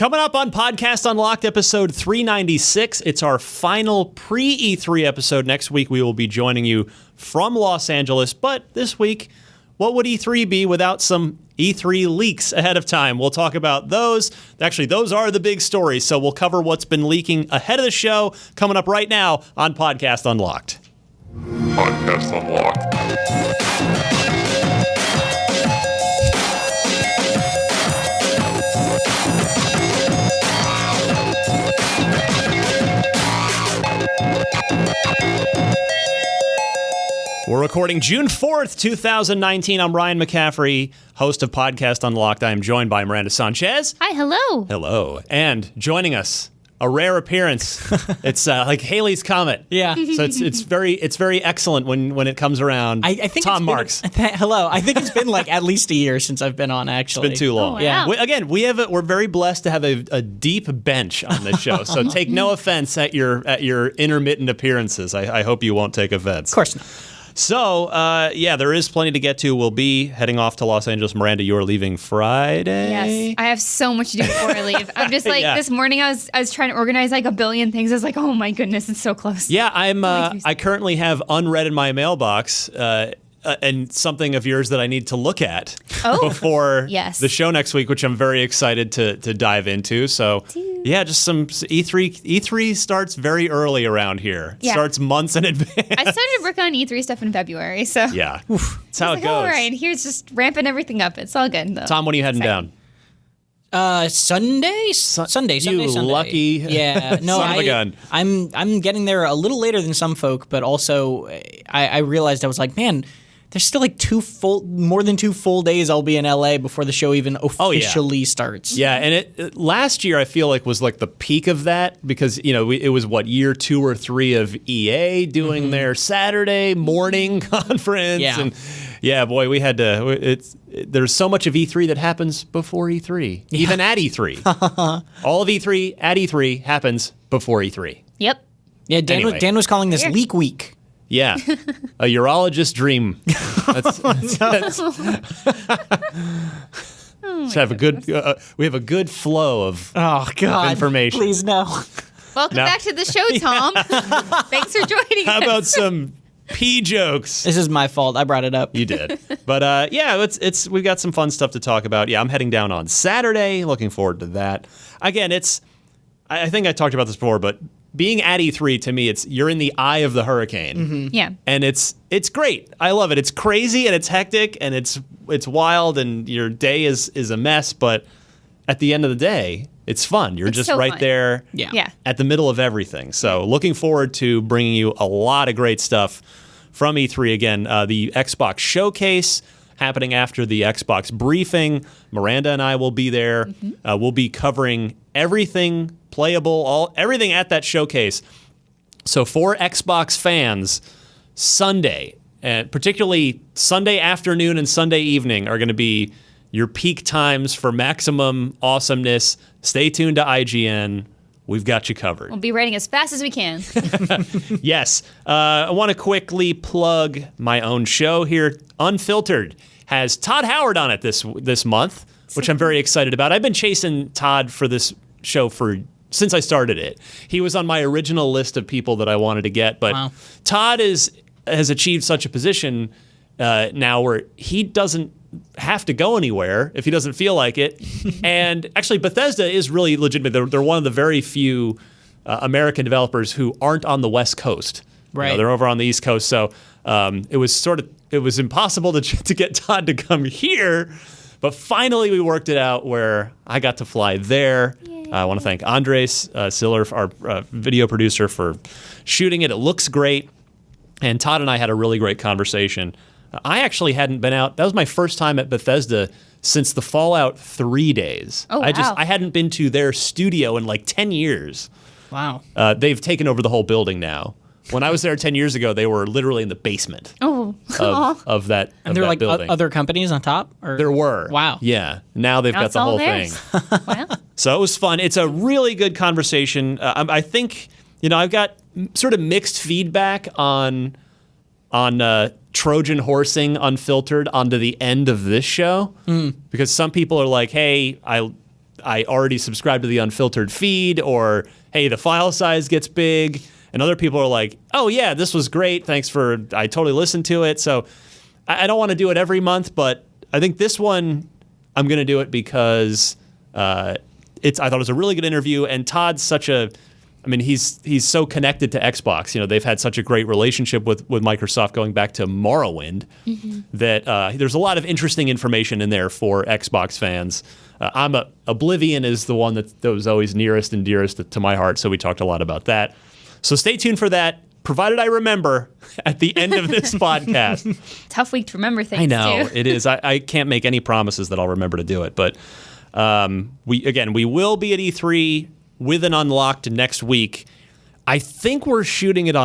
Coming up on Podcast Unlocked, episode 396. It's our final pre-E3 episode. Next week, we will be joining you from Los Angeles. But this week, what would E3 be without some E3 leaks ahead of time? We'll talk about those. Actually, those are the big stories. So we'll cover what's been leaking ahead of the show coming up right now on Podcast Unlocked. Podcast Unlocked. We're recording June 4th, 2019. I'm Ryan McCaffrey, host of Podcast Unlocked. I am joined by Miranda Sanchez. Hi, hello. Hello. And joining us, a rare appearance. It's like Halley's Comet. Yeah. So it's very excellent when it comes around. I think Tom it's Marks. Hello. I think it's been like at least a year since I've been on, actually. It's been too long. Oh, wow. Yeah. We're very blessed to have a deep bench on this show. So take no offense at your intermittent appearances. I hope you won't take offense. Of course not. So, there is plenty to get to. We'll be heading off to Los Angeles. Miranda, you're leaving Friday? Yes, I have so much to do before I leave. I'm just like, Yeah. This morning I was trying to organize like a billion things. I was like, oh my goodness, it's so close. Yeah, I currently have unread in my mailbox and something of yours that I need to look at before Yes. the show next week, which I'm very excited to dive into. So, yeah, just some E3. E3 starts very early around here. It Yeah. starts months in advance. I started working on E3 stuff in February, so Yeah, that's how it goes. all right, here's just ramping everything up. It's all good though. Tom, when are you heading down? Sunday. You lucky Yeah, no, son of a gun. I'm getting there a little later than some folk, but also I realized I was like, man, there's still like more than 2 full days I'll be in LA before the show even officially starts. Yeah, and it last year I feel like was like the peak of that because it was year 2 or 3 of EA doing their Saturday morning conference. Yeah. And yeah, boy, we had to. There's so much of E3 that happens before E3, even at E3. All of E3 at E3 happens before E3. Yep. Yeah, Anyway. Dan was calling this Weird. leak week. Yeah, a urologist dream. That's have a good. We have a good flow of information. Please no. Welcome No. back to the show, Tom. Thanks for joining How us. about some pee jokes? This is my fault. I brought it up. You did, but it's we've got some fun stuff to talk about. Yeah, I'm heading down on Saturday. Looking forward to that. Again, I think I talked about this before, but being at E3 to me, you're in the eye of the hurricane. Yeah. And it's great. I love it. It's crazy and it's hectic and it's wild and your day is a mess, but at the end of the day, it's fun. You're It's just so right fun. there Yeah. at the middle of everything. So looking forward to bringing you a lot of great stuff from E3 again. The Xbox Showcase happening after the Xbox briefing. Miranda and I will be there. We'll be covering everything playable, everything at that showcase. So for Xbox fans, Sunday, and particularly Sunday afternoon and Sunday evening are going to be your peak times for maximum awesomeness. Stay tuned to IGN. We've got you covered. We'll be writing as fast as we can. Yes. I want to quickly plug my own show here. Unfiltered has Todd Howard on it this month, which I'm very excited about. I've been chasing Todd for this show since I started it. He was on my original list of people that I wanted to get, but Wow. Todd has achieved such a position now where he doesn't have to go anywhere if he doesn't feel like it. And actually, Bethesda is really legitimate. They're one of the very few American developers who aren't on the West Coast. Right. They're over on the East Coast. So it was impossible to get Todd to come here. But finally, we worked it out where I got to fly there. I want to thank Andres Siller, our video producer, for shooting it. It looks great. And Todd and I had a really great conversation. I actually hadn't been out. That was my first time at Bethesda since the Fallout 3 days. Oh, wow. I hadn't been to their studio in like 10 years. Wow. They've taken over the whole building now. When I was there 10 years ago, they were literally in the basement Oh. of that And there were like building. other companies on top? Or? There were. Wow. Yeah. Now they've got It's the all whole theirs. thing. Wow. So it was fun. It's a really good conversation. I think, I've got sort of mixed feedback on Trojan horsing Unfiltered onto the end of this show. Because some people are like, hey, I already subscribe to the unfiltered feed, or hey, the file size gets big. And other people are like, oh yeah, this was great. Thanks I totally listened to it. So I don't want to do it every month, but I think this one I'm going to do it because I thought it was a really good interview. And Todd's he's so connected to Xbox. They've had such a great relationship with Microsoft going back to Morrowind that there's a lot of interesting information in there for Xbox fans. Oblivion is the one that was always nearest and dearest to my heart, so we talked a lot about that. So stay tuned for that, provided I remember at the end of this podcast. Tough week to remember things, I know, too. it is. I can't make any promises that I'll remember to do it, but we will be at E3 with an Unlocked next week. I think we're shooting it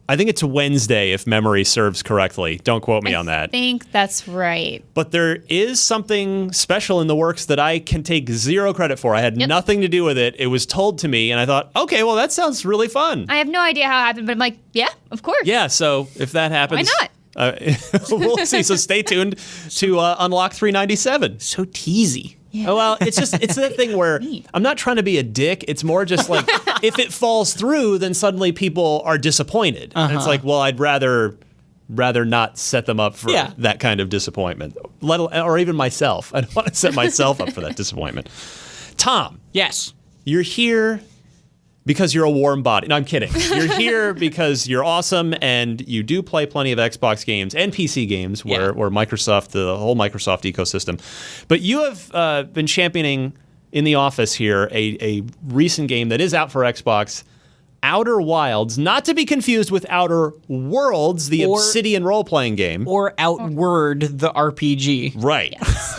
I think it's Wednesday, if memory serves correctly. Don't quote me on that. I think that's right. But there is something special in the works that I can take zero credit for. I had nothing to do with it. It was told to me, and I thought, okay, well, that sounds really fun. I have no idea how it happened, but I'm like, yeah, of course. Yeah, so if that happens... Why not? We'll see. So stay tuned to Unlock 397. So teasy. Yeah. Oh, well, it's that thing where I'm not trying to be a dick. It's more just like if it falls through, then suddenly people are disappointed. And it's like, well, I'd rather not set them up for that kind of disappointment, or even myself. I don't want to set myself up for that disappointment. Tom. Yes. You're here because you're a warm body. No, I'm kidding. You're here because you're awesome, and you do play plenty of Xbox games and PC games where Microsoft, the whole Microsoft ecosystem. But you have been championing in the office here a recent game that is out for Xbox, Outer Wilds, not to be confused with Outer Worlds, the Obsidian role-playing game. Or Outward, the RPG. Right. Yes.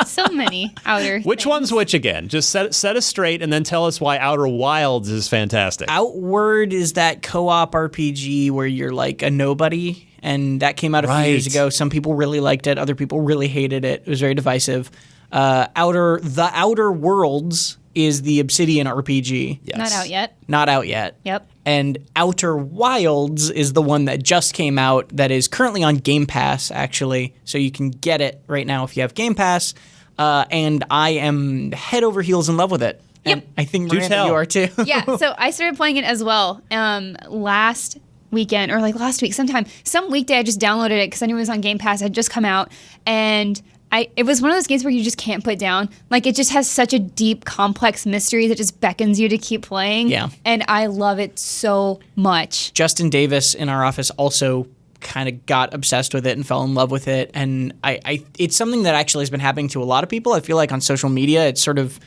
So many outer Which things. one's which again? Just set us straight and then tell us why Outer Wilds is fantastic. Outward is that co-op RPG where you're like a nobody, and that came out a few years ago. Some people really liked it. Other people really hated it. It was very divisive. The Outer Worlds is the Obsidian RPG. Yes. Not out yet. Not out yet. Yep. And Outer Wilds is the one that just came out that is currently on Game Pass, actually. So you can get it right now if you have Game Pass. And I am head over heels in love with it. Yep. And I think Miranda, you are too. Yeah, so I started playing it as well last weekend, or like last week sometime. Some weekday I just downloaded it because I knew it was on Game Pass. It had just come out. And it was one of those games where you just can't put down. Like, it just has such a deep, complex mystery that just beckons you to keep playing. Yeah. And I love it so much. Justin Davis in our office also kind of got obsessed with it and fell in love with it. And it's something that actually has been happening to a lot of people. I feel like on social media, it's sort of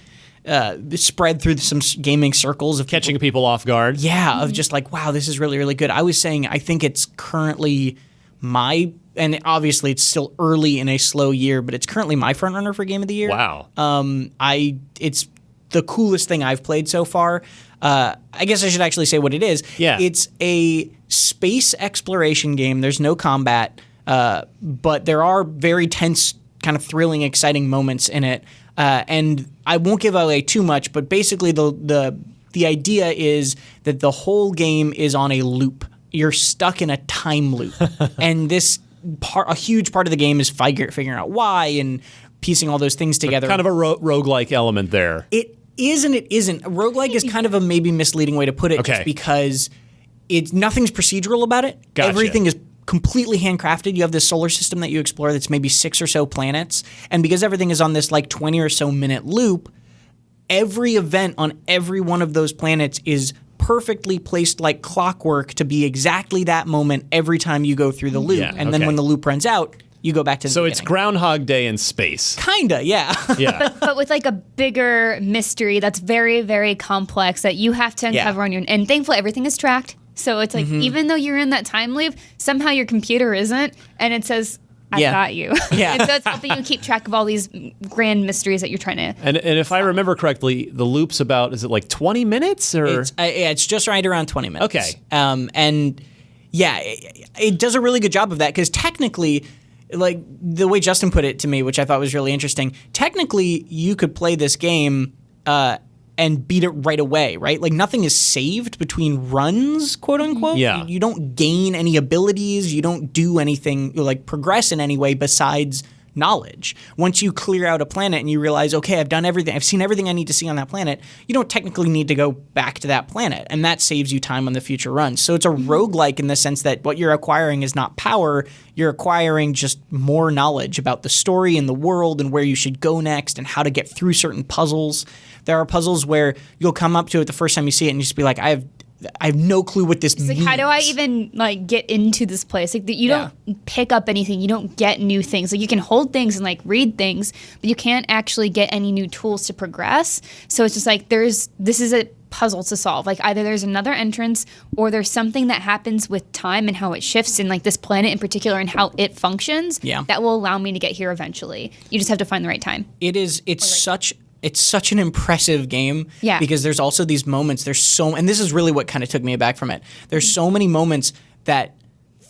spread through some gaming circles of Catching people off guard. Yeah, of just like, wow, this is really, really good. I was saying I think it's currently and obviously it's still early in a slow year, but it's currently my front runner for Game of the Year. Wow. It's the coolest thing I've played so far. I guess I should actually say what it is. Yeah. It's a space exploration game. There's no combat, but there are very tense, kind of thrilling, exciting moments in it. And I won't give away too much, but basically the idea is that the whole game is on a loop. You're stuck in a time loop. And a huge part of the game is figuring out why and piecing all those things together. Kind of a roguelike element there. It is and it isn't. Roguelike is kind of a maybe misleading way to put it, Okay. just because nothing's procedural about it. Gotcha. Everything is completely handcrafted. You have this solar system that you explore that's maybe 6 or so planets. And because everything is on this like 20 or so minute loop, every event on every one of those planets is perfectly placed like clockwork to be exactly that moment every time you go through the loop. Yeah, and then okay. when the loop runs out, you go back to the So beginning. it's Groundhog Day in space. Kinda, yeah. Yeah. But with like a bigger mystery that's very, very complex that you have to uncover on your own. And thankfully, everything is tracked. So it's like, even though you're in that time loop, somehow your computer isn't. And it says, I got you. Yeah. And so it's helping you keep track of all these grand mysteries that you're trying to. And if I remember correctly, the loop's about, is it like 20 minutes? Or It's just right around 20 minutes. Okay. And yeah, it does a really good job of that because technically, like the way Justin put it to me, which I thought was really interesting, technically you could play this game and beat it right away, right? Like nothing is saved between runs, quote unquote. Yeah. You don't gain any abilities. You don't do anything, like progress in any way besides knowledge. Once you clear out a planet and you realize, okay, I've done everything, I've seen everything I need to see on that planet, you don't technically need to go back to that planet. And that saves you time on the future runs. So it's a roguelike in the sense that what you're acquiring is not power, you're acquiring just more knowledge about the story and the world and where you should go next and how to get through certain puzzles. There are puzzles where you'll come up to it the first time you see it and you just be like, I have no clue what this means. Like, how do I even get into this place? Like, you don't pick up anything. You don't get new things. Like, you can hold things and read things, but you can't actually get any new tools to progress. So it's just like this is a puzzle to solve. Like, either there's another entrance or there's something that happens with time and how it shifts in this planet in particular and how it functions that will allow me to get here eventually. You just have to find the right time. It's such an impressive game because there's also these moments, and this is really what kind of took me aback from it. There's so many moments that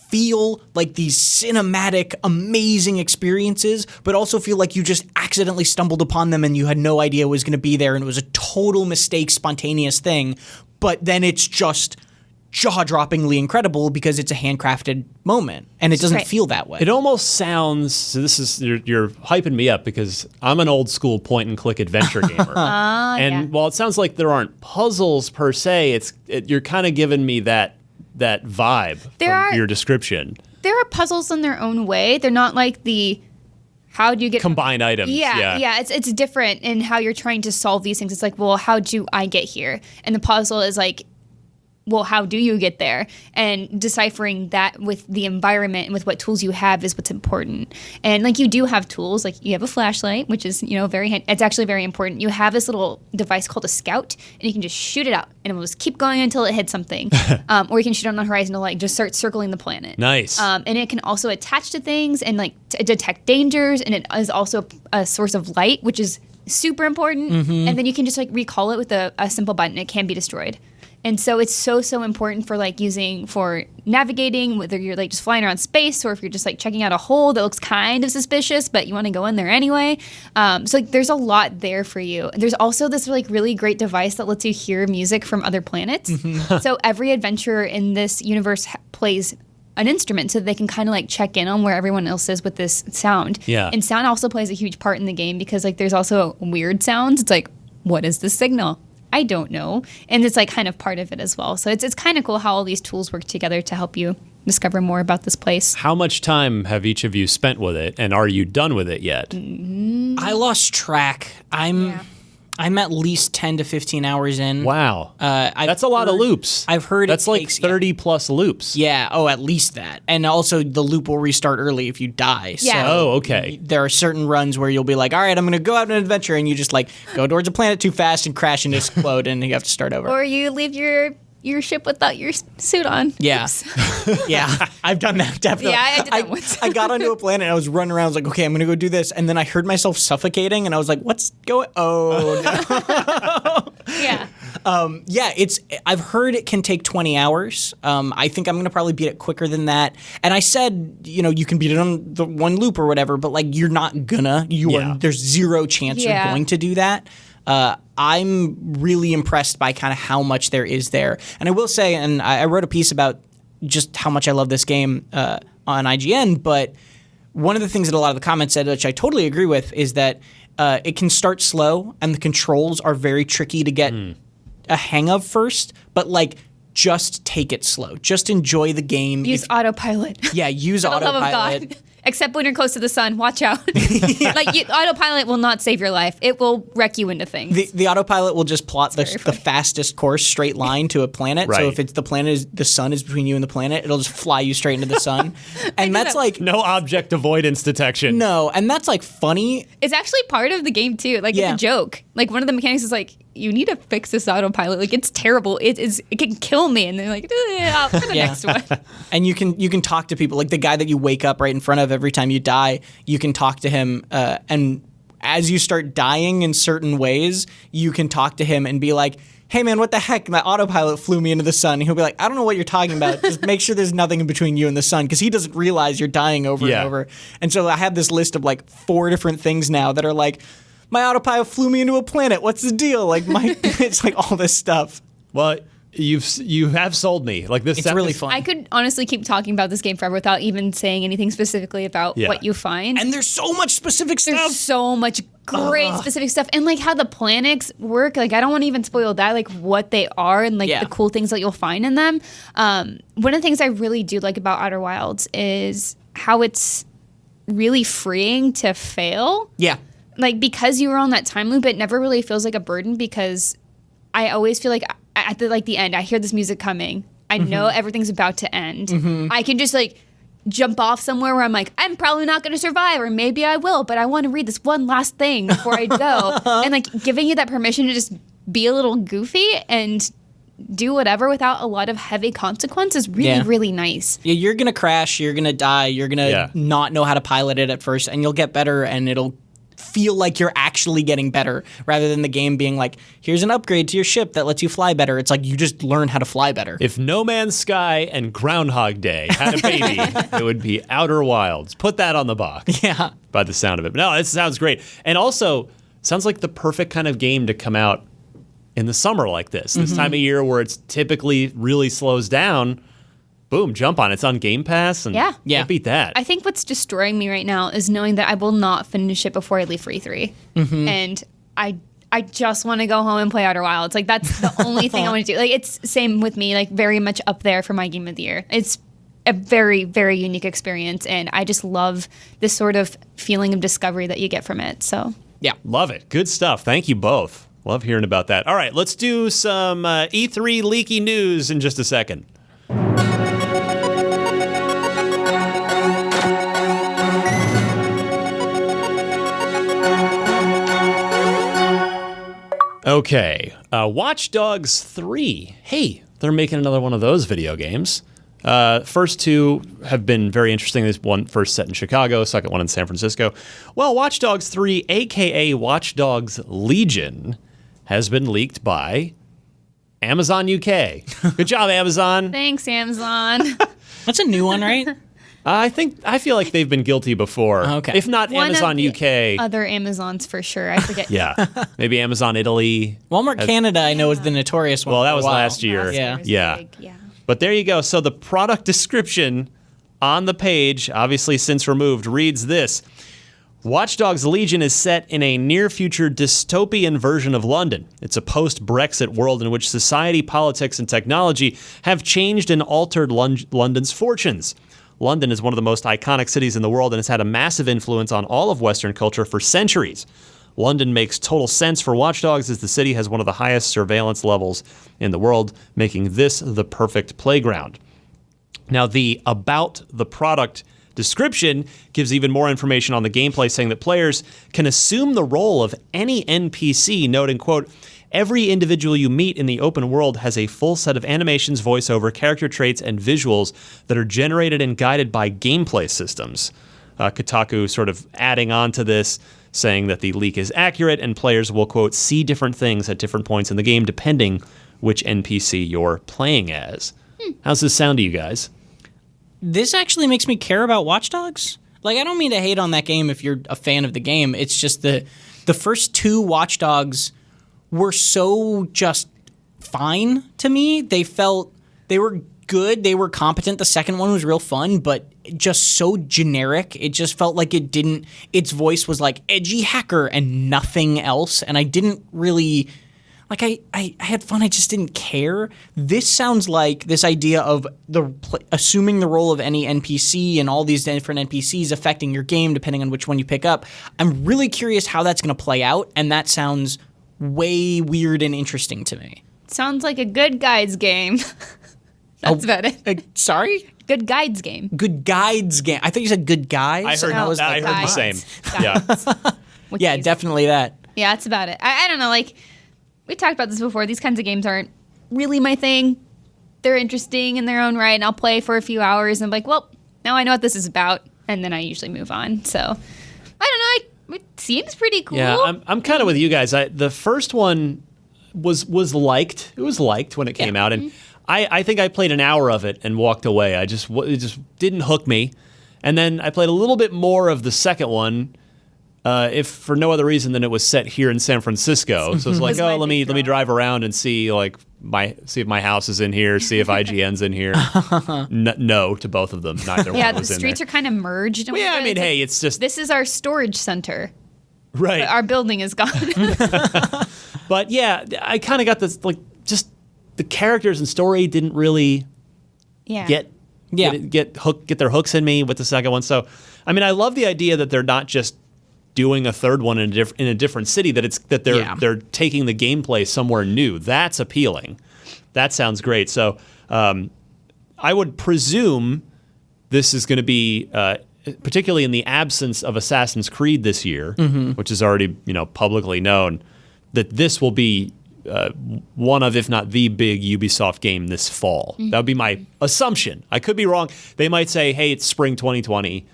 feel like these cinematic, amazing experiences, but also feel like you just accidentally stumbled upon them and you had no idea it was going to be there and it was a total mistake, spontaneous thing, but then it's just jaw-droppingly incredible because it's a handcrafted moment and it doesn't feel that way. It almost sounds, so this is, you're hyping me up because I'm an old school point and click adventure gamer. And while it sounds like there aren't puzzles per se, you're kind of giving me that vibe from your description. There are puzzles in their own way. They're not like how do you get combined items? Yeah. It's different in how you're trying to solve these things. It's like, well, how do I get here? And the puzzle is well, how do you get there? And deciphering that with the environment and with what tools you have is what's important. And you do have tools, you have a flashlight, which is, it's actually very important. You have this little device called a scout, and you can just shoot it out, and it will just keep going until it hits something. Or you can shoot it on the horizon to just start circling the planet. Nice. And it can also attach to things and detect dangers, and it is also a source of light, which is super important. Mm-hmm. And then you can just recall it with a simple button. It can be destroyed. And so it's so important for using for navigating, whether you're just flying around space or if you're just checking out a hole that looks kind of suspicious, but you want to go in there anyway. So there's a lot there for you. And there's also this really great device that lets you hear music from other planets. Mm-hmm. So every adventurer in this universe plays an instrument so they can kind of check in on where everyone else is with this sound. Yeah. And sound also plays a huge part in the game because there's also weird sounds. It's what is this signal? I don't know. And it's kind of part of it as well. So it's kind of cool how all these tools work together to help you discover more about this place. How much time have each of you spent with it, and are you done with it yet? I lost track. I'm at least 10 to 15 hours in. Wow. That's a lot of loops. I've heard that's 30 plus loops. Yeah. Oh, at least that. And also the loop will restart early if you die. Yeah. So okay. There are certain runs where you'll be like, all right, I'm going to go out on an adventure, and you just go towards a planet too fast and crash and explode, and you have to start over. Or you leave your ship without your suit on. Yeah. Oops. Yeah. I've done that, definitely. Yeah, I did that once. I got onto a planet and I was running around. I was like, okay, I'm going to go do this. And then I heard myself suffocating and I was like, what's going Oh, no. Yeah. I've heard it can take 20 hours. I think I'm going to probably beat it quicker than that. And I said, you can beat it on the one loop or whatever, but you're not gonna. There's zero chance you're going to do that. I'm really impressed by kind of how much there is there. And I will say, and I wrote a piece about just how much I love this game on IGN, but one of the things that a lot of the comments said, which I totally agree with, is that it can start slow and the controls are very tricky to get a hang of first, but just take it slow. Just enjoy the game. Use autopilot. Yeah, use For the autopilot. love of God. Except when you're close to the sun. Watch out. Autopilot will not save your life. It will wreck you into things. The autopilot will just plot the fastest course, straight line to a planet. Right. So if the sun is between you and the planet, it'll just fly you straight into the sun. And that's no object avoidance detection. No, and that's funny. It's actually part of the game too. It's a joke. One of the mechanics is you need to fix this autopilot. It's terrible. It can kill me. And they're for the next one. And you can talk to people, the guy that you wake up right in front of every time you die. You can talk to him, and as you start dying in certain ways, you can talk to him and be like, hey man, what the heck? My autopilot flew me into the sun. And he'll be like, I don't know what you're talking about. Just make sure there's nothing in between you and the sun, because he doesn't realize you're dying over and over. And so I have this list of 4 different things now that are my autopilot flew me into a planet. What's the deal? It's all this stuff. Well, You have sold me. Like this. It's really fun. I could honestly keep talking about this game forever without even saying anything specifically about what you find. And there's so much specific stuff. There's so much great specific stuff, and like how the planets work. Like I don't want to even spoil that, like what they are and like the cool things that you'll find in them. One of the things I really do like about Outer Wilds is how it's really freeing to fail. Yeah. Like because you were on that time loop, it never really feels like a burden because I always feel like at the end, I hear this music coming. I know everything's about to end. I can just like jump off somewhere where I'm like, I'm probably not going to survive, or maybe I will, but I want to read this one last thing before I go. And like giving you that permission to just be a little goofy and do whatever without a lot of heavy consequence is really, really nice. Yeah, you're going to crash, you're going to die, you're going to not know how to pilot it at first, and you'll get better, and it'll feel like you're actually getting better rather than the game being like, here's an upgrade to your ship that lets you fly better. It's like you just learn how to fly better. If No Man's Sky and Groundhog Day had a baby, it would be Outer Wilds. Put that on the box. Yeah. By the sound of it. But no, it sounds great. And also, sounds like the perfect kind of game to come out in the summer like this. This time of year where it's typically really slows down. Boom, jump on. It's on Game Pass. And can't beat that. I think what's destroying me right now is knowing that I will not finish it before I leave for E3. And I just want to go home and play Outer Wilds. Like, that's the only thing I want to do. Like, it's same with me, like, very much up there for my game of the year. It's a very, very unique experience, and I just love this sort of feeling of discovery that you get from it. So, yeah. Love it. Good stuff. Thank you both. Love hearing about that. All right, let's do some E3 leaky news in just a second. Okay, Watch Dogs 3. Hey, they're making another one of those video games. First two have been very interesting. This one first set in Chicago, second one in San Francisco. Well, Watch Dogs 3, a.k.a. Watch Dogs Legion, has been leaked by Amazon UK. Good job, Amazon. thanks, Amazon. That's a new one, right? I feel like they've been guilty before. Okay. If not One Amazon of the UK. Other Amazons for sure. I forget. Yeah. Maybe Amazon Italy. Walmart Canada, I know, is the notorious one. Well, that for a was while. last year. Last year was Yeah. big, yeah. But there you go. So the product description on the page, obviously since removed, reads this. Watch Dogs Legion is set in a near-future dystopian version of London. It's a post-Brexit world in which society, politics, and technology have changed and altered London's fortunes. London is one of the most iconic cities in the world and has had a massive influence on all of Western culture for centuries. London makes total sense for Watch Dogs as the city has one of the highest surveillance levels in the world, making this the perfect playground. Now, the about the product description gives even more information on the gameplay, saying that players can assume the role of any NPC, noting, quote, every individual you meet in the open world has a full set of animations, voiceover, character traits, and visuals that are generated and guided by gameplay systems. Kotaku sort of adding on to this, saying that the leak is accurate and players will, quote, see different things at different points in the game depending which NPC you're playing as. How's this sound to you guys? This actually makes me care about Watch Dogs. Like, I don't mean to hate on that game if you're a fan of the game. It's just the first two Watch Dogs were so just fine to me. They were good. They were competent. The second one was real fun, but just so generic. It just felt like its voice was like edgy hacker and nothing else. And I didn't really, like, I had fun. I just didn't care. This sounds like this idea of assuming the role of any NPC and all these different NPCs affecting your game depending on which one you pick up. I'm really curious how that's going to play out. And that sounds way weird and interesting to me. Sounds like a good guides game. That's about it. Sorry? Good guides game. Good guides game. I thought you said good guys. I heard the same. Yeah. Yeah, definitely that. Yeah, that's about it. I don't know. Like, we talked about this before. These kinds of games aren't really my thing. They're interesting in their own right, and I'll play for a few hours and be like, well, now I know what this is about, and then I usually move on. So, I don't know. It seems pretty cool. Yeah, I'm kind of with you guys. The first one was liked. It was liked when it came out, and I think I played an hour of it and walked away. It just didn't hook me. And then I played a little bit more of the second one, if for no other reason than it was set here in San Francisco. So it's like, let me drive around and see like see if my house is in here, see if IGN's in here. No to both of them. Neither Yeah, one the was in streets there. are kind of merged. Well, yeah, I mean, hey, it's just this is our storage center. right. But our building is gone. But yeah, I kind of got this just the characters and story didn't really Yeah. get their hooks in me with the second one. So, I mean, I love the idea that they're not just doing a third one in a different city. That they're taking the gameplay somewhere new. That's appealing. That sounds great. So, I would presume this is going to be, particularly in the absence of Assassin's Creed this year, which is already publicly known, that this will be one of, if not the big Ubisoft game this fall. That would be my assumption. I could be wrong. They might say, hey, it's spring 2020,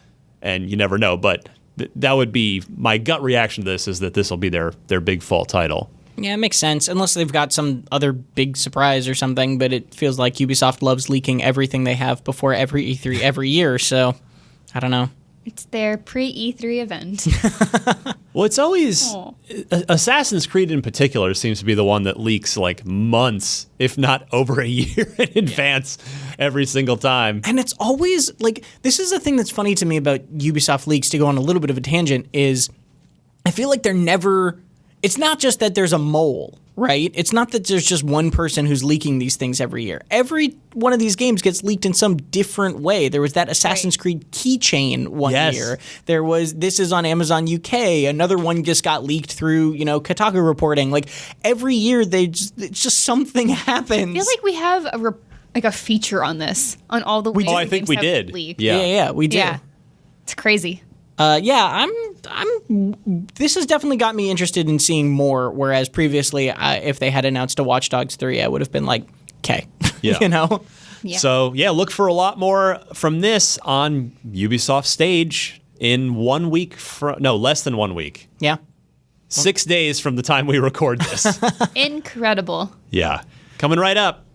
and you never know. But that would be my gut reaction to this, is that this will be their big fall title. Yeah, it makes sense. Unless they've got some other big surprise or something, but it feels like Ubisoft loves leaking everything they have before every E3 every year, so I don't know. It's their pre-E3 event. Well, it's always Assassin's Creed in particular seems to be the one that leaks like months, if not over a year in advance every single time. And it's always like, this is the thing that's funny to me about Ubisoft leaks, to go on a little bit of a tangent, is I feel like they're never, it's not just that there's a mole, right? It's not that there's just one person who's leaking these things every year. Every one of these games gets leaked in some different way. There was that Assassin's Creed keychain one year. There was, this is on Amazon UK. Another one just got leaked through, Kotaku reporting. Like every year, it's just something happens. I feel like we have a feature on this, on all the ways I think games we have did. leaked. Yeah, we do. Yeah. It's crazy. This has definitely got me interested in seeing more, whereas previously, if they had announced a Watch Dogs 3, I would have been like, okay, Yeah. Yeah. So, yeah, look for a lot more from this on Ubisoft stage in 1 week, less than 1 week. Yeah. 6 days from the time we record this. Incredible. Yeah. Coming right up.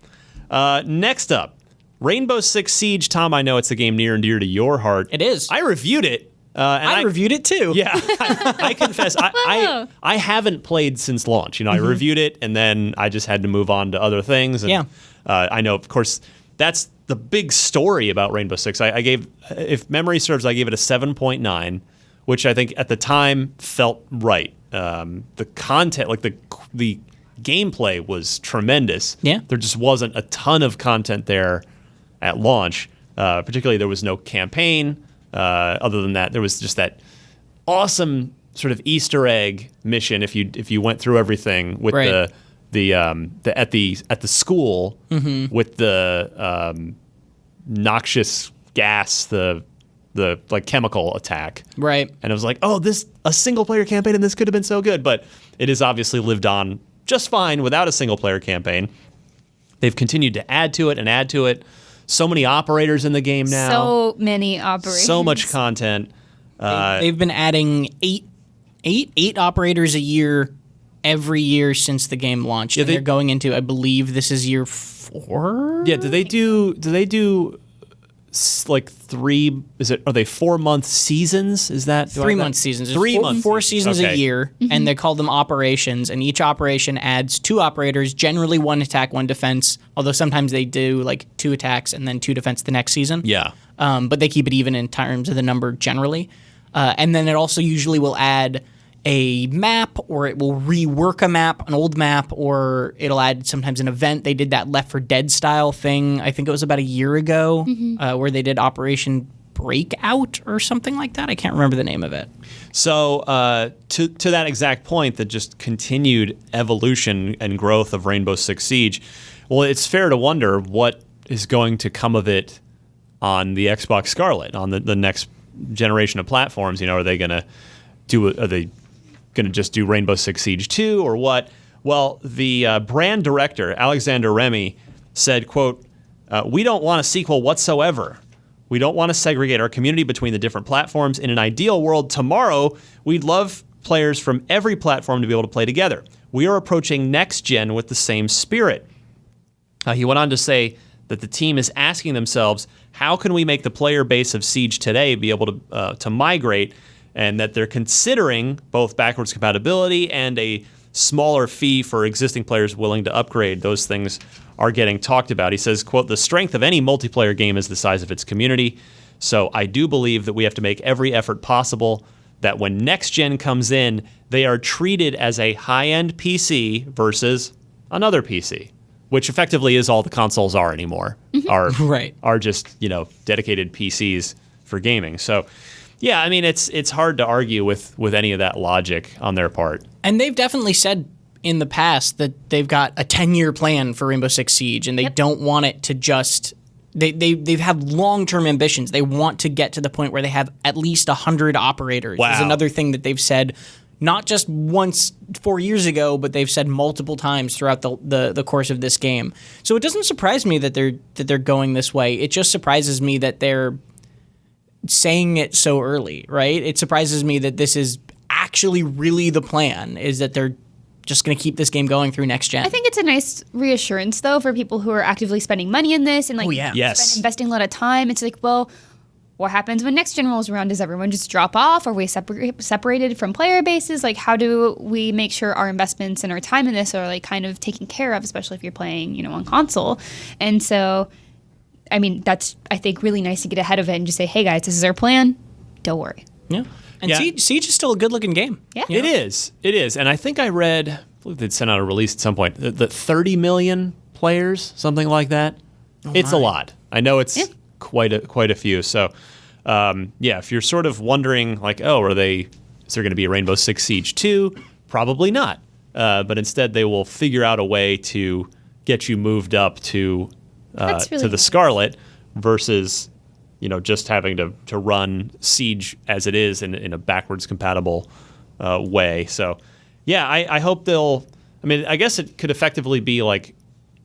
Next up, Rainbow Six Siege. Tom, I know it's a game near and dear to your heart. It is. I reviewed it. And I reviewed it too. Yeah, I confess, I haven't played since launch. I reviewed it, and then I just had to move on to other things. And, I know, of course, that's the big story about Rainbow Six. I gave, if memory serves, I gave it a 7.9, which I think at the time felt right. The content, like the gameplay was tremendous. Yeah. There just wasn't a ton of content there at launch. Particularly, there was no campaign. Other than that, there was just that awesome sort of Easter egg mission if you went through everything with at the school with the noxious gas, the like chemical attack. Right. And I was like, oh, a single player campaign and this could have been so good, but it has obviously lived on just fine without a single player campaign. They've continued to add to it. So many operators in the game now. So many operators. So much content. They've been adding eight operators a year every year since the game launched. And they're going into, I believe this is year 4. Yeah, do they do like 3, are they 4-month seasons? Is that 3-month seasons? 3 months. 4 seasons okay. a year, and they call them operations. And each operation adds 2 operators, generally 1 attack, 1 defense. Although sometimes they do like 2 attacks and then 2 defense the next season. Yeah. But they keep it even in terms of the number generally. And then it also usually will add a map, or it will rework a map, an old map, or it'll add sometimes an event. They did that Left 4 Dead style thing, I think it was about a year ago, where they did Operation Breakout or something like that. I can't remember the name of it. So to that exact point, the just continued evolution and growth of Rainbow Six Siege, well, it's fair to wonder what is going to come of it on the Xbox Scarlet, on the next generation of platforms. Are they going to just do Rainbow Six Siege 2 or what? Well, the brand director, Alexander Remy, said, quote, "We don't want a sequel whatsoever. We don't want to segregate our community between the different platforms. In an ideal world tomorrow, we'd love players from every platform to be able to play together. We are approaching next gen with the same spirit." He went on to say that the team is asking themselves, how can we make the player base of Siege today be able to migrate, and that they're considering both backwards compatibility and a smaller fee for existing players willing to upgrade. Those things are getting talked about. He says, quote, "The strength of any multiplayer game is the size of its community. So I do believe that we have to make every effort possible that when next gen comes in, they are treated as a high-end PC versus another PC," which effectively is all the consoles are anymore. Are just, dedicated PCs for gaming. So yeah, I mean, it's hard to argue with any of that logic on their part. And they've definitely said in the past that they've got a 10-year plan for Rainbow Six Siege, and they don't want it to just... They've had long-term ambitions. They want to get to the point where they have at least 100 operators. Wow. Is another thing that they've said, not just once 4 years ago, but they've said multiple times throughout the course of this game. So it doesn't surprise me that they're going this way. It just surprises me that they're saying it so early, right? It surprises me that this is actually really the plan, is that they're just going to keep this game going through next gen. I think it's a nice reassurance, though, for people who are actively spending money in this and investing a lot of time. It's like, well, what happens when next gen rolls around? Does everyone just drop off? Are we separated from player bases? Like, how do we make sure our investments and our time in this are like kind of taken care of, especially if you're playing, on console? And so, I mean, that's, I think, really nice to get ahead of it and just say, hey guys, this is our plan. Don't worry. Yeah. And Siege is still a good-looking game. Yeah. It is. And I think I read, I believe they'd sent out a release at some point, that 30 million players, something like that. It's a lot. I know it's quite a few. So, if you're sort of wondering, like, is there going to be a Rainbow Six Siege 2? Probably not. But instead, they will figure out a way to get you moved up to the Scarlet versus... just having to run Siege as it is in a backwards compatible way. So, yeah, I hope they'll... I mean, I guess it could effectively be like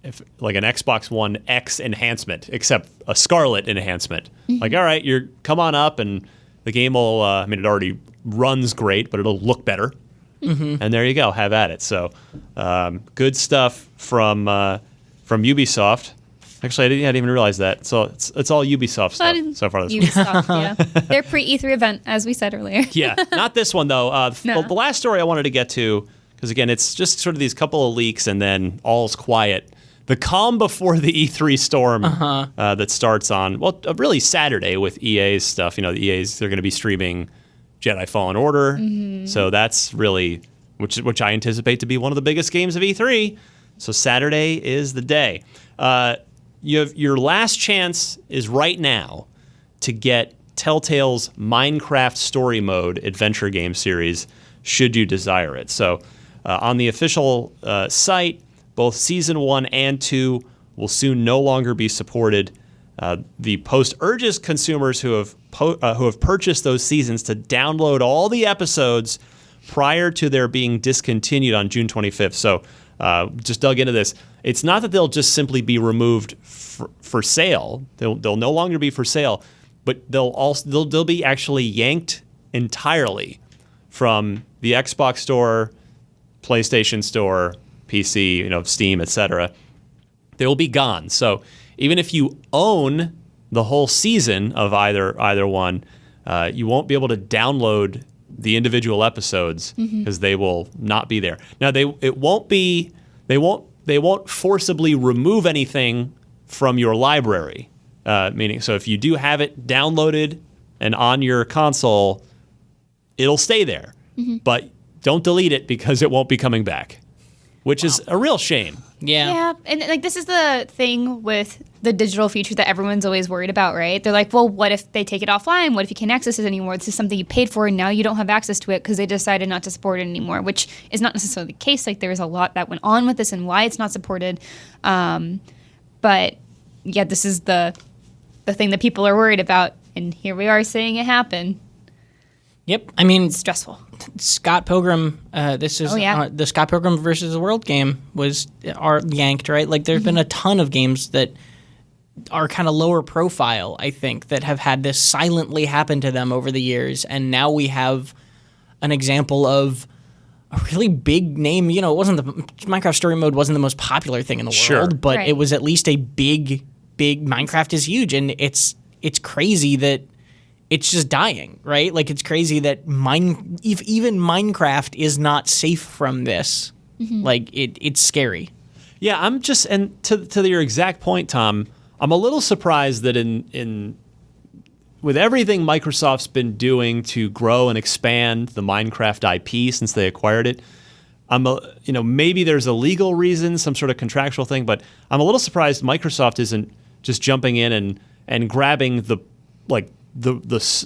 an Xbox One X enhancement, except a Scarlet enhancement. Like, all right, come on up, and the game will... it already runs great, but it'll look better. And there you go, have at it. So, good stuff from Ubisoft. Actually, I didn't even realize that. So it's all Ubisoft stuff so far. Ubisoft, yeah. Their pre-E3 event, as we said earlier. Yeah, not this one, though. No. The last story I wanted to get to, because, again, it's just sort of these couple of leaks and then all's quiet. The calm before the E3 storm that starts on, really Saturday with EA's stuff. The EA's, they're going to be streaming Jedi Fallen Order. So that's really, which I anticipate to be one of the biggest games of E3. So Saturday is the day. Your last chance is right now to get Telltale's Minecraft Story Mode adventure game series, should you desire it. So on the official site, both Season 1 and 2 will soon no longer be supported. The post urges consumers who have purchased those seasons to download all the episodes prior to their being discontinued on June 25th. So just dug into this. It's not that they'll just simply be removed for sale. They'll no longer be for sale, but they'll be actually yanked entirely from the Xbox Store, PlayStation Store, PC, Steam, etc. They will be gone. So even if you own the whole season of either one, you won't be able to download the individual episodes because they will not be there. Now they won't forcibly remove anything from your library. Meaning, so if you do have it downloaded and on your console, it'll stay there. But don't delete it because it won't be coming back, which is a real shame. Yeah, and this is the thing with the digital feature that everyone's always worried about, right? They're like, well, what if they take it offline? What if you can't access it anymore? This is something you paid for, and now you don't have access to it because they decided not to support it anymore, which is not necessarily the case. Like, there's a lot that went on with this and why it's not supported. But yeah, this is the thing that people are worried about, and here we are seeing it happen. Yep, I mean, It's stressful. Scott Pilgrim. This is the Scott Pilgrim versus the World game are yanked, right? Like, there's been a ton of games that are kind of lower profile, I think, that have had this silently happen to them over the years, and now we have an example of a really big name. It wasn't Minecraft Story Mode wasn't the most popular thing in the world, but it was at least a big. Minecraft is huge, and it's crazy that it's just dying, right? Like, it's crazy that even Minecraft is not safe from this. Like it's scary. Yeah, I'm just, and to your exact point, Tom, I'm a little surprised that in with everything Microsoft's been doing to grow and expand the Minecraft IP since they acquired it, maybe there's a legal reason, some sort of contractual thing, but I'm a little surprised Microsoft isn't just jumping in and grabbing the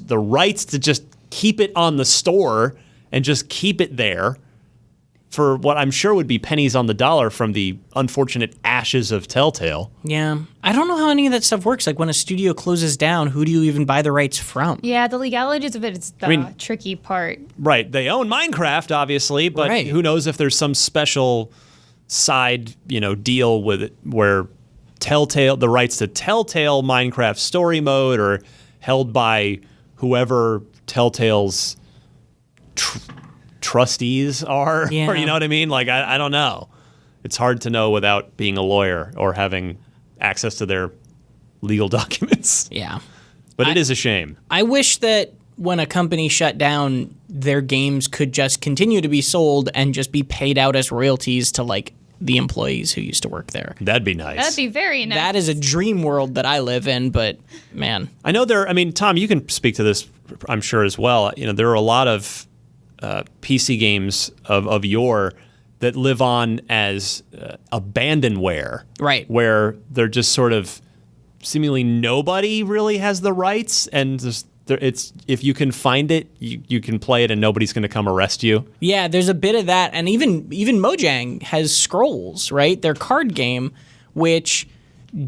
rights to just keep it on the store and just keep it there for what I'm sure would be pennies on the dollar from the unfortunate ashes of Telltale. Yeah. I don't know how any of that stuff works. Like when a studio closes down, who do you even buy the rights from? Yeah, the legalities of it is the tricky part. Right. They own Minecraft, obviously, but who knows if there's some special side, deal with it where the rights to Telltale Minecraft story mode are held by whoever Telltale's trustees are, or you know what I mean? Like, I don't know. It's hard to know without being a lawyer or having access to their legal documents. Yeah. But it is a shame. I wish that when a company shut down, their games could just continue to be sold and just be paid out as royalties to, like, the employees who used to work there. That'd be nice. That'd be very nice. That is a dream world that I live in, but, man. I know Tom, you can speak to this, I'm sure, as well. There are a lot of PC games of yore that live on as abandonware. Right. Where they're just sort of seemingly nobody really has the rights, and it's if you can find it, you can play it and nobody's going to come arrest you. Yeah, there's a bit of that. And even Mojang has Scrolls, right? Their card game, which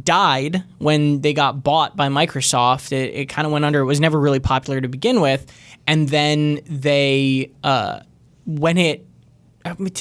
died when they got bought by Microsoft. It kind of went under. It was never really popular to begin with. And then they, did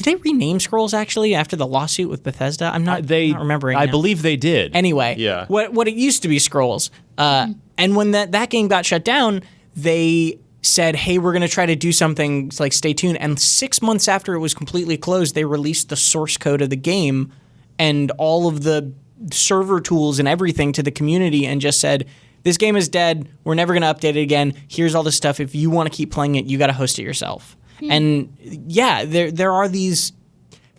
they rename Scrolls actually after the lawsuit with Bethesda? I'm not remembering. I now. believe they did. Anyway, yeah. What it used to be Scrolls. And when that game got shut down, they said, hey, we're going to try to do something, like stay tuned. And 6 months after it was completely closed, they released the source code of the game and all of the server tools and everything to the community and just said, this game is dead. We're never going to update it again. Here's all the stuff. If you want to keep playing it, you got to host it yourself. And yeah, there are these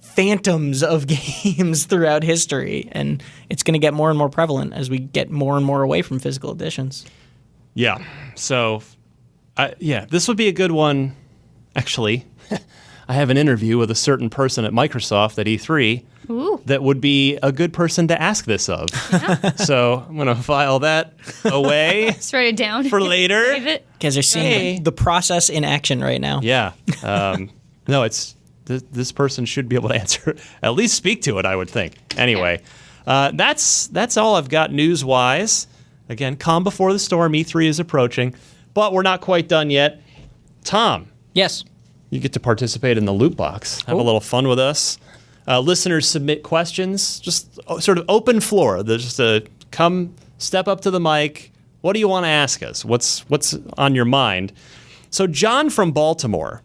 phantoms of games throughout history, and it's going to get more and more prevalent as we get more and more away from physical editions. Yeah. So, this would be a good one. Actually, I have an interview with a certain person at Microsoft at E3 that would be a good person to ask this of. Yeah. So I'm going to file that away. Just write it down for later. Save it. Guys are seeing the process in action right now. Yeah. No, it's this person should be able to answer, at least speak to it, I would think. Anyway, that's all I've got news-wise. Again, calm before the storm. E3 is approaching, but we're not quite done yet. Tom. Yes. You get to participate in the loot box. Have a little fun with us. Listeners submit questions. Just sort of open floor. There's just come step up to the mic. What do you want to ask us? What's on your mind? So John from Baltimore.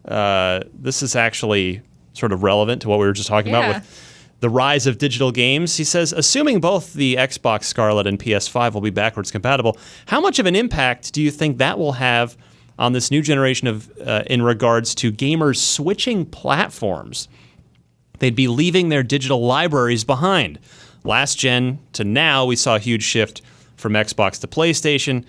This is actually sort of relevant to what we were just talking about with the rise of digital games. He says, assuming both the Xbox Scarlet and PS5 will be backwards compatible, how much of an impact do you think that will have on this new generation of in regards to gamers switching platforms? They'd be leaving their digital libraries behind. Last gen to now, we saw a huge shift from Xbox to PlayStation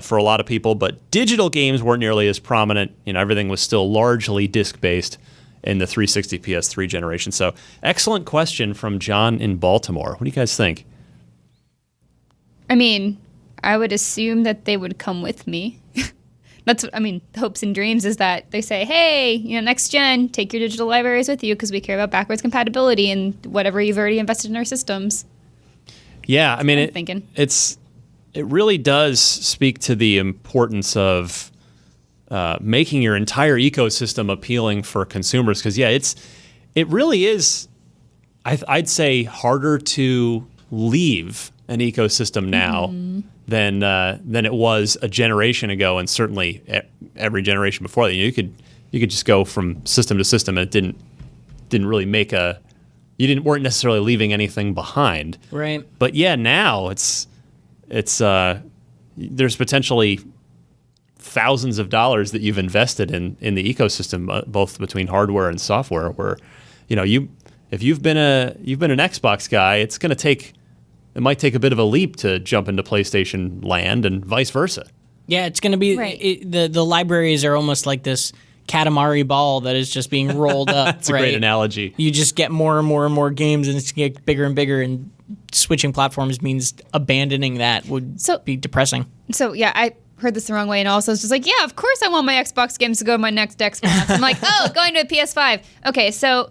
for a lot of people, but digital games weren't nearly as prominent. Everything was still largely disc-based in the 360 PS3 generation. So, excellent question from John in Baltimore. What do you guys think? I mean, I would assume that they would come with me. That's what, the hopes and dreams is that they say, hey, next gen, take your digital libraries with you because we care about backwards compatibility and whatever you've already invested in our systems. Yeah, It really does speak to the importance of making your entire ecosystem appealing for consumers because, it really is, I'd say, harder to leave an ecosystem now than it was a generation ago, and certainly every generation before that. You could just go from system to system, and it didn't really make weren't necessarily leaving anything behind. Right. But now it's there's potentially thousands of dollars that you've invested in the ecosystem, both between hardware and software, where if you've been an Xbox guy, it might take a bit of a leap to jump into PlayStation land and vice versa. Yeah, it's going to be Right. the libraries are almost like this Katamari ball that is just being rolled up. That's a great analogy. You just get more and more and more games, and it's going to get bigger and bigger. And switching platforms means abandoning that would be depressing. So yeah, I heard this the wrong way, and also it's just like, yeah, of course I want my Xbox games to go to my next Xbox. I'm like, oh, going to a PS5. Okay, so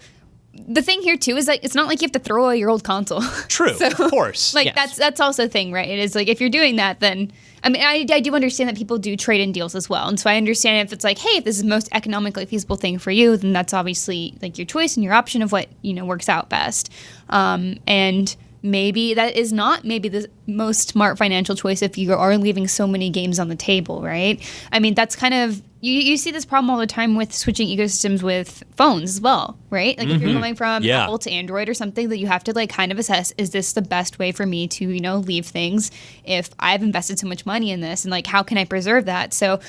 the thing here too is like it's not like you have to throw away your old console. True, of course. Like Yes. that's also a thing, right? It is like if you're doing that, then I mean I do understand that people do trade in deals as well, and so I understand if it's like, hey, if this is the most economically feasible thing for you, then that's obviously like your choice and your option of what works out best. And maybe that is not maybe the most smart financial choice if you are leaving so many games on the table, right? I mean, that's kind of you see this problem all the time with switching ecosystems with phones as well, right? Like if you're going from Apple to Android or something, that you have to like kind of assess, is this the best way for me to, leave things if I've invested so much money in this, and like how can I preserve that? So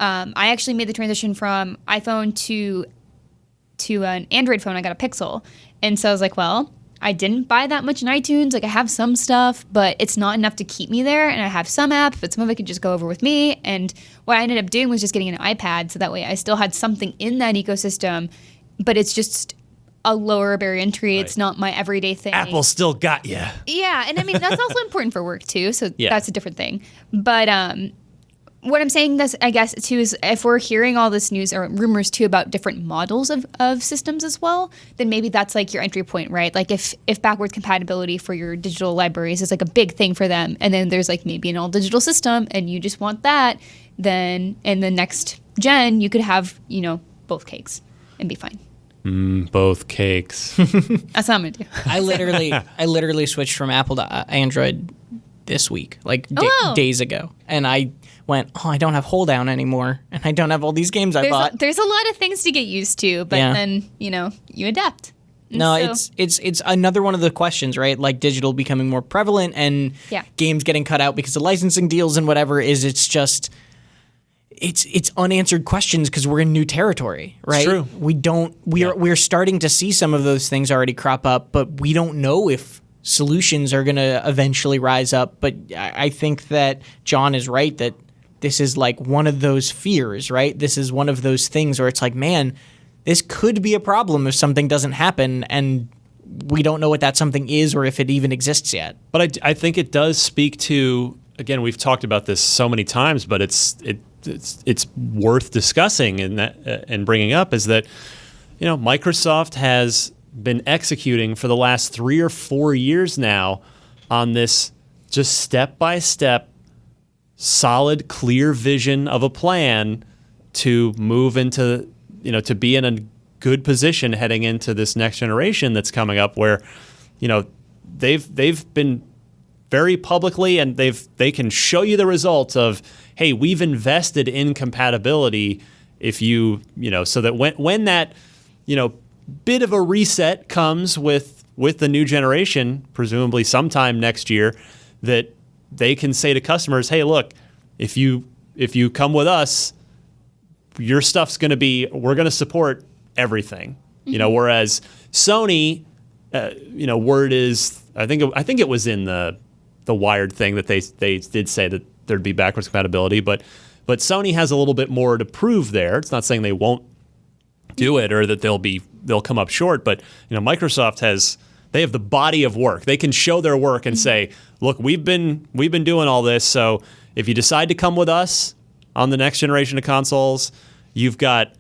I actually made the transition from iPhone to an Android phone. I got a Pixel. And so I was like, well, I didn't buy that much in iTunes. Like I have some stuff, but it's not enough to keep me there. And I have some apps, but some of it could just go over with me. And what I ended up doing was just getting an iPad. So that way I still had something in that ecosystem, but it's just a lower barrier entry. Right. It's not my everyday thing. Apple still got you. Yeah. And I mean, that's also important for work too. So Yeah. that's a different thing. But, what I'm saying this, I guess, too, is if we're hearing all this news or rumors too about different models of systems as well, then maybe that's like your entry point, right? Like if backwards compatibility for your digital libraries is like a big thing for them, and then there's like maybe an all digital system and you just want that, then in the next gen you could have, both cakes and be fine. Both cakes. That's what I'm gonna do. I literally switched from Apple to Android this week, like Oh. days ago, and I went, I don't have Hold Down anymore, and I don't have all these games I bought. There's a lot of things to get used to, but Yeah. then you adapt. And No, so- it's another one of the questions, right? Like digital becoming more prevalent and Yeah. games getting cut out because of licensing deals and whatever. It's just it's unanswered questions because we're in new territory, right? true. We're starting to see some of those things already crop up, but we don't know if solutions are going to eventually rise up. But I think that John is right that this is like one of those fears, right? This is one of those things where it's like, man, this could be a problem if something doesn't happen, and we don't know what that something is or if it even exists yet. But I think it does speak to, again, we've talked about this so many times, but it's worth discussing and bringing up, is that Microsoft has been executing for the last 3 or 4 years now on this just step-by-step, solid, clear vision of a plan to move into, to be in a good position heading into this next generation that's coming up, where, they've been very publicly, and they can show you the results of, hey, we've invested in compatibility. If you so that when that bit of a reset comes with the new generation, presumably sometime next year, that they can say to customers, hey, look, if you come with us, your stuff's going to be, we're going to support everything. Whereas Sony, word is, I think it was in the Wired thing that they did say that there'd be backwards compatibility, but Sony has a little bit more to prove there. It's not saying they won't do it or that they'll come up short, but Microsoft they have the body of work. They can show their work and say, look, we've been doing all this, so if you decide to come with us on the next generation of consoles, you've got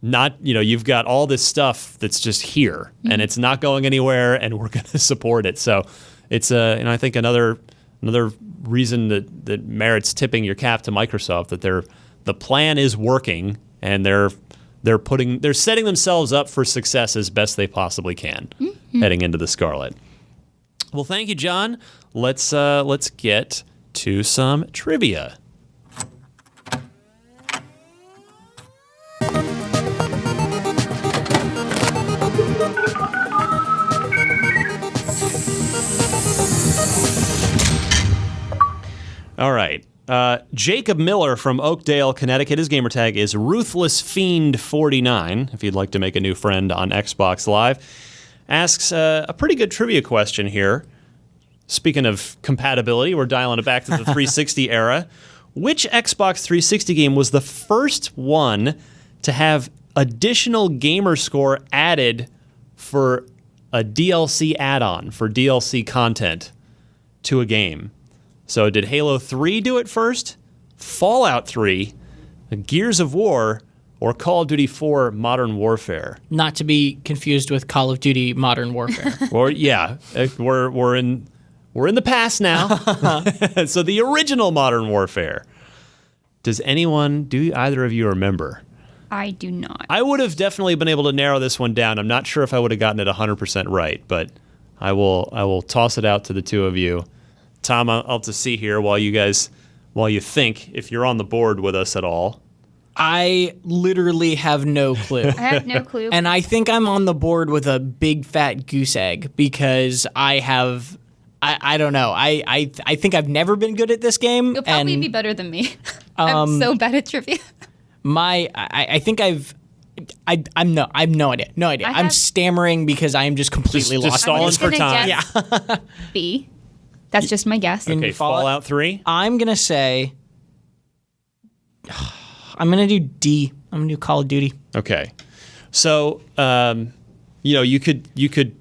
all this stuff that's just here, and it's not going anywhere, and we're going to support it. So it's I think another reason that merits tipping your cap to Microsoft, that the plan is working, and they're setting themselves up for success as best they possibly can heading into the Scarlet. Well, thank you, John. Let's get to some trivia. All right. Jacob Miller from Oakdale, Connecticut. His gamer tag is RuthlessFiend49, if you'd like to make a new friend on Xbox Live. Asks a pretty good trivia question here. Speaking of compatibility, we're dialing it back to the 360 era. Which Xbox 360 game was the first one to have additional gamer score added for a DLC add-on, for DLC content to a game? So did Halo 3 do it first, Fallout 3, Gears of War, or Call of Duty 4 Modern Warfare? Not to be confused with Call of Duty Modern Warfare. Or yeah, we're in the past now. So the original Modern Warfare. Do either of you remember? I do not. I would have definitely been able to narrow this one down. I'm not sure if I would have gotten it 100% right, but I will toss it out to the two of you. Tom, I'll have to see here while you think if you're on the board with us at all. I literally have no clue. I have no clue. And I think I'm on the board with a big fat goose egg because I don't know. I think I've never been good at this game. You'll probably be better than me. I'm so bad at trivia. I think I have no idea. No idea. I'm stammering because I am just completely Just lost. stalling for time. Yeah. B. That's just my guess. Okay, Fallout 3? I'm going to say I'm going to do D. I'm going to do Call of Duty. Okay. So, you could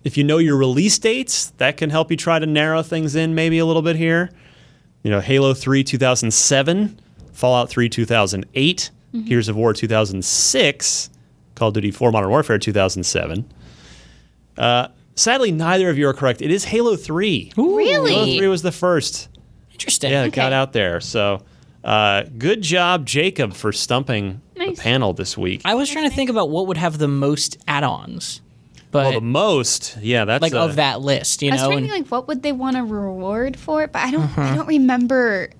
if you know your release dates, that can help you try to narrow things in maybe a little bit here. Halo 3 2007, Fallout 3 2008, Gears of War 2006, Call of Duty 4 Modern Warfare 2007. Sadly, neither of you are correct. It is Halo 3. Ooh. Really? Halo 3 was the first. Interesting. Yeah, it got out there. So, good job, Jacob, for stumping the panel this week. I was trying to think about what would have the most add-ons. But Well, the most, yeah, that's of that list, I was trying to think, what would they want to reward for it? But I don't remember.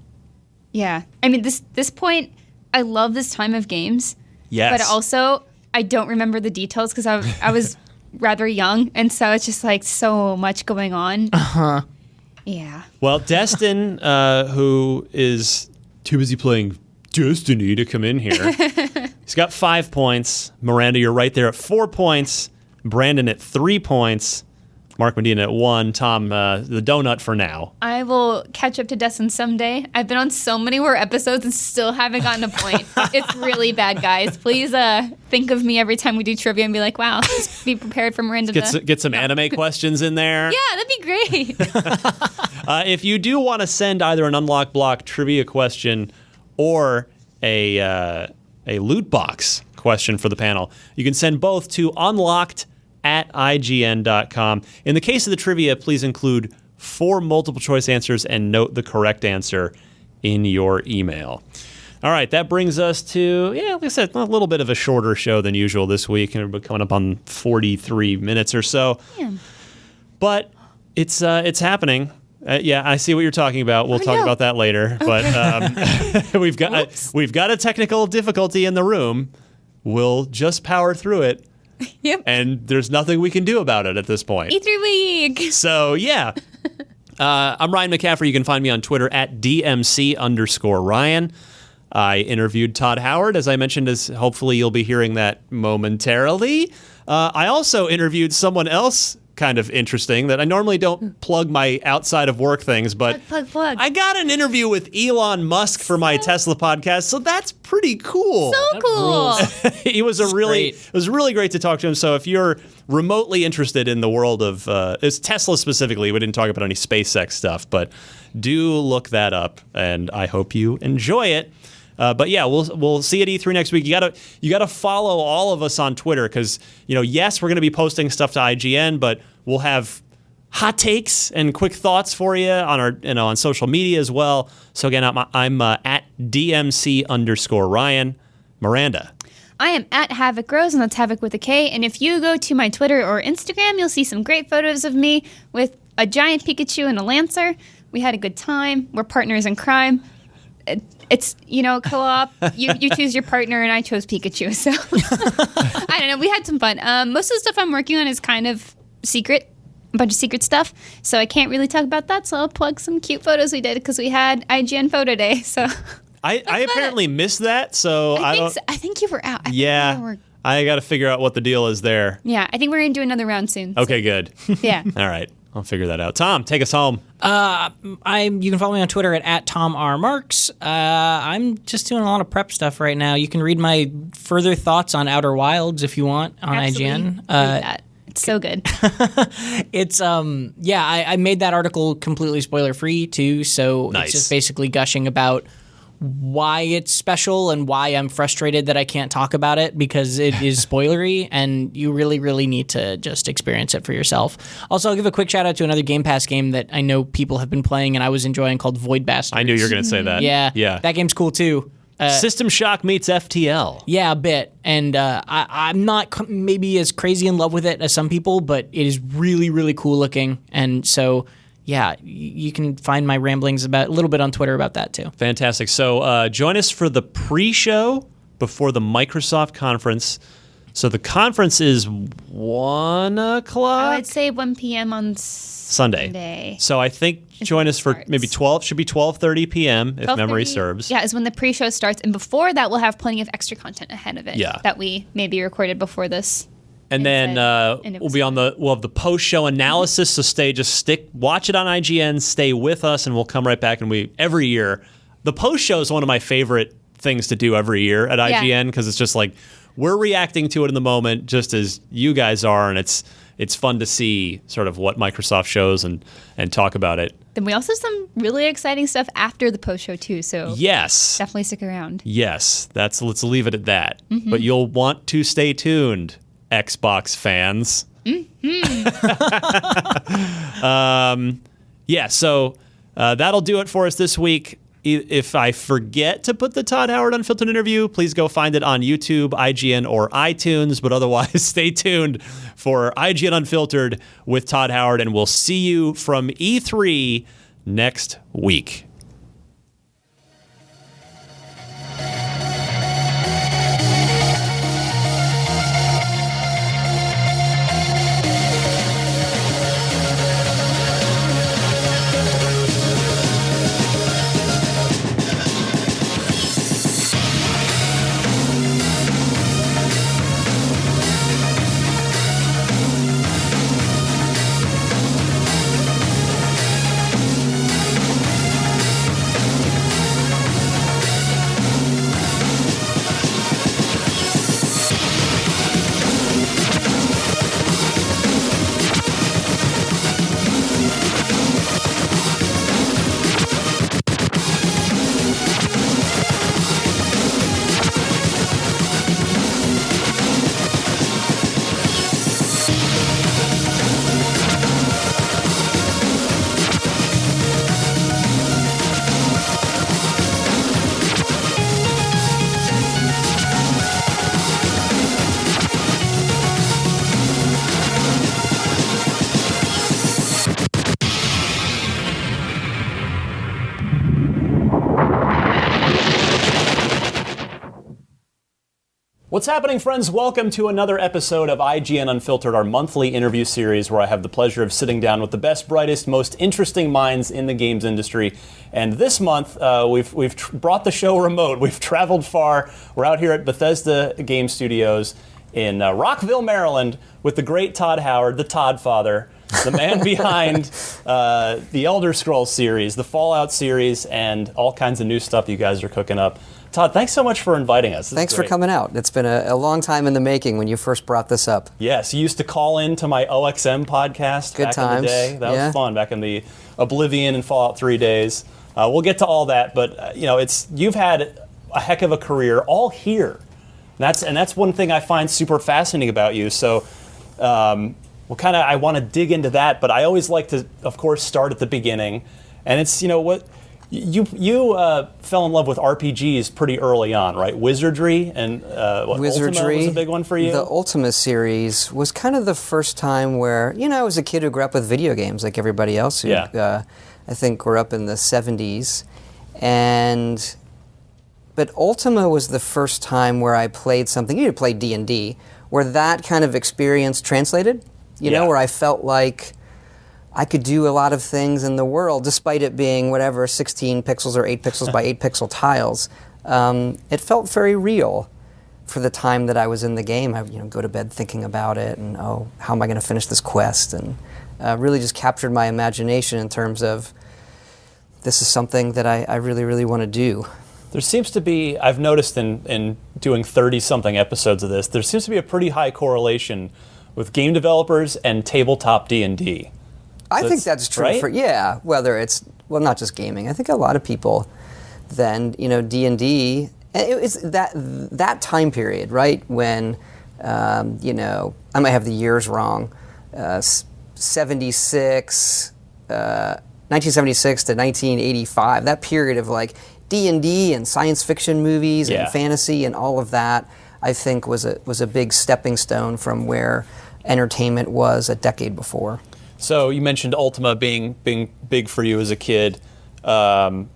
Yeah. I mean, this point, I love this time of games. Yes. But also, I don't remember the details because I was rather young. And so it's just like so much going on. Uh-huh. Yeah. Well, Destin, who is too busy playing Destiny to come in here, he's got 5 points. Miranda, you're right there at 4 points. Brandon at 3 points. Mark Medina at 1. Tom, the donut for now. I will catch up to Destin someday. I've been on so many more episodes and still haven't gotten a point. It's really bad, guys. Please think of me every time we do trivia and be like, wow, just be prepared for Miranda to... Get some anime questions in there. Yeah, that'd be great. If you do want to send either an Unlock Block trivia question or a loot box question for the panel, you can send both to unlocked@ign.com. In the case of the trivia, please include 4 multiple choice answers and note the correct answer in your email. All right, that brings us to, like I said, a little bit of a shorter show than usual this week, and we're coming up on 43 minutes or so. Yeah. But it's happening. I see what you're talking about. We'll talk about that later. Okay. But we've got a technical difficulty in the room. We'll just power through it. Yep. And there's nothing we can do about it at this point. E3 week. So, yeah. I'm Ryan McCaffrey. You can find me on Twitter at DMC_Ryan. I interviewed Todd Howard, as I mentioned, as hopefully you'll be hearing that momentarily. I also interviewed someone else kind of interesting that I normally don't plug my outside of work things, but Plug. I got an interview with Elon Musk for my Tesla podcast, so that's pretty cool. So cool. It was really great to talk to him. So if you're remotely interested in the world of it's Tesla specifically, we didn't talk about any SpaceX stuff, but do look that up, and I hope you enjoy it. But yeah, we'll see you at E3 next week. You gotta follow all of us on Twitter because yes, we're gonna be posting stuff to IGN, but we'll have hot takes and quick thoughts for you on our on social media as well. So again, I'm at DMC_Ryan. Miranda. I am at Havoc Rose, and that's Havoc with a K. And if you go to my Twitter or Instagram, you'll see some great photos of me with a giant Pikachu and a Lancer. We had a good time. We're partners in crime. It's, co-op. You choose your partner, and I chose Pikachu. So, I don't know. We had some fun. Most of the stuff I'm working on is kind of secret. a bunch of secret stuff. So I can't really talk about that. So I'll plug some cute photos we did because we had IGN Photo Day. So I apparently missed that. So I think you were out. I got to figure out what the deal is there. Yeah, I think we're going to do another round soon. Okay, good. Yeah. All right. I'll figure that out. Tom, take us home. You can follow me on Twitter at @TomRMarks. I'm just doing a lot of prep stuff right now. You can read my further thoughts on Outer Wilds if you want on Absolutely. IGN. Read that. It's so good. It's I made that article completely spoiler free too, so Nice. It's just basically gushing about why it's special and why I'm frustrated that I can't talk about it because it is spoilery and you really, really need to just experience it for yourself. Also, I'll give a quick shout out to another Game Pass game that I know people have been playing and I was enjoying called Void Bastards. I knew you were going to say that. Yeah. That game's cool too. System Shock meets FTL. Yeah, a bit. And I'm not maybe as crazy in love with it as some people, but it is really, really cool looking. And so, yeah, you can find my ramblings about a little bit on Twitter about that too. Fantastic. So join us for the pre-show before the Microsoft conference. So the conference is 1 o'clock? I would say 1 p.m. on Sunday. So I think join us for maybe 12, should be 12:30 p.m. if memory serves. Yeah, is when the pre-show starts. And before that, we'll have plenty of extra content ahead of it that we maybe recorded before this. And then we'll have the post-show analysis. So watch it on IGN, stay with us, and we'll come right back. And every year, the post-show is one of my favorite things to do every year at IGN because it's just like we're reacting to it in the moment, just as you guys are, and it's fun to see sort of what Microsoft shows and talk about it. Then we also have some really exciting stuff after the post-show too. So yes, definitely stick around. Yes, let's leave it at that. Mm-hmm. But you'll want to stay tuned, Xbox fans. Mm-hmm. So that'll do it for us this week. If I forget to put the Todd Howard Unfiltered interview, please go find it on YouTube, IGN, or iTunes. But otherwise, stay tuned for IGN Unfiltered with Todd Howard, and we'll see you from E3 next week. What's happening, friends? Welcome to another episode of IGN Unfiltered, our monthly interview series where I have the pleasure of sitting down with the best, brightest, most interesting minds in the games industry. And this month, we've brought the show remote. We've traveled far. We're out here at Bethesda Game Studios in Rockville, Maryland, with the great Todd Howard, the Todd Father, the man behind the Elder Scrolls series, the Fallout series, and all kinds of new stuff you guys are cooking up. Todd, thanks so much for inviting us. Thanks for coming out. It's been a long time in the making when you first brought this up. Yes, you used to call in to my OXM podcast Good back times. in the day. That was fun back in the Oblivion and Fallout 3 days. We'll get to all that, but you've had a heck of a career all here. And that's one thing I find super fascinating about you. So I want to dig into that, but I always like to, of course, start at the beginning. And it's, what you fell in love with RPGs pretty early on, right? Wizardry and Ultima was a big one for you? The Ultima series was kind of the first time where, I was a kid who grew up with video games like everybody else who, I think, grew up in the 70s. But Ultima was the first time where I played something, you played D&D, where that kind of experience translated, where I felt like I could do a lot of things in the world, despite it being whatever 16 pixels or 8 pixels by 8 pixel tiles. It felt very real for the time that I was in the game. I go to bed thinking about it, and how am I going to finish this quest? And really just captured my imagination in terms of this is something that I really, really want to do. There seems to be, I've noticed in doing 30-something episodes of this, there seems to be a pretty high correlation with game developers and tabletop D&D. I think that's true. Right? Whether it's, not just gaming. I think a lot of people then, D&D, it's that time period, right, when, I might have the years wrong, 1976 to 1985, that period of like D&D and science fiction movies and fantasy and all of that, I think was a big stepping stone from where entertainment was a decade before. So you mentioned Ultima being big for you as a kid. How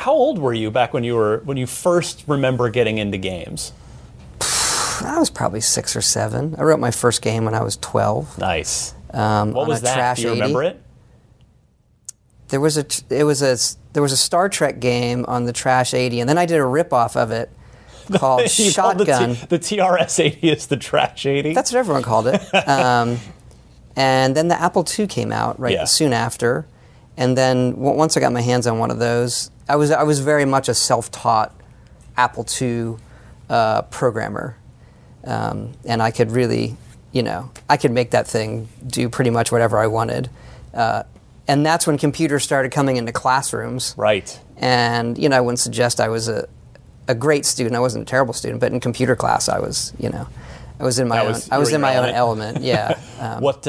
old were you back when you first remember getting into games? I was probably 6 or 7. I wrote my first game when I was 12. Nice. What was that? Trash Do you remember 80. it? There was a Star Trek game on the Trash 80, and then I did a ripoff of it called Shotgun. The TRS-80 is the Trash 80? That's what everyone called it. And then the Apple II came out soon after. And then once I got my hands on one of those, I was very much a self-taught Apple II programmer. And I could really, I could make that thing do pretty much whatever I wanted. And that's when computers started coming into classrooms. Right. And, I wouldn't suggest I was a great student. I wasn't a terrible student, but in computer class, I was, I was in my own element. Yeah. What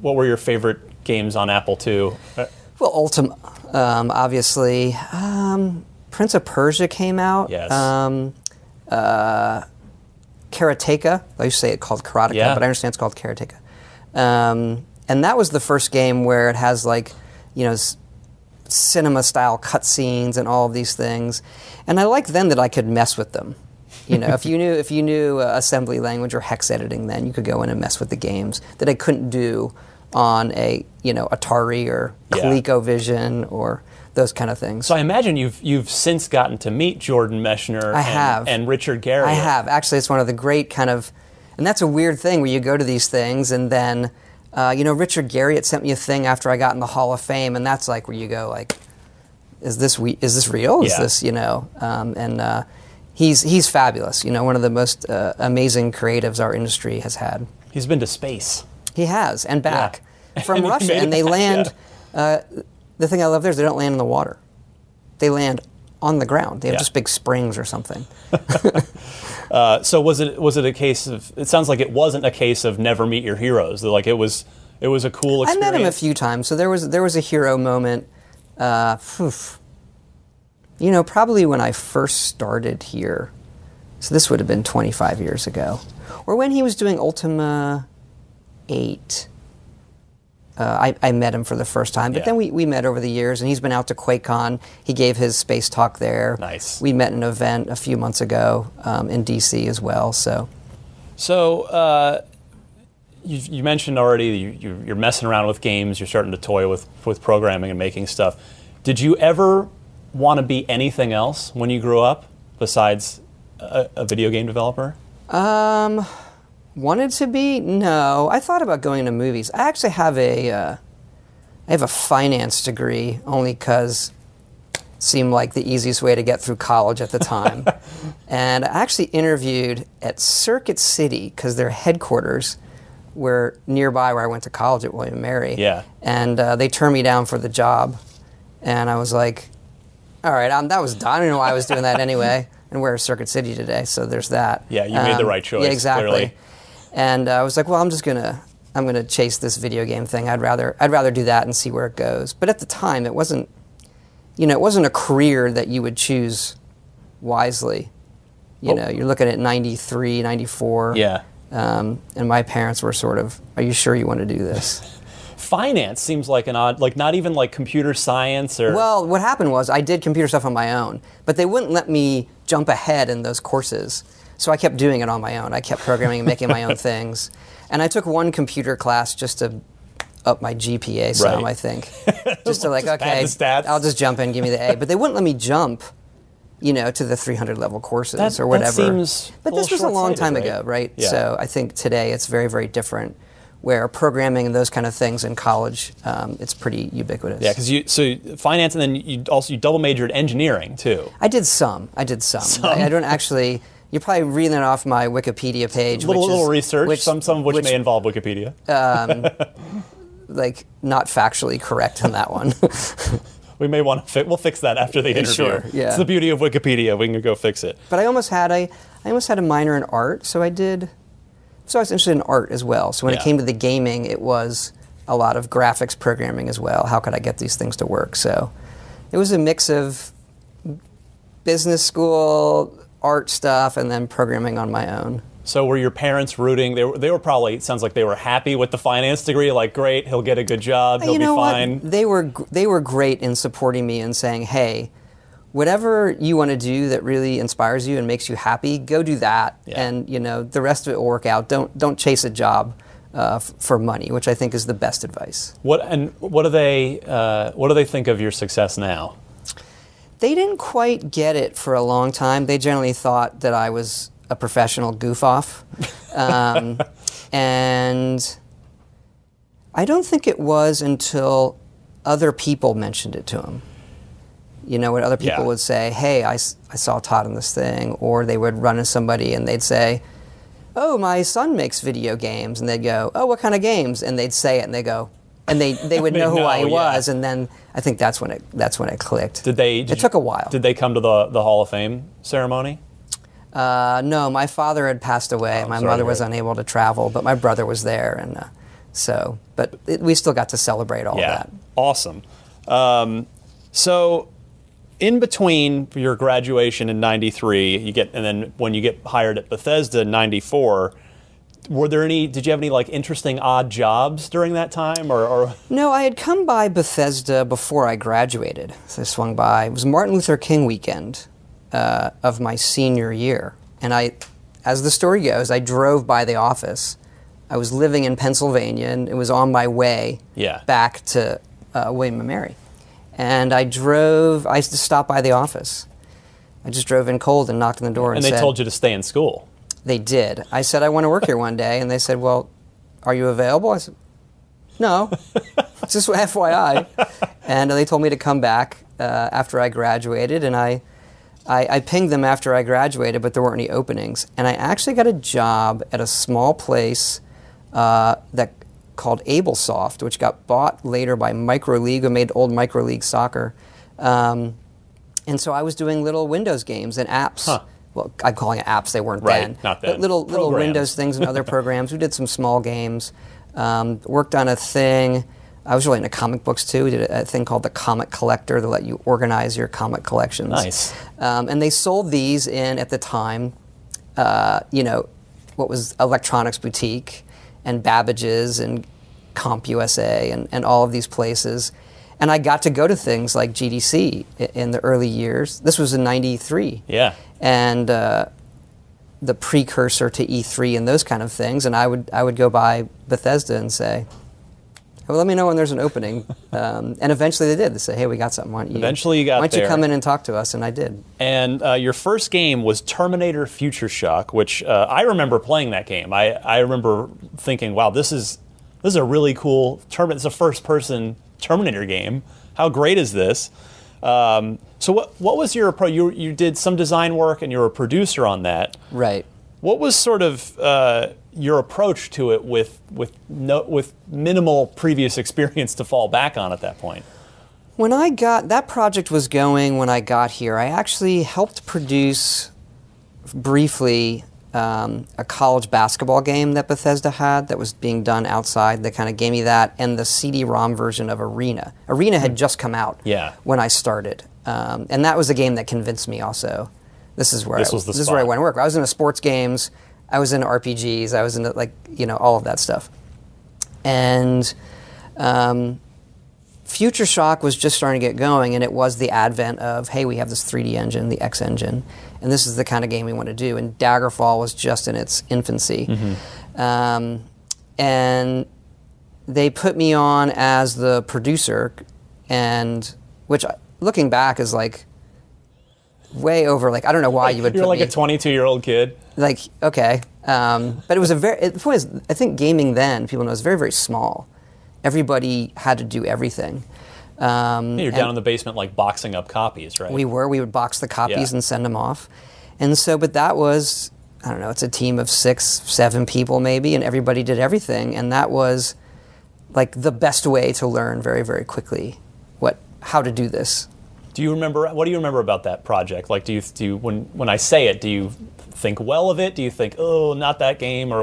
were your favorite games on Apple II? Well, Ultima, obviously. Prince of Persia came out. Yes. Karateka. I used to say it called Karateka, but I understand it's called Karateka. And that was the first game where it has cinema-style cutscenes and all of these things. And I liked then that I could mess with them. If you knew assembly language or hex editing, then you could go in and mess with the games that I couldn't do on a Atari or ColecoVision or those kind of things. So I imagine you've since gotten to meet Jordan Mechner and Richard Garriott. I have. Actually, it's one of the great kind of, and that's a weird thing where you go to these things and then, Richard Garriott sent me a thing after I got in the Hall of Fame, and that's like where you go like, is this real? Is this, and he's fabulous. One of the most amazing creatives our industry has had. He's been to space. He has, and back from Russia, and they land. The thing I love there is they don't land in the water; they land on the ground. They have just big springs or something. So was it a case of? It sounds like it wasn't a case of never meet your heroes. Like it was a cool experience. I met him a few times, so there was a hero moment. Probably when I first started here. So this would have been 25 years ago, or when he was doing Ultima 8. I met him for the first time, but then we met over the years, and he's been out to QuakeCon. He gave his space talk there. Nice. We met at an event a few months ago in DC as well. So you mentioned already you're messing around with games. You're starting to toy with programming and making stuff. Did you ever want to be anything else when you grew up besides a video game developer? Wanted to be? No. I thought about going into movies. I actually have I have a finance degree only because it seemed like the easiest way to get through college at the time. And I actually interviewed at Circuit City because their headquarters were nearby where I went to college at William & Mary. Yeah. And they turned me down for the job. And I was like, all right, that was done. I don't know why I was doing that anyway. And we're at Circuit City today, so there's that. Yeah, you made the right choice. Yeah, exactly. Clearly. And I was like, well, I'm gonna chase this video game thing. I'd rather do that and see where it goes. But at the time, it wasn't a career that you would choose wisely. You're looking at 93, 94. Yeah. And my parents were sort of, are you sure you want to do this? Finance seems like an odd, like not even like computer science or... Well, what happened was I did computer stuff on my own, but they wouldn't let me jump ahead in those courses. So I kept doing it on my own. I kept programming and making my own things. And I took one computer class just to up my GPA some, Right. I think. Just to like, Just pad okay, the stats. I'll just jump in, give me the A. But they wouldn't let me jump, to the 300 level courses or whatever. That seems but this was a long time short-sighted, ago, right? Yeah. So I think today it's very, very different, where programming and those kind of things in college, it's pretty ubiquitous. Yeah, because so finance, and then you double majored engineering too. I did some. I don't actually. You're probably reading it off my Wikipedia page. Little research, some of which may which involve Wikipedia. like not factually correct on that one. We may want to we'll fix that after the interview. Sure, yeah. It's the beauty of Wikipedia. We can go fix it. But I almost had a minor in art, so I was interested in art as well. So when it Yeah. came to the gaming, it was a lot of graphics programming as well. How could I get these things to work? So it was a mix of business school, art stuff, and then programming on my own. So were your parents rooting? They were probably, it sounds like they were happy with the finance degree, like, great, he'll get a good job, he'll You be know fine. what? They were great in supporting me and saying, hey, whatever you want to do that really inspires you and makes you happy, go do that. Yeah. And the rest of it will work out. Don't chase a job for money, which I think is the best advice. What do they think of your success now? They didn't quite get it for a long time. They generally thought that I was a professional goof off. And I don't think it was until other people mentioned it to them. When other people Yeah. would say, hey, I saw Todd in this thing, or they would run into somebody and they'd say, oh, my son makes video games, and they'd go, oh, what kind of games? And they'd say it, and they go, and they would They know who know, I was, yeah. and then I think that's when it clicked. It took a while. Did they come to the Hall of Fame ceremony? No, my father had passed away. My sorry mother to was hear. unable to travel, but my brother was there, and we still got to celebrate all Yeah, that. awesome. So, in between your graduation in '93, and then when you get hired at Bethesda in '94, did you have any like interesting odd jobs during that time, or? No, I had come by Bethesda before I graduated. So I swung by. It was Martin Luther King weekend of my senior year, and as the story goes, I drove by the office. I was living in Pennsylvania, and it was on my way back to William & Mary. And I used to stop by the office. I just drove in cold and knocked on the door and they said, told you to stay in school. They did. I said, I want to work here one day. And they said, well, are you available? I said, no, just FYI. And they told me to come back after I graduated. And I pinged them after I graduated, but there weren't any openings. And I actually got a job at a small place that called Ablesoft, which got bought later by Microleague, who made old Microleague soccer. And so I was doing little Windows games and apps. Huh. Well, I'm calling it apps. They weren't Right, then. not then. But little Programs. Windows things and other programs. We did some small games. Worked on a thing. I was really into comic books too. We did a thing called the Comic Collector that let you organize your comic collections. Nice. And they sold these in, at the time, what was Electronics Boutique and Babbage's and CompUSA and all of these places. And I got to go to things like GDC in the early years. This was in '93. Yeah. And the precursor to E3 and those kind of things. And I would go by Bethesda and say, well, let me know when there's an opening. And eventually they did. They said, hey, we got something. Eventually you got Why don't you there. come in and talk to us? And I did. And your first game was Terminator Future Shock, which I remember playing that game. I remember thinking, wow, this is a really cool Terminator. It's a first-person Terminator game. How great is this? So what was your approach? You did some design work and you were a producer on that. Right. What was sort of your approach to it with minimal previous experience to fall back on at that point? When that project was going when I got here, I actually helped produce briefly a college basketball game that Bethesda had that was being done outside. They kind of gave me that and the CD-ROM version of Arena. Arena had just come out when I started. And that was a game that convinced me also. This is where I went to work. I was into sports games. I was into RPGs. I was into all of that stuff. And Future Shock was just starting to get going, and it was the advent of, hey, we have this 3D engine, the X engine, and this is the kind of game we want to do. And Daggerfall was just in its infancy. Mm-hmm. And they put me on as the producer, and which looking back is like way over. Like I don't know why you would. You're put like me, a 22-year-old kid. Like okay, but it was the point is, I think gaming then people know is very very small. Everybody had to do everything. You're down in the basement, like boxing up copies, right? We would box the copies Yeah. and send them off, and so but that was I don't know. It's a team of 6, 7 people maybe, and everybody did everything, and that was like the best way to learn very very quickly how to do this. Do you remember? What do you remember about that project? Like, do you when I say it, do you think well of it? Do you think, oh, not that game, or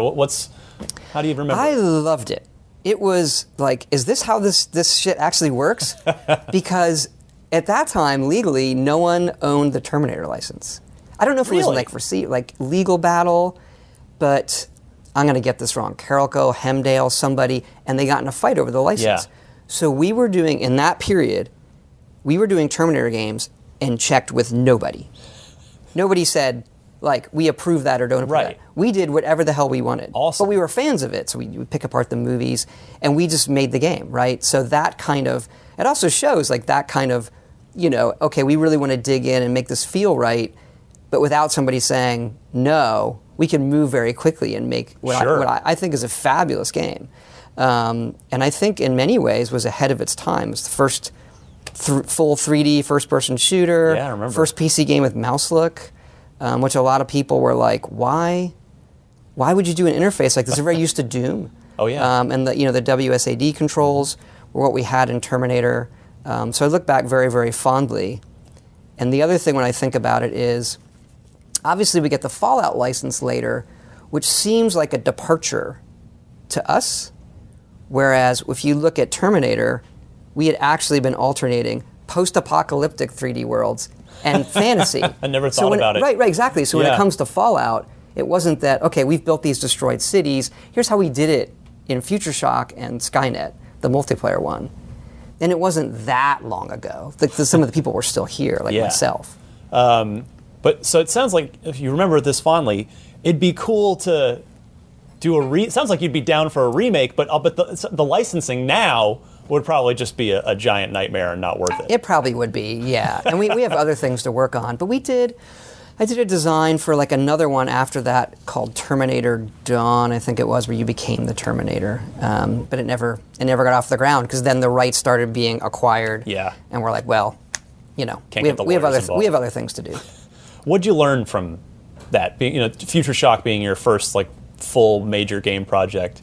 how do you remember? I loved it. It was like, is this how this shit actually works? Because at that time, legally, no one owned the Terminator license. I don't know if it was like legal battle, but I'm going to get this wrong. Carolco, Hemdale, somebody, and they got in a fight over the license. Yeah. So we were doing, in that period, we were doing Terminator games and checked with nobody. Nobody said, like, we approve that or don't approve Right. that. We did whatever the hell we wanted. Awesome. But we were fans of it, so we would pick apart the movies, and we just made the game, right? So that kind of, it also shows, like, that kind of, okay, we really want to dig in and make this feel right, but without somebody saying, no, we can move very quickly and make what I think is a fabulous game. And I think in many ways was ahead of its time. It was the first full 3D first-person shooter, Yeah, I remember. first PC game with mouse look, which a lot of people were like, why would you do an interface like this? They're very used to Doom. Oh, yeah. And the WSAD controls were what we had in Terminator. So I look back very, very fondly. And the other thing when I think about it is, obviously we get the Fallout license later, which seems like a departure to us. Whereas if you look at Terminator, we had actually been alternating post-apocalyptic 3D worlds and fantasy. I never thought about it. Right, exactly. So when Yeah. it comes to Fallout, it wasn't that, okay, we've built these destroyed cities. Here's how we did it in Future Shock and Skynet, the multiplayer one. And it wasn't that long ago. Some of the people were still here, like Yeah. myself. But so it sounds like, if you remember this fondly, it'd be cool to do it sounds like you'd be down for a remake, but the licensing now would probably just be a giant nightmare and not worth it. It probably would be, yeah. And we have other things to work on. But I did a design for like another one after that called Terminator Dawn, I think it was, where you became the Terminator. But it never got off the ground because then the rights started being acquired. Yeah. And we're like, well, Can't we get the have lawyers involved. we have other things to do. What'd you learn from that? Future Shock being your first like full major game project.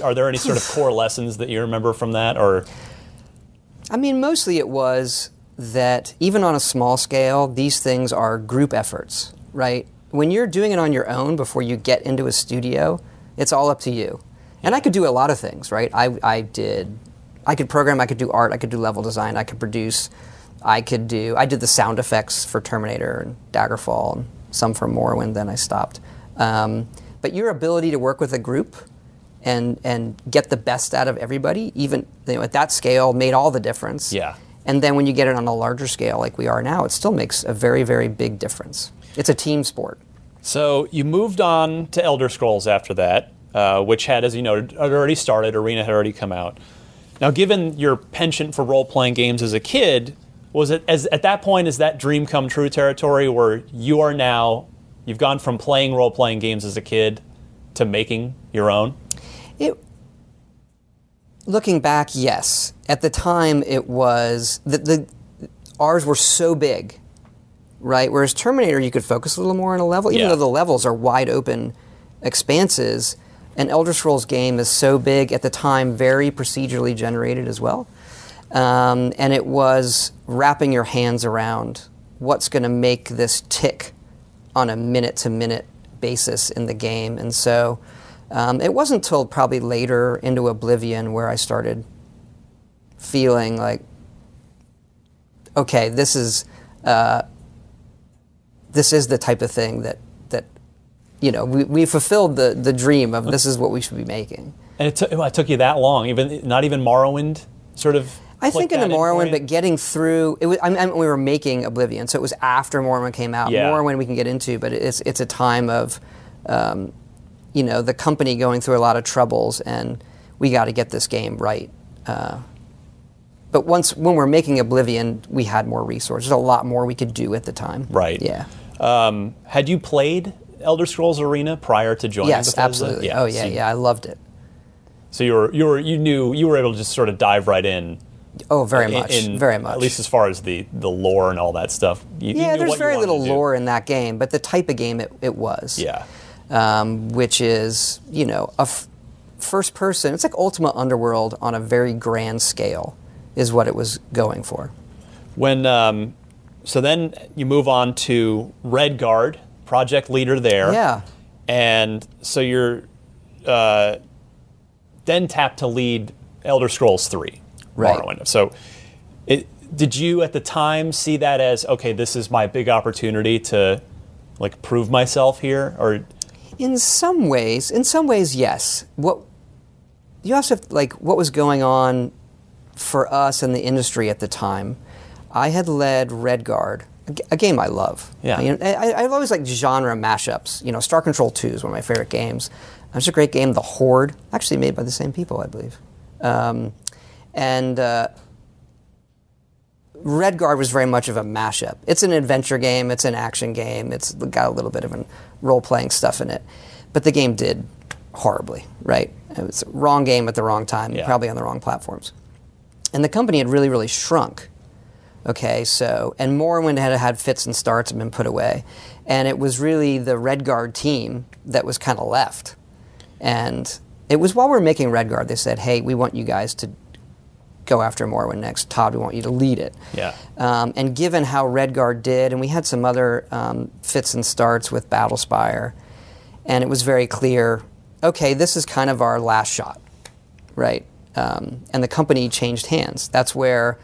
Are there any sort of core lessons that you remember from that, or? I mean, mostly it was that even on a small scale, these things are group efforts, right? When you're doing it on your own before you get into a studio, it's all up to you. And I could do a lot of things, right? I could program, I could do art, I could do level design, I could produce, I did the sound effects for Terminator and Daggerfall, and some for Morrowind, then I stopped. But your ability to work with a group and get the best out of everybody, even at that scale, made all the difference. Yeah. And then when you get it on a larger scale like we are now, it still makes a very, very big difference. It's a team sport. So you moved on to Elder Scrolls after that, which had, as you noted, had already started. Arena had already come out. Now, given your penchant for role-playing games as a kid, at that point, is that dream come true territory where you've gone from playing role-playing games as a kid to making your own? Looking back, yes. At the time, it was ours were so big, right? Whereas Terminator, you could focus a little more on a level, even though the levels are wide open expanses. An Elder Scrolls game is so big at the time, very procedurally generated as well, and it was wrapping your hands around what's going to make this tick on a minute-to-minute basis in the game, and so. It wasn't until probably later into Oblivion where I started feeling like, okay, this is the type of thing that we fulfilled the dream of this is what we should be making. And it took you that long, not even Morrowind sort of. I think in Morrowind, but getting through it was. We were making Oblivion, so it was after Morrowind came out. Yeah. Morrowind we can get into, but it's a time of. The company going through a lot of troubles, and we got to get this game right. But when we're making Oblivion, we had more resources, a lot more we could do at the time. Right. Yeah. Had you played Elder Scrolls Arena prior to joining Yes, Bethesda? absolutely. Yeah. Oh yeah, yeah, I loved it. So you were able to just sort of dive right in. Oh, very much. Very much. At least as far as the lore and all that stuff. You knew There's what you very wanted little to do. lore in that game, but the type of game it was. Yeah. Which is, first person. It's like Ultima Underworld on a very grand scale, is what it was going for. When so then you move on to Redguard, project leader there. Yeah. And so you're then tapped to lead Elder Scrolls 3, Right. Morrowind. So did you at the time see that as, okay, this is my big opportunity to like prove myself here? Or In some ways, yes. What you also have, like, what was going on for us in the industry at the time. I had led Redguard, a game I love. Yeah. I've always liked genre mashups. Star Control 2 is one of my favorite games. It's a great game. The Horde, actually made by the same people, I believe. Redguard was very much of a mashup. It's an adventure game. It's an action game. It's got a little bit of role-playing stuff in it. But the game did horribly, right? It was the wrong game at the wrong time, probably on the wrong platforms. And the company had really, really shrunk. Okay, and Morrowind had fits and starts and been put away. And it was really the Redguard team that was kind of left. And it was while we were making Redguard, they said, hey, we want you guys to go after Morrowind next. Todd, we want you to lead it. Yeah. And given how Redguard did, and we had some other fits and starts with Battlespire, and it was very clear, okay, this is kind of our last shot, right? And the company changed hands. That's where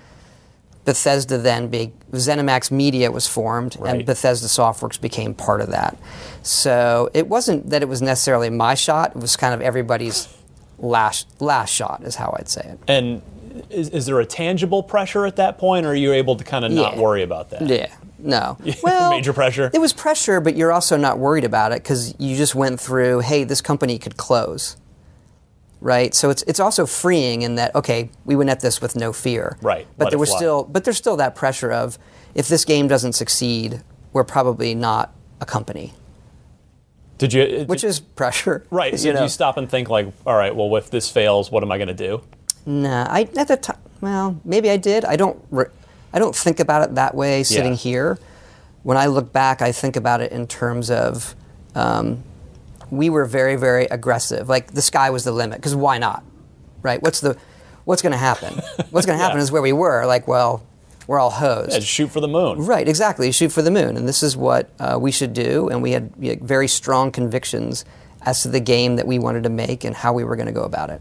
Bethesda ZeniMax Media was formed, and Bethesda Softworks became part of that. So it wasn't that it was necessarily my shot, it was kind of everybody's last shot, is how I'd say it. And is there a tangible pressure at that point, or are you able to kind of not worry about that? Yeah, no. Well, major pressure? It was pressure, but you're also not worried about it because you just went through, hey, this company could close. Right, so it's also freeing in that, okay, we went at this with no fear. Right, but there's still that pressure of, if this game doesn't succeed, we're probably not a company. Which is pressure. Right. So do you stop and think like, all right, well, if this fails, what am I going to do? Nah, at the time, well, maybe I did. I don't think about it that way sitting here. When I look back, I think about it in terms of. We were very, very aggressive. Like, the sky was the limit, because why not? Right? What's going to happen? What's going to happen is where we were. Like, well, we're all hosed. Yeah, just shoot for the moon. Right, exactly. Shoot for the moon. And this is what we should do. And we had very strong convictions as to the game that we wanted to make and how we were going to go about it.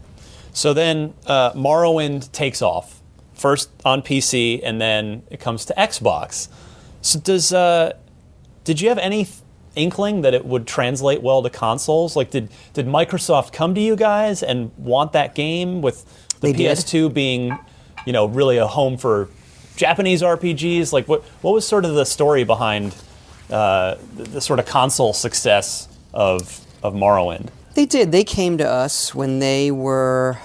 So then Morrowind takes off, first on PC, and then it comes to Xbox. So did you have any inkling that it would translate well to consoles? Like, did Microsoft come to you guys and want that game, with the PS2 being, really a home for Japanese RPGs? Like, what was sort of the story behind the sort of console success of Morrowind? They did. They came to us when they were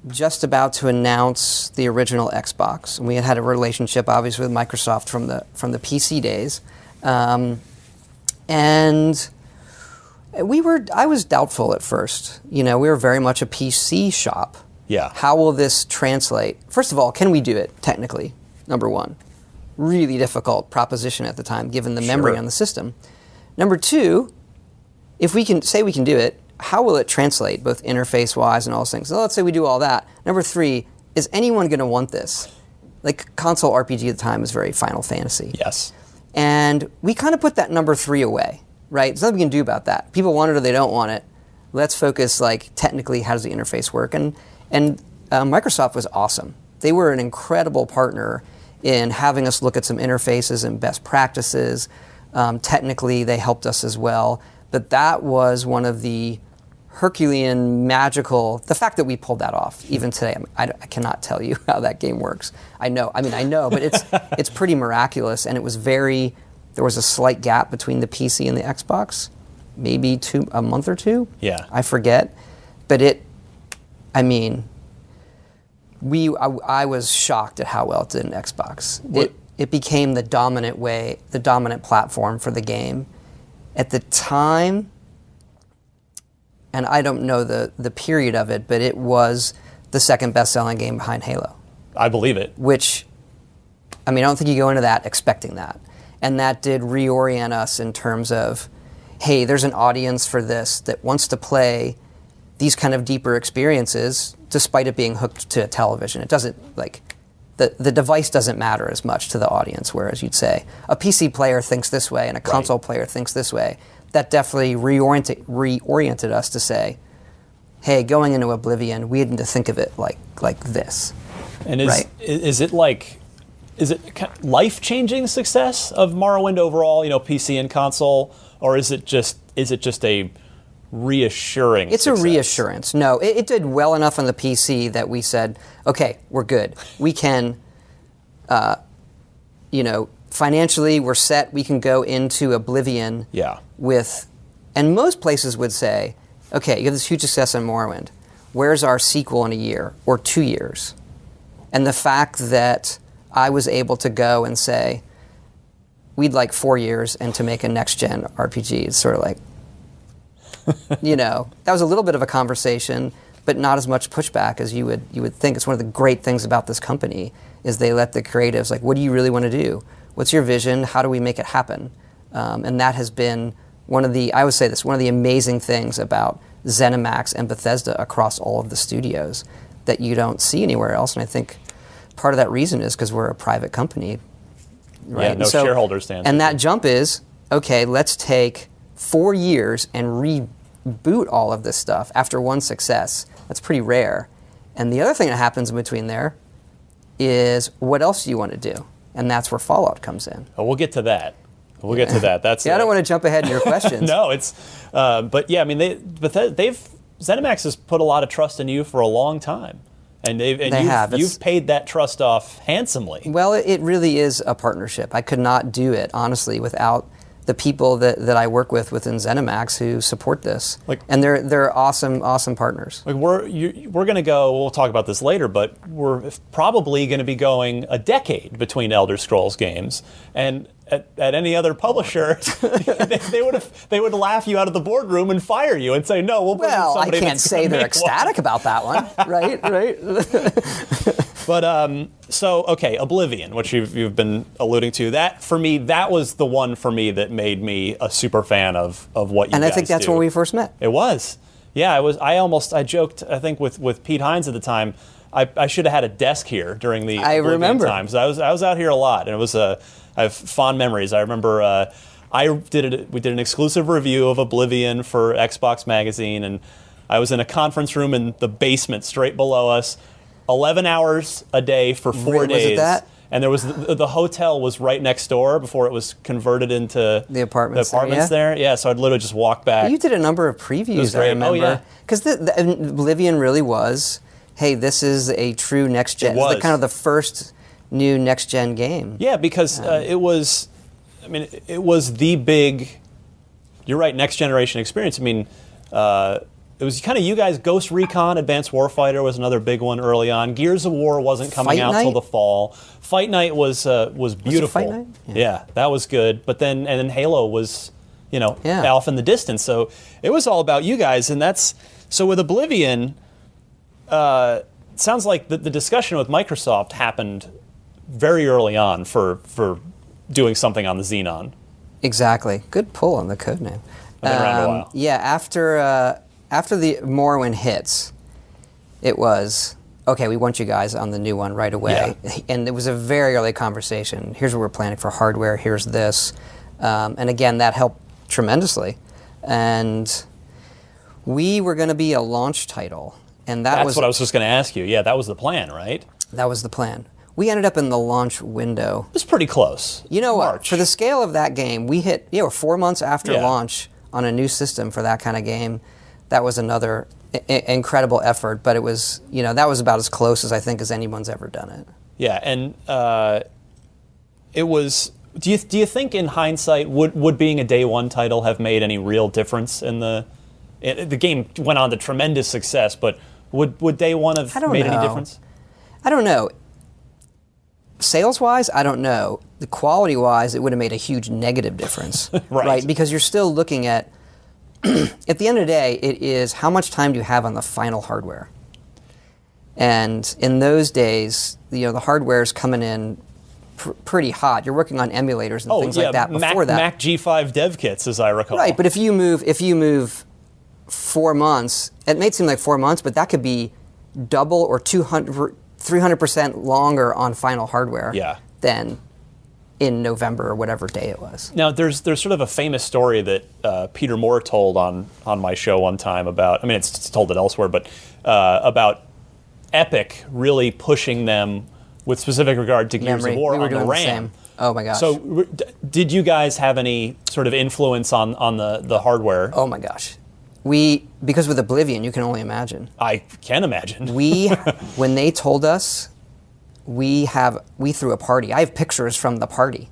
just about to announce the original Xbox, and we had a relationship, obviously, with Microsoft from the PC days. And I was doubtful at first. We were very much a PC shop. Yeah. How will this translate? First of all, can we do it technically? Number one. Really difficult proposition at the time, given the memory on the system. Number two, if we can say we can do it, how will it translate, both interface-wise and all those things? So let's say we do all that. Number three, is anyone going to want this? Like, console RPG at the time was very Final Fantasy. Yes. And we kind of put that number three away, right? There's nothing we can do about that. People want it or they don't want it. Let's focus, like, technically, how does the interface work? And Microsoft was awesome. They were an incredible partner in having us look at some interfaces and best practices. Technically, they helped us as well. But that was one of the Herculean, magical, the fact that we pulled that off, even today, I cannot tell you how that game works. I know, but it's pretty miraculous, and it was there was a slight gap between the PC and the Xbox, maybe a month or two. Yeah. I forget, but I mean, I was shocked at how well it did in Xbox. It became the dominant platform for the game. At the time, and I don't know the period of it, but it was the second best-selling game behind Halo. I believe it. Which, I mean, I don't think you go into that expecting that. And that did reorient us in terms of, hey, there's an audience for this that wants to play these kind of deeper experiences despite it being hooked to a television. It doesn't, like, the device doesn't matter as much to the audience, whereas you'd say a PC player thinks this way and a console player thinks this way. That definitely reoriented us to say, hey, going into Oblivion, we need to think of it like this. And is it life-changing success of Morrowind overall, PC and console, or is it just a reassuring It's success? A reassurance. No, it did well enough on the PC that we said, okay, we're good. We can, financially we're set. We can go into Oblivion with, and most places would say, okay, you have this huge success on Morrowind. Where's our sequel in a year or 2 years? And the fact that I was able to go and say, we'd like 4 years and to make a next-gen RPG is sort of like, that was a little bit of a conversation, but not as much pushback as you would think. It's one of the great things about this company is they let the creatives, like, what do you really want to do? What's your vision? How do we make it happen? And that has been one of the amazing things about ZeniMax and Bethesda across all of the studios that you don't see anywhere else. And I think part of that reason is because we're a private company. Right? Yeah, no shareholder stands. And that jump is, okay, let's take 4 years and reboot all of this stuff after one success. That's pretty rare. And the other thing that happens in between there is, what else do you want to do? And that's where Fallout comes in. Oh, we'll get to that. That's I don't want to jump ahead in your questions. No, it's but yeah, I mean ZeniMax has put a lot of trust in you for a long time. And you've paid that trust off handsomely. Well, it really is a partnership. I could not do it, honestly, without the people that I work with within ZeniMax who support this. And they're awesome partners. Like we're going to go, we'll talk about this later, but we're probably going to be going a decade between Elder Scrolls games. And at any other publisher, they would laugh you out of the boardroom and fire you and say, no, we'll bring in somebody. I can't say they're ecstatic about that one, right? But Oblivion, which you've been alluding to, that for me, that was the one for me that made me a super fan of what you guys do. And I think that's when we first met. It was. Yeah, it was. I joked, I think, with Pete Hines at the time, I should have had a desk here during the Oblivion times. I was out here a lot, and it was I have fond memories. I remember we did an exclusive review of Oblivion for Xbox Magazine, and I was in a conference room in the basement straight below us, 11 hours a day for 4 days. Was it that? And there was the hotel was right next door before it was converted into the apartments there. Yeah, so I'd literally just walk back. But you did a number of previews, I remember. Oh, yeah. Because Oblivion really was, hey, this is a true next-gen. It was kind of the first new next-gen game. Yeah, because it was the big, you're right, next-generation experience. I mean, it was kind of you guys. Ghost Recon, Advanced Warfighter was another big one early on. Gears of War wasn't coming out till the fall. Fight Night was beautiful. Was it Fight Night? Yeah, that was good. But then Halo was, off in the distance. So it was all about you guys, and that's so with Oblivion. It sounds like the discussion with Microsoft happened very early on for doing something on the Xenon. Exactly. Good pull on the codename. I've been around a while. Yeah, after the Morrowind hits, it was, okay, we want you guys on the new one right away. Yeah. And it was a very early conversation. Here's what we're planning for hardware. Here's this. And again, that helped tremendously. And we were going to be a launch title. And that's what I was just going to ask you. Yeah, that was the plan, right? That was the plan. We ended up in the launch window. It was pretty close. You know what? For the scale of that game, we hit 4 months after launch on a new system for that kind of game. That was another incredible effort, but it was, that was about as close as I think as anyone's ever done it. Yeah, and it was. Do you think in hindsight would being a day one title have made any real difference in the game? Went on to tremendous success, but Would day one have I don't made any know. difference? I don't know. Sales-wise, I don't know. The quality-wise, it would have made a huge negative difference. Right. Because you're still looking at the end of the day, it is how much time do you have on the final hardware? And in those days, the hardware is coming in pretty hot. You're working on emulators and things like that before that. Mac G5 dev kits, as I recall. Right, but if you move 4 months, it may seem like 4 months, but that could be double or 300% longer on final hardware than in November or whatever day it was. Now, there's sort of a famous story that Peter Moore told on my show one time about, I mean, it's told it elsewhere, but about Epic really pushing them with specific regard to Gears of War we were on doing the RAM. same. Oh my gosh. So did you guys have any sort of influence on the hardware? Oh my gosh. Because with Oblivion, you can only imagine. I can imagine. When they told us, we threw a party. I have pictures from the party.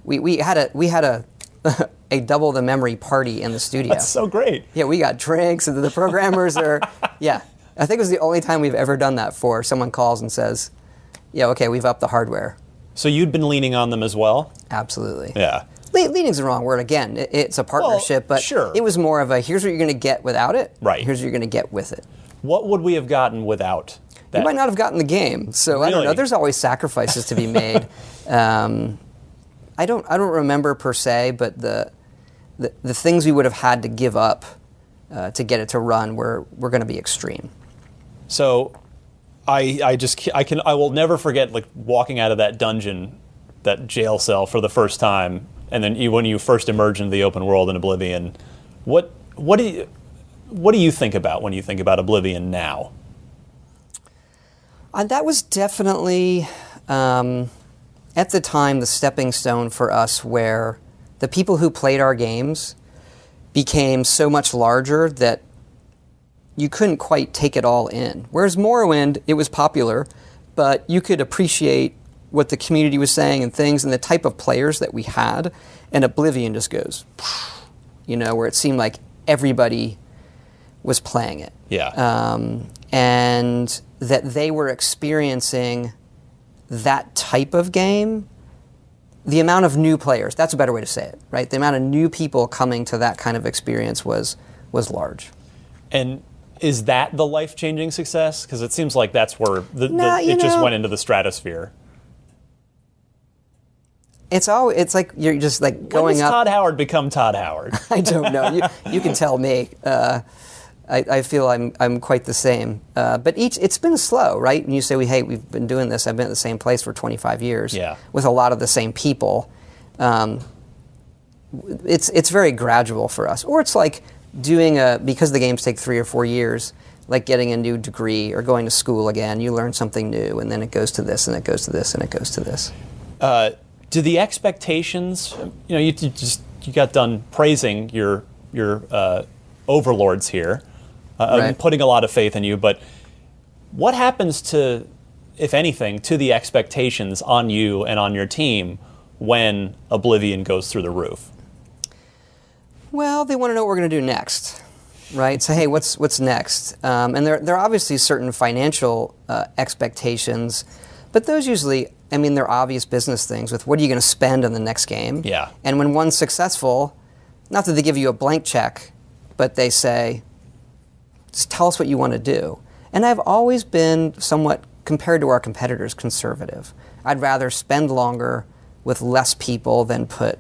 We had a a double the memory party in the studio. That's so great. Yeah, we got drinks, and the programmers are, yeah. I think it was the only time we've ever done that for someone calls and says, yeah, okay, we've upped the hardware. So you'd been leaning on them as well? Absolutely. Yeah. Leaning's the wrong word. Again, it's a partnership, but sure. It was more of a, here's what you're going to get without it. Right. Here's what you're going to get with it. What would we have gotten without that? You might not have gotten the game. So I don't know. There's always sacrifices to be made. I don't remember per se, but the things we would have had to give up to get it to run were going to be extreme. So I will never forget like walking out of that dungeon, that jail cell for the first time, and then when you first emerge into the open world in Oblivion. What do you think about when you think about Oblivion now? That was definitely at the time the stepping stone for us, where the people who played our games became so much larger that you couldn't quite take it all in. Whereas Morrowind, it was popular, but you could appreciate what the community was saying and things and the type of players that we had. And Oblivion just goes, where it seemed like everybody was playing it. Yeah. And that they were experiencing that type of game. The amount of new players, that's a better way to say it, right? The amount of new people coming to that kind of experience was large. And is that the life-changing success? Because it seems like that's where it just went into the stratosphere. It's like you're just like going when does up. Todd Howard become Todd Howard? I don't know. You can tell me. I feel I'm quite the same. But it's been slow, right? And you say, we've been doing this. I've been at the same place for 25 years with a lot of the same people. It's very gradual for us. Or it's like because the games take 3 or 4 years, like getting a new degree or going to school again. You learn something new, and then it goes to this, and it goes to this, and it goes to this. Do the expectations, you got done praising your overlords here, Right. putting a lot of faith in you, but what happens to, if anything, to the expectations on you and on your team when Oblivion goes through the roof? Well, they want to know what we're going to do next, right? So, hey, what's next? And there are obviously certain financial expectations, but those usually, they're obvious business things with what are you going to spend on the next game? Yeah. And when one's successful, not that they give you a blank check, but they say, just tell us what you want to do. And I've always been somewhat, compared to our competitors, conservative. I'd rather spend longer with less people than put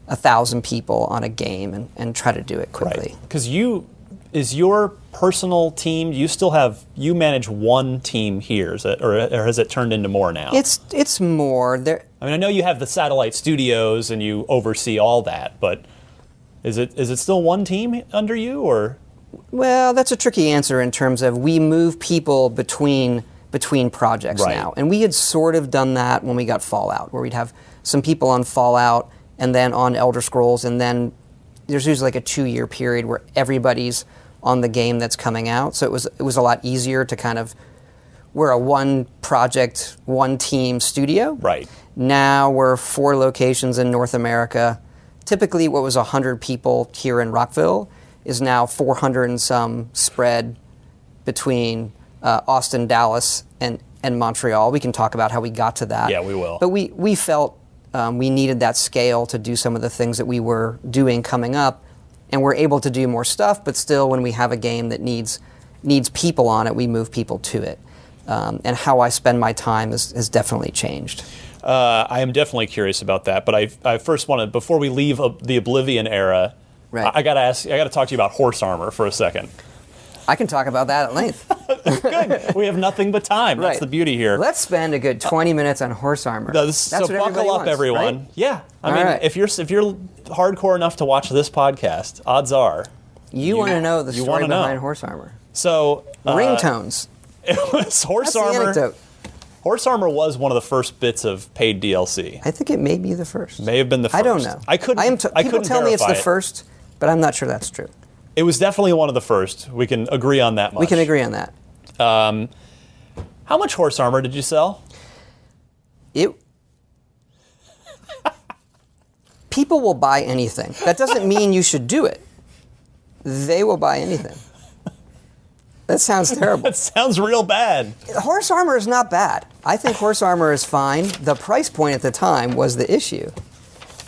1,000 people on a game and try to do it quickly. Because is your personal team, you manage one team here, or has it turned into more now? It's more. I know you have the satellite studios and you oversee all that, but is it still one team under you, or? Well, that's a tricky answer in terms of we move people between projects now. And we had sort of done that when we got Fallout, where we'd have some people on Fallout and then on Elder Scrolls, and then there's usually like a 2-year period where everybody's on the game that's coming out. So it was a lot easier to we're a one project, one team studio. Right. Now we're 4 locations in North America. Typically what was 100 people here in Rockville is now 400 and some spread between Austin, Dallas, and Montreal. We can talk about how we got to that. Yeah, we will. But we felt we needed that scale to do some of the things that we were doing coming up, and we're able to do more stuff, but still when we have a game that needs people on it, we move people to it. And how I spend my time has definitely changed. I am definitely curious about that, but I first want to, before we leave the Oblivion era, Right. I got to talk to you about horse armor for a second. I can talk about that at length. Good. We have nothing but time. That's Right. the beauty here. Let's spend a good 20 minutes on horse armor. So what everybody buckle up, wants, everyone. right? Yeah, I All mean, right. if you're hardcore enough to watch this podcast, odds are You want to know the you story wanna know. behind horse armor. So Ringtones. it was horse That's the armor. anecdote. Horse armor was one of the first bits of paid DLC. I think it may be the first. May have been the first. I don't know. I couldn't. People tell me it's the verify it. first, but I'm not sure that's true. It was definitely one of the first. We can agree on that much. We can agree on that. How much horse armor did you sell? People will buy anything. That doesn't mean you should do it. They will buy anything. That sounds terrible. That sounds real bad. Horse armor is not bad. I think horse armor is fine. The price point at the time was the issue.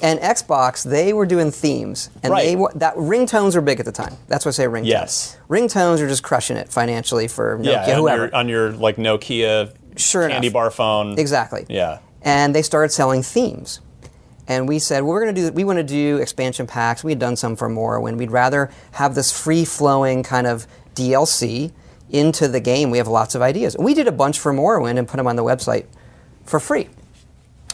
And Xbox, they were doing themes. And Right. that ringtones were big at the time. That's why I say ringtones. Yes. Ringtones are just crushing it financially for Nokia, Yeah, whoever. on your like Nokia Sure candy enough. bar phone. Exactly. Yeah. And they started selling themes. And we said, well, we want to do expansion packs. We had done some for Morrowind. We'd rather have this free-flowing kind of DLC into the game. We have lots of ideas. And we did a bunch for Morrowind and put them on the website for free.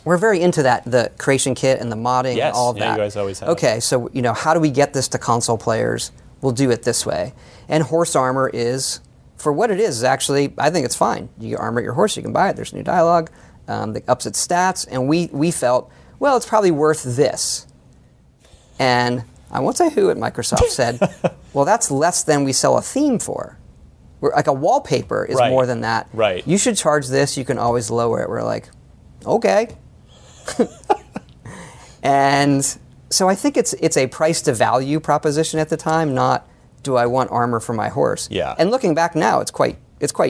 We're very into that, the creation kit and the modding Yes, and all of yeah, that. you guys always have. Okay, so how do we get this to console players? We'll do it this way. And horse armor is, for what it is actually, I think it's fine. You armor your horse, you can buy it. There's new dialogue that ups its stats. And we felt, well, it's probably worth this. And I won't say who at Microsoft said, well, that's less than we sell a theme for. Like a wallpaper is Right. more than that. Right. You should charge this. You can always lower it. We're like, okay. And so I think it's a price to value proposition at the time, not do I want armor for my horse. Yeah. And looking back now, it's quite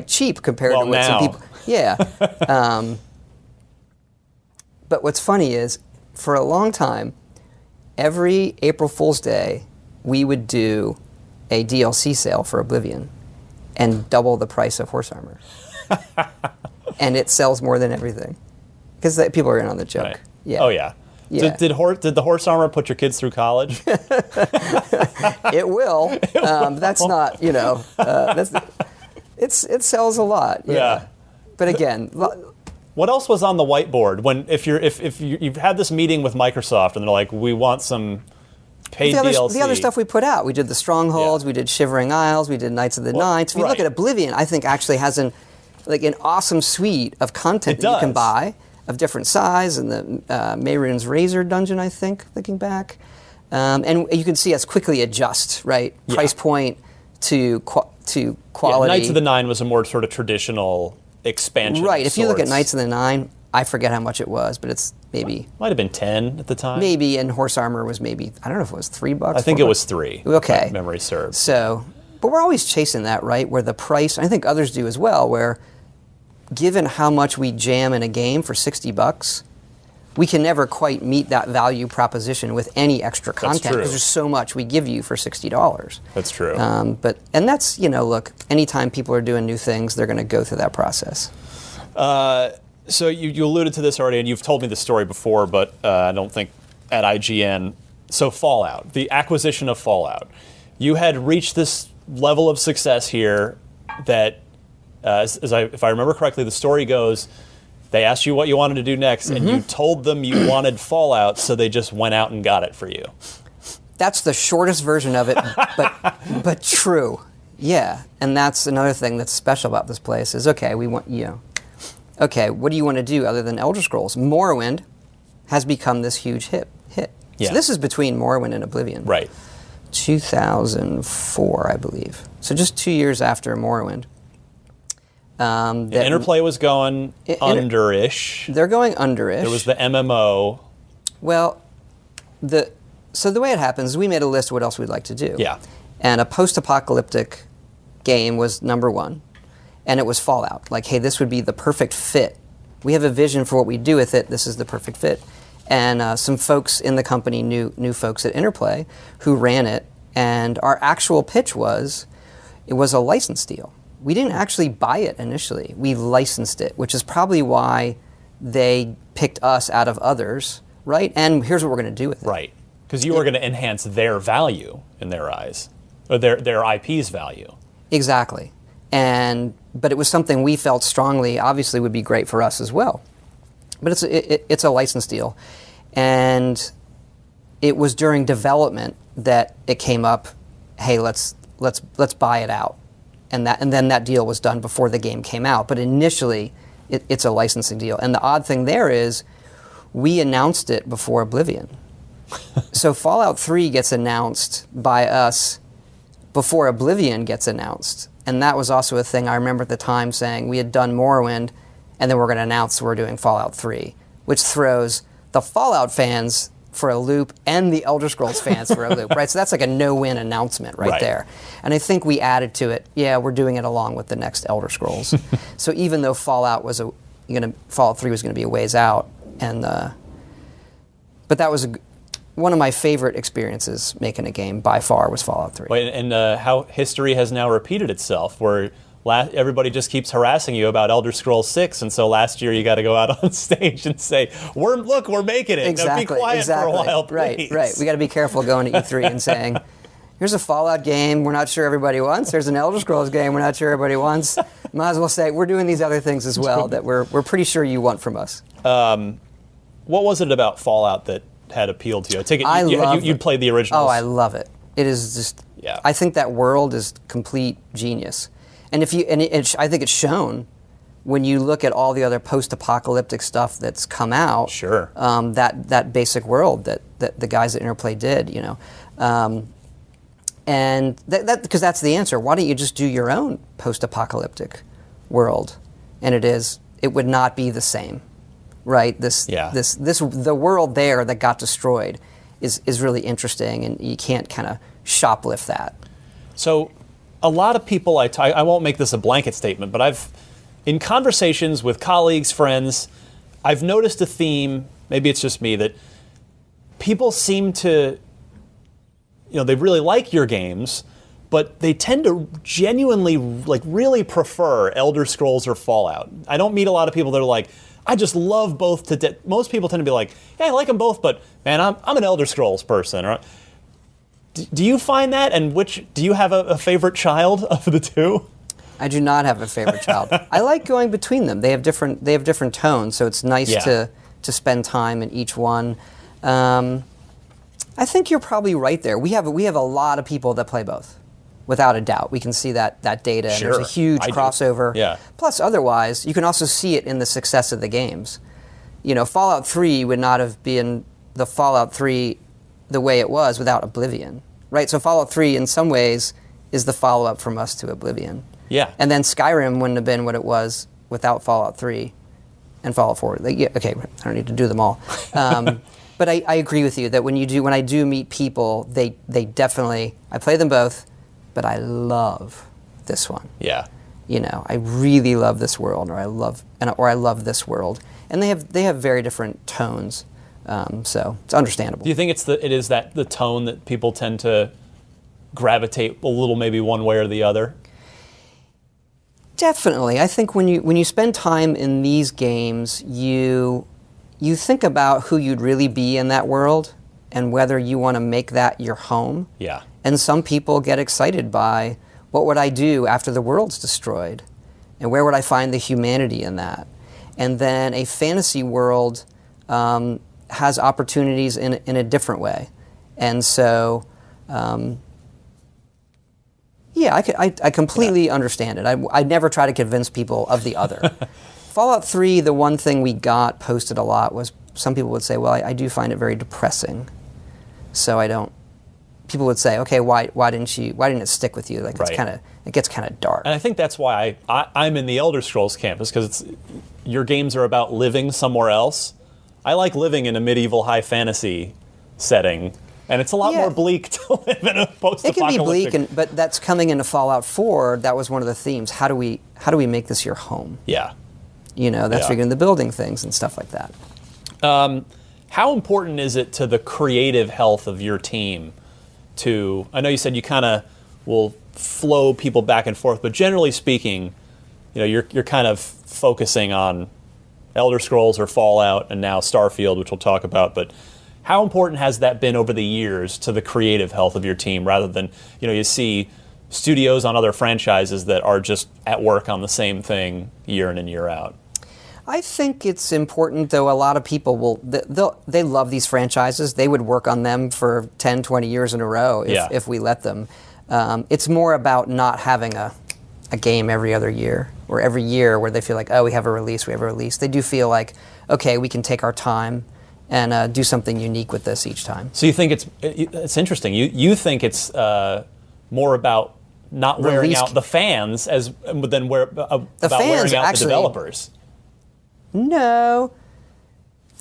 cheap compared Well, to what now. some people. Yeah. But what's funny is, for a long time, every April Fool's Day, we would do a DLC sale for Oblivion and double the price of horse armor. And it sells more than everything. Because people are in on the joke. Right. Yeah. Oh yeah. Yeah. Did the horse armor put your kids through college? It will. That's not, it sells a lot. Yeah. But again, What else was on the whiteboard when if you've had this meeting with Microsoft and they're like, we want some paid DLC? the other stuff we put out, we did the Strongholds, Yeah. we did Shivering Isles, we did Knights of the Nights. If you look right. at Oblivion, I think actually has an awesome suite of content It that you can does. buy of different size, and the Mehrunes Razor dungeon, I think, looking back. And you can see us quickly adjust, right? Yeah. Price point to Yeah, quality. Knights of the Nine was a more sort of traditional expansion. Right. of If you look at sorts. Knights of the Nine, I forget how much it was, but it's maybe, Might have been 10 at the time. and horse armor was maybe, I don't know if it was $3. I think $4. it was 3. Okay. If memory serves. So, but we're always chasing that, right? Where the price, I think others do as well, where given how much we jam in a game for $60, we can never quite meet that value proposition with any extra content true. because there's so much we give you for $60. That's true. And that's, look, anytime people are doing new things, they're going to go through that process. So you alluded to this already, and you've told me the story before, but I don't think at IGN. So Fallout, the acquisition of Fallout. You had reached this level of success here that, if I remember correctly, the story goes, they asked you what you wanted to do next, and you told them you wanted Fallout, so they just went out and got it for you. That's the shortest version of it, but true. Yeah, and that's another thing that's special about this place is, okay, we want, okay, what do you want to do other than Elder Scrolls? Morrowind has become this huge hit. Yeah. So this is between Morrowind and Oblivion. Right. 2004, I believe. So just 2 years after Morrowind. The Interplay was going under-ish. They're going under-ish. There was the MMO. Well, so the way it happens is we made a list of what else we'd like to do. Yeah. And a post-apocalyptic game was number one, and it was Fallout. Like, hey, this would be the perfect fit. We have a vision for what we do with it. This is the perfect fit. And some folks in the company knew folks at Interplay who ran it, and our actual pitch was, it was a license deal. We didn't actually buy it initially. We licensed it, which is probably why they picked us out of others, right? And here's what we're going to do with it. Right. Because you are going to enhance their value in their eyes, or their IP's value. Exactly. But it was something we felt strongly, obviously, would be great for us as well. But it's a license deal. And it was during development that it came up, hey, let's buy it out. And then that deal was done before the game came out. But initially, it's a licensing deal. And the odd thing there is, we announced it before Oblivion. So Fallout 3 gets announced by us before Oblivion gets announced. And that was also a thing I remember at the time saying we had done Morrowind, and then we're going to announce we're doing Fallout 3, which throws the Fallout fans for a loop and the Elder Scrolls fans for a loop, right? So that's like a no-win announcement right there. And I think we added to it, yeah, we're doing it along with the next Elder Scrolls. So even though Fallout 3 was going to be a ways out, but that was one of my favorite experiences making a game by far was Fallout 3. Wait, and how history has now repeated itself, where everybody just keeps harassing you about Elder Scrolls 6, and so last year you got to go out on stage and say, we're making it. Exactly, now be quiet for a while, please. Right. We got to be careful going to E3 and saying, here's a Fallout game we're not sure everybody wants. There's an Elder Scrolls game we're not sure everybody wants. Might as well say, we're doing these other things as well that we're pretty sure you want from us. What was it about Fallout that had appealed to you? I take it you played the originals. Oh, I love it. It is just, I think that world is complete genius. And I think it's shown when you look at all the other post-apocalyptic stuff that's come out. Sure. That basic world that the guys at Interplay did, and because that's the answer. Why don't you just do your own post-apocalyptic world? And it would not be the same, right? The world there that got destroyed is really interesting, and you can't kind of shoplift that. So, a lot of people I won't make this a blanket statement, but in conversations with colleagues, friends, I've noticed a theme. Maybe it's just me, that people seem to, they really like your games, but they tend to genuinely, really prefer Elder Scrolls or Fallout. I don't meet a lot of people that are like, I just love both to death. Most people tend to be like, yeah, I like them both, but man, I'm an Elder Scrolls person. Or, do you find that? And do you have a favorite child of the two? I do not have a favorite child. I like going between them. They have different tones, so it's nice to spend time in each one. I think you're probably right there. We have a lot of people that play both, without a doubt. We can see that data, and there's a huge crossover. Yeah. Plus, otherwise, you can also see it in the success of the games. Fallout 3 would not have been the Fallout 3 the way it was without Oblivion, right? So Fallout 3, in some ways, is the follow-up from us to Oblivion. Yeah. And then Skyrim wouldn't have been what it was without Fallout 3 and Fallout 4. Okay, I don't need to do them all. But I agree with you that when I do meet people, they definitely, I play them both, but I love this one. Yeah. I really love this world, or I love this world. And they have very different tones. So it's understandable. Do you think it is the tone that people tend to gravitate a little, maybe one way or the other? Definitely. I think when you spend time in these games, you think about who you'd really be in that world and whether you want to make that your home. Yeah. And some people get excited by, what would I do after the world's destroyed? And where would I find the humanity in that? And then a fantasy world has opportunities in a different way. And so, I completely understand it. I never try to convince people of the other. Fallout 3, the one thing we got posted a lot was, some people would say, well, I do find it very depressing. So I don't. People would say, okay, why didn't it stick with you? Like, it gets kind of dark. And I think that's why I'm in the Elder Scrolls campus, because your games are about living somewhere else. I like living in a medieval high fantasy setting. And it's a lot more bleak to live in a post-apocalyptic. It can be bleak, but that's coming into Fallout 4. That was one of the themes. How do we make this your home? Yeah. You know, that's where you're into building things and stuff like that. How important is it to the creative health of your team to, I know you said you kind of will flow people back and forth, but generally speaking, you know, you're kind of focusing on Elder Scrolls or Fallout and now Starfield, which we'll talk about, but how important has that been over the years to the creative health of your team rather than, you know, you see studios on other franchises that are just at work on the same thing year in and year out? I think it's important, though. A lot of people they love these franchises. They would work on them for 10, 20 years in a row if we let them. It's more about not having a game every other year or every year where they feel like, oh, we have a release. They do feel like, okay, we can take our time and do something unique with this each time. So you think it's interesting. You think it's more about not wearing out the fans than wearing out the developers. No,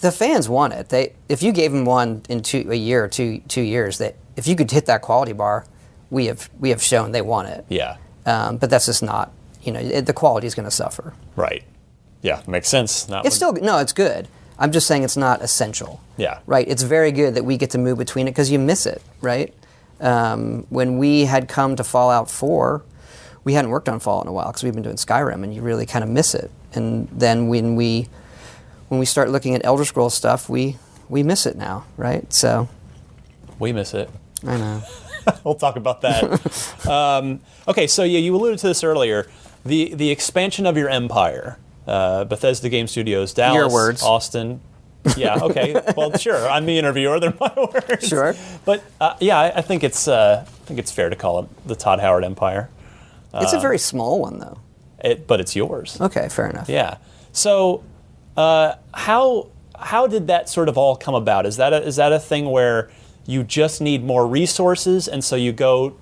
the fans want it. If you gave them one in a year or 2 years, that if you could hit that quality bar, we have shown they want it. Yeah. But that's just not. You know, the quality is going to suffer. Right. Yeah, makes sense. It's good. I'm just saying it's not essential. Yeah. Right. It's very good that we get to move between it because you miss it. Right. When we had come to Fallout 4. We hadn't worked on Fallout in a while because we've been doing Skyrim, and you really kind of miss it. And then when we start looking at Elder Scrolls stuff, we miss it now, right? So we miss it. I know. We'll talk about that. Okay, so you alluded to this earlier. The expansion of your empire, Bethesda Game Studios, Dallas, your words. Austin. Yeah. Okay. Well, sure. I'm the interviewer. They're my words. Sure. But I think it's fair to call it the Todd Howard Empire. It's a very small one, though. But it's yours. Okay, fair enough. Yeah. So, how did that sort of all come about? Is that a thing where you just need more resources, and so you go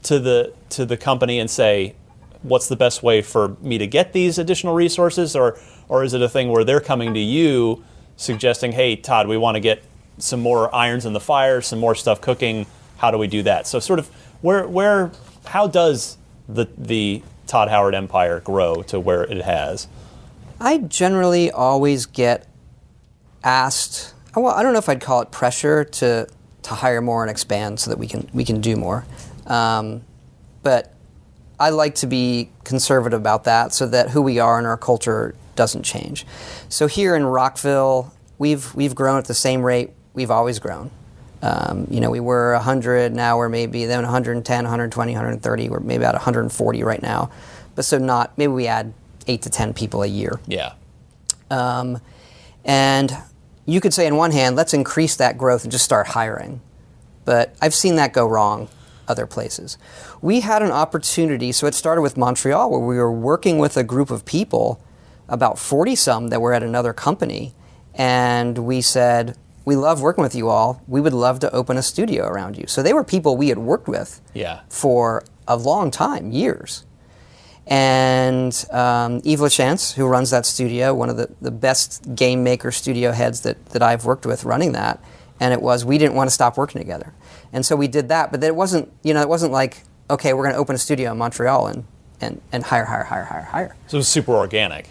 to the company and say, "What's the best way for me to get these additional resources?" Or is it a thing where they're coming to you, suggesting, "Hey, Todd, we want to get some more irons in the fire, some more stuff cooking. How do we do that?" So, sort of, how does the Todd Howard Empire grow to where it has? I generally always get asked. Well, I don't know if I'd call it pressure to hire more and expand so that we can do more. But I like to be conservative about that so that who we are and our culture doesn't change. So here in Rockville, we've grown at the same rate we've always grown. We were 100, now we're maybe then 110, 120, 130, we're maybe about 140 right now. But so maybe we add 8 to 10 people a year. Yeah. And you could say on one hand, let's increase that growth and just start hiring. But I've seen that go wrong other places. We had an opportunity, so it started with Montreal, where we were working with a group of people, about 40-some that were at another company, and we said, we love working with you all. We would love to open a studio around you. So they were people we had worked with for a long time, years. And Yves Lachance, who runs that studio, one of the best game maker studio heads that I've worked with running that, and we didn't want to stop working together. And so we did that, but it wasn't like, okay, we're going to open a studio in Montreal and hire. So it was super organic.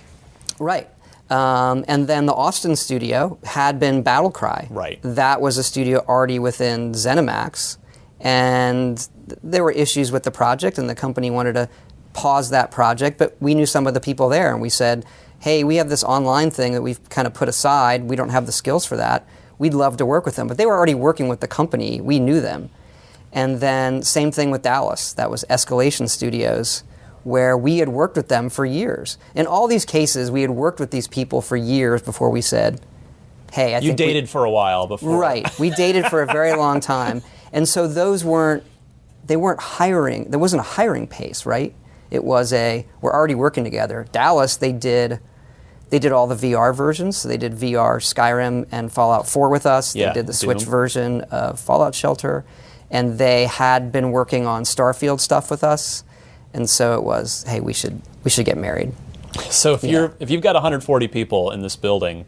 Right. And then the Austin studio had been Battlecry. Right. That was a studio already within ZeniMax, and there were issues with the project, and the company wanted to pause that project, but we knew some of the people there, and we said, hey, we have this online thing that we've kind of put aside. We don't have the skills for that. We'd love to work with them. But they were already working with the company. We knew them. And then same thing with Dallas. That was Escalation Studios, where we had worked with them for years. In all these cases, we had worked with these people for years before we said, hey, I think you dated for a while before. Right. We dated for a very long time. And so they weren't hiring. There wasn't a hiring pace, right? It was we're already working together. Dallas, they did all the VR versions. So they did VR Skyrim and Fallout 4 with us. They did the Switch version of Fallout Shelter. And they had been working on Starfield stuff with us. And so it was, hey, we should get married. So if you've got 140 people in this building,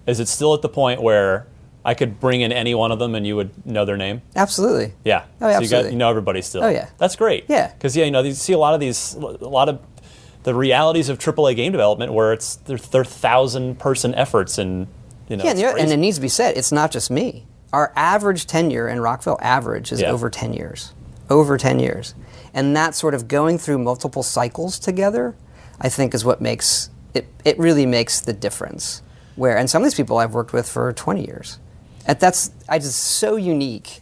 is it still at the point where I could bring in any one of them and you would know their name? Absolutely. Yeah. Oh, yeah, absolutely. You know everybody still. Oh, yeah. That's great. Yeah. Because, you see a lot of the realities of AAA game development where they're 1,000-person efforts and, and it needs to be said, it's not just me. Our average tenure in Rockville is over 10 years. Over 10 years. And that sort of going through multiple cycles together, I think is what makes it really makes the difference. And some of these people I've worked with for 20 years. And that's just so unique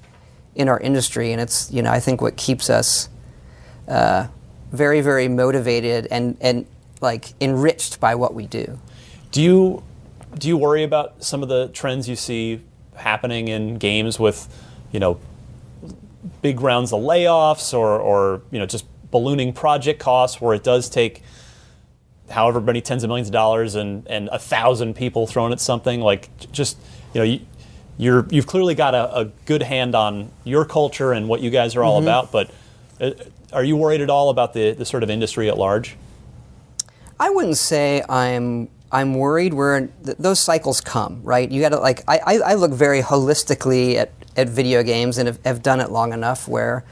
in our industry, and it's, I think what keeps us very, very motivated and like enriched by what we do. Do you worry about some of the trends you see happening in games with, big rounds of layoffs or just ballooning project costs where it does take however many tens of millions of dollars and 1,000 people thrown at something? Like, just, you've clearly got a good hand on your culture and what you guys are all about, but are you worried at all about the sort of industry at large? I wouldn't say I'm worried. Those cycles come, right? You got to I look very holistically at video games and have done it long enough where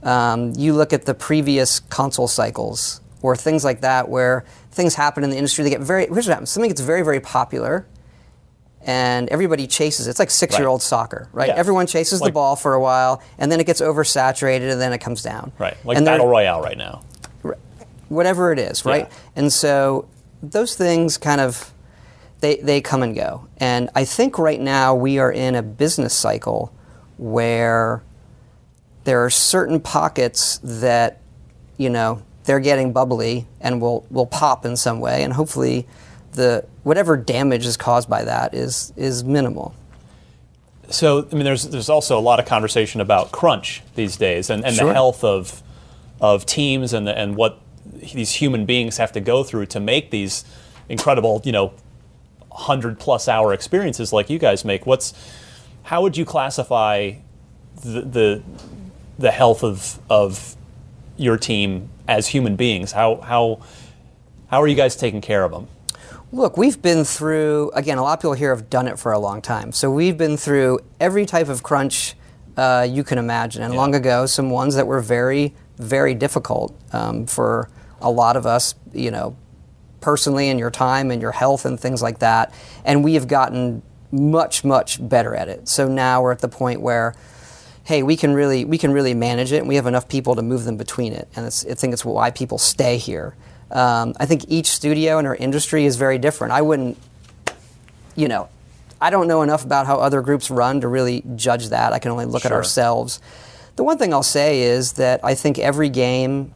you look at the previous console cycles or things like that where things happen in the industry. Here's what happens. Something gets very, very popular and everybody chases it. It's like 6-year-old soccer, right? Yeah. Everyone chases the ball for a while and then it gets oversaturated and then it comes down. Right, like Battle Royale right now. Whatever it is, right? Yeah. And so those things kind of, they come and go. And I think right now we are in a business cycle where there are certain pockets that, they're getting bubbly and will pop in some way, and hopefully whatever damage is caused by that is minimal. So, there's also a lot of conversation about crunch these days and Sure. the health of teams and what these human beings have to go through to make these incredible, 100+ hour experiences like you guys make. How would you classify the health of your team as human beings? How are you guys taking care of them? Look, we've been through, again, a lot of people here have done it for a long time. So we've been through every type of crunch you can imagine. And long ago, some ones that were very, very difficult for a lot of us, personally, and your time and your health and things like that. And we have gotten much, much better at it. So now we're at the point where, hey, we can really manage it, and we have enough people to move them between it. And I think it's why people stay here. I think each studio in our industry is very different. I wouldn't, I don't know enough about how other groups run to really judge that. I can only look at ourselves. The one thing I'll say is that I think every game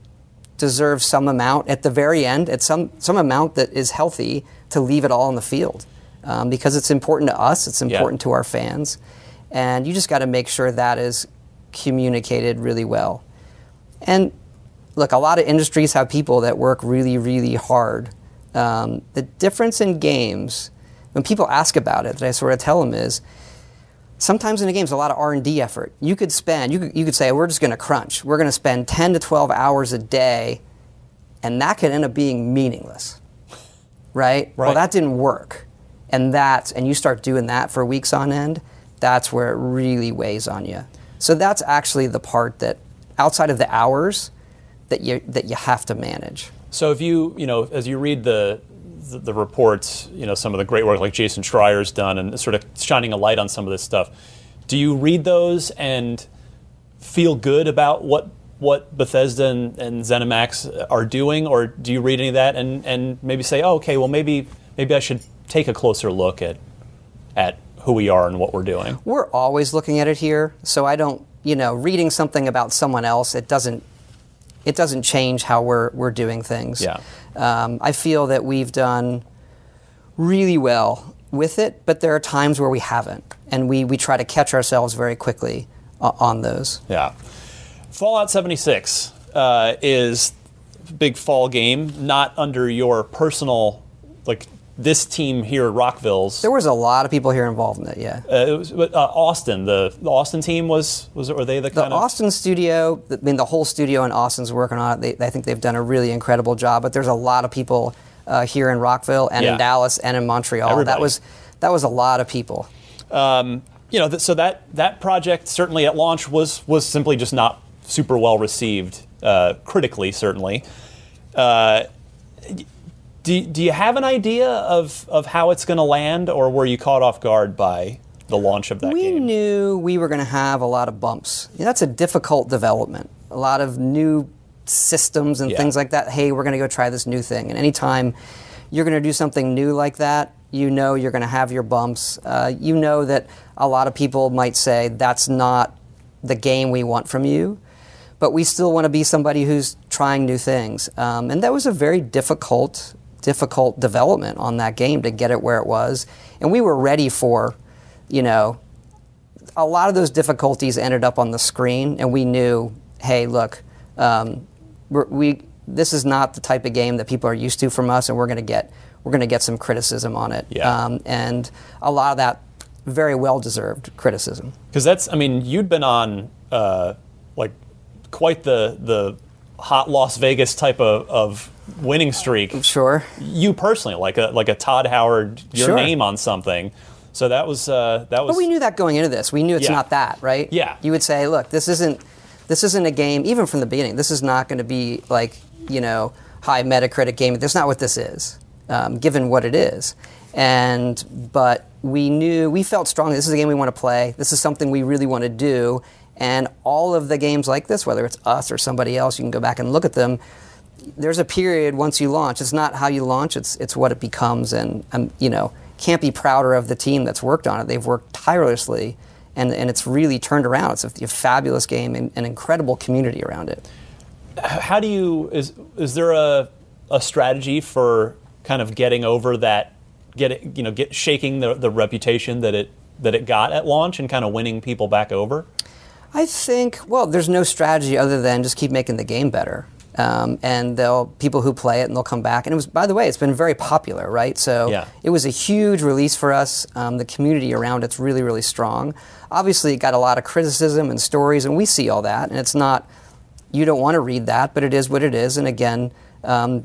deserves some amount at the very end, at some amount that is healthy to leave it all on the field. Because it's important to us, it's important to our fans. And you just got to make sure that is communicated really well. And look, a lot of industries have people that work really, really hard. The difference in games, when people ask about it, that I sort of tell them is, sometimes in a game, there's a lot of R&D effort. You could say, we're just going to crunch. We're going to spend 10 to 12 hours a day, and that could end up being meaningless, right? Well, that didn't work. And you start doing that for weeks on end, that's where it really weighs on you. So that's actually the part that, outside of the hours, that you have to manage. So if as you read the reports, some of the great work like Jason Schreier's done and sort of shining a light on some of this stuff, do you read those and feel good about what Bethesda and ZeniMax are doing, or do you read any of that and maybe say, oh, okay, well maybe I should take a closer look at who we are and what we're doing? We're always looking at it here, so I don't, reading something about someone else, it doesn't change how we're doing things. Yeah. I feel that we've done really well with it, but there are times where we haven't, and we try to catch ourselves very quickly on those. Yeah. Fallout 76 is a big fall game, not under your personal, this team here at Rockville's. There was a lot of people here involved in it, yeah. It was Austin. The Austin team were they the kind of... The Austin studio, the whole studio in Austin's working on it. I think they've done a really incredible job, but there's a lot of people here in Rockville and in Dallas and in Montreal. Everybody. That was a lot of people. So that project certainly at launch was simply just not super well received, critically certainly. Do you have an idea of how it's going to land, or were you caught off guard by the launch of that game? We knew we were going to have a lot of bumps. That's a difficult development. A lot of new systems and things like that. Hey, we're going to go try this new thing. And anytime you're going to do something new like that, you know you're going to have your bumps. You know that a lot of people might say, that's not the game we want from you. But we still want to be somebody who's trying new things. And that was a very difficult development on that game to get it where it was. And we were ready for, a lot of those difficulties ended up on the screen, and we knew, hey, look, this is not the type of game that people are used to from us, and we're going to get some criticism on it. Yeah. And a lot of that very well-deserved criticism. Because you'd been on quite the hot Las Vegas type of winning streak. Sure. You personally, like a Todd Howard, your Sure. name on something. So that was. But we knew that going into this. We knew it's not that, right? Yeah. You would say, look, this isn't a game. Even from the beginning, this is not going to be high Metacritic game. That's not what this is, given what it is. But we felt strongly this is a game we want to play. This is something we really want to do. And all of the games like this, whether it's us or somebody else, you can go back and look at them. There's a period once you launch. It's not how you launch. It's what it becomes. And can't be prouder of the team that's worked on it. They've worked tirelessly, and it's really turned around. It's a fabulous game and an incredible community around it. How do you is there a strategy for kind of getting over that, shaking the reputation that it got at launch and kind of winning people back over? I think, there's no strategy other than just keep making the game better. And people who play it, and they'll come back. And by the way, it's been very popular, right? So It was a huge release for us. The community around it's really, really strong. Obviously, it got a lot of criticism and stories, and we see all that. And it's not, you don't want to read that, but it is what it is. And again,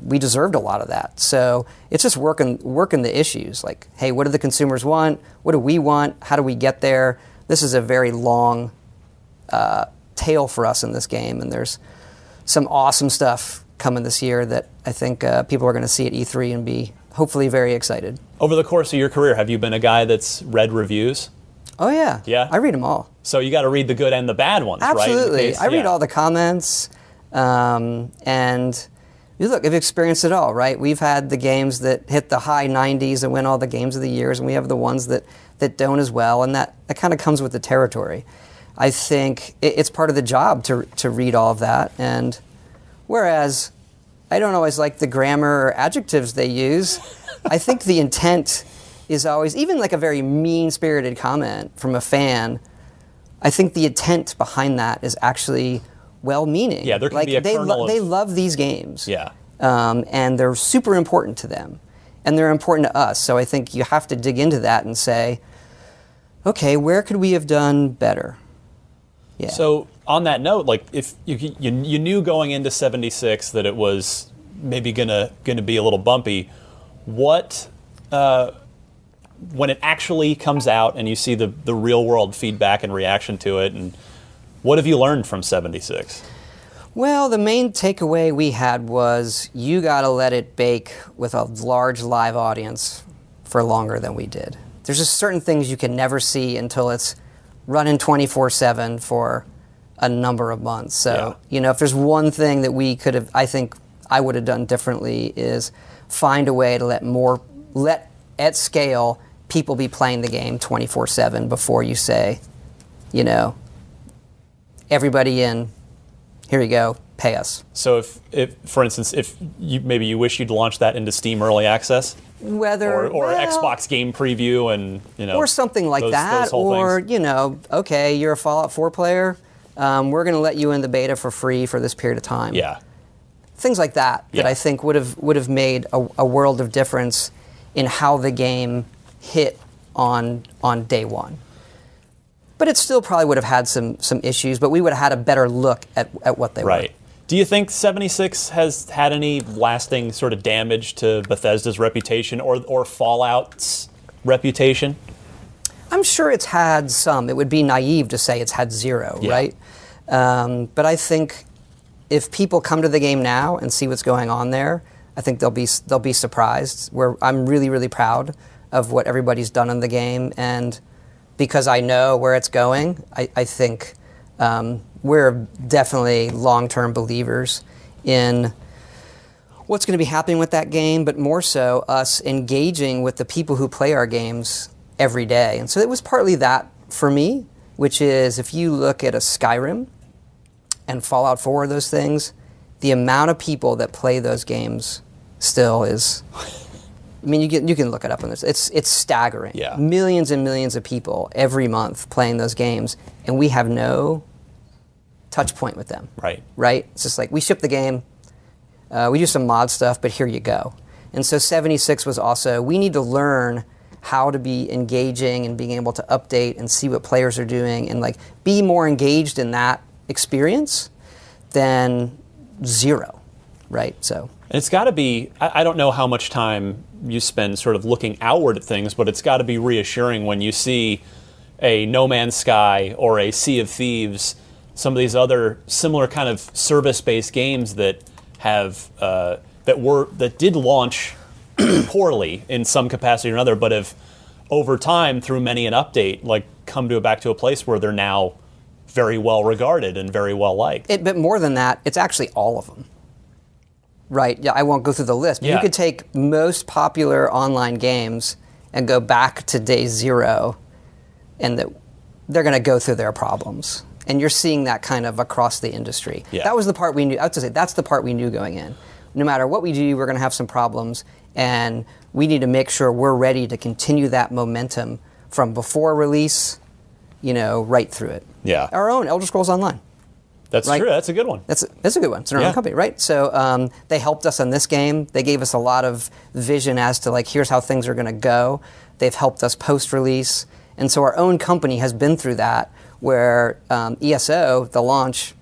we deserved a lot of that. So it's just working the issues. Like, hey, what do the consumers want? What do we want? How do we get there? This is a very long tale for us in this game, and there's some awesome stuff coming this year that I think people are going to see at E3 and be hopefully very excited. Over the course of your career, have you been a guy that's read reviews? Oh yeah. Yeah? I read them all. So you got to read the good and the bad ones, Absolutely. right? I read all the comments, and look, I've experienced it all, right? We've had the games that hit the high 90s and win all the games of the years, and we have the ones that don't as well, and that kind of comes with the territory. I think it's part of the job to read all of that, and whereas I don't always like the grammar or adjectives they use, I think the intent is always, even like a very mean-spirited comment from a fan, I think the intent behind that is actually well-meaning. Yeah, there can be a kernel they love these games. Yeah. And they're super important to them, and they're important to us. So I think you have to dig into that and say, okay, where could we have done better? Yeah. So on that note, like if you knew going into 76 that it was maybe gonna be a little bumpy, what when it actually comes out and you see the real world feedback and reaction to it, and what have you learned from 76? Well, the main takeaway we had was you got to let it bake with a large live audience for longer than we did. There's just certain things you can never see until it's running 24/7 for a number of months. So, if there's one thing that we could have, I think I would have done differently, is find a way to let at scale people be playing the game 24/7 before you say, everybody in, here you go, pay us. So if for instance, if you wish you'd launched that into Steam Early Access, or Xbox Game Preview, and or something like that, or things. Okay, you're a Fallout 4 player, we're going to let you in the beta for free for this period of time. Yeah, things like that I think would have made a world of difference in how the game hit on day one. But it still probably would have had some issues, but we would have had a better look at what they were. Right. Do you think 76 has had any lasting sort of damage to Bethesda's reputation or Fallout's reputation? I'm sure it's had some. It would be naive to say it's had zero, right? But I think if people come to the game now and see what's going on there, I think they'll be surprised. I'm really, really proud of what everybody's done in the game, and because I know where it's going, I think we're definitely long-term believers in what's going to be happening with that game, but more so us engaging with the people who play our games every day. And so it was partly that for me, which is if you look at a Skyrim and Fallout 4, those things, the amount of people that play those games still is... I mean, you can look it up on this. It's staggering. Yeah. Millions and millions of people every month playing those games, and we have no touch point with them. Right? It's just like, we ship the game, we do some mod stuff, but here you go. And so 76 was also, we need to learn how to be engaging and being able to update and see what players are doing and like be more engaged in that experience than zero, right? So it's got to be, I don't know how much time you spend sort of looking outward at things, but it's got to be reassuring when you see a No Man's Sky or a Sea of Thieves, some of these other similar kind of service-based games that have that did launch poorly in some capacity or another, but have over time through many an update like come back to a place where they're now very well regarded and very well liked. But more than that, it's actually all of them. Right, yeah, I won't go through the list, but you could take most popular online games and go back to day zero, and they're going to go through their problems. And you're seeing that kind of across the industry. Yeah. That was the part we knew. I have to say, that's the part we knew going in. No matter what we do, we're going to have some problems, and we need to make sure we're ready to continue that momentum from before release, right through it. Yeah. Our own Elder Scrolls Online. That's true. That's a good one. That's a good one. It's in our own company, right? So they helped us on this game. They gave us a lot of vision as to like, here's how things are going to go. They've helped us post-release. And so our own company has been through that where ESO, the launch,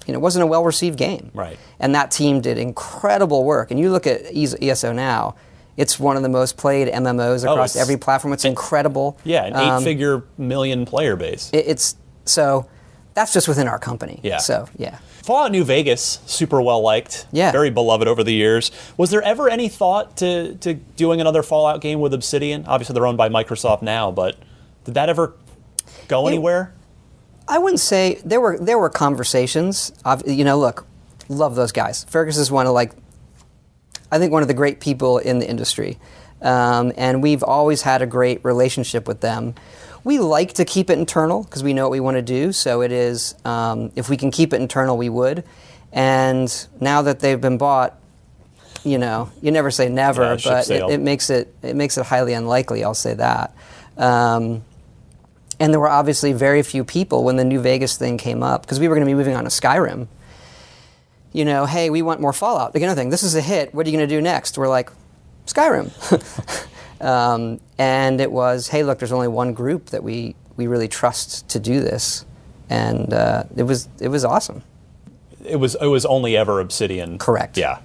wasn't a well-received game. Right. And that team did incredible work. And you look at ESO now, it's one of the most played MMOs across every platform. It's incredible. Yeah, an 8-figure million player base. So that's just within our company. Yeah. So, yeah. Fallout New Vegas, super well liked. Yeah. Very beloved over the years. Was there ever any thought to doing another Fallout game with Obsidian? Obviously, they're owned by Microsoft now, but did that ever go anywhere? I wouldn't say there were conversations. Look, love those guys. Fergus is one of one of the great people in the industry, and we've always had a great relationship with them. We like to keep it internal because we know what we want to do. So it is, if we can keep it internal, we would. And now that they've been bought, you never say never, but it makes it highly unlikely. I'll say that. And there were obviously very few people when the New Vegas thing came up because we were going to be moving on to Skyrim. Hey, we want more Fallout. Another thing, this is a hit. What are you going to do next? We're like, Skyrim. And it was, hey, look, there's only one group that we really trust to do this, and it was awesome. It was only ever Obsidian. Correct. Yeah.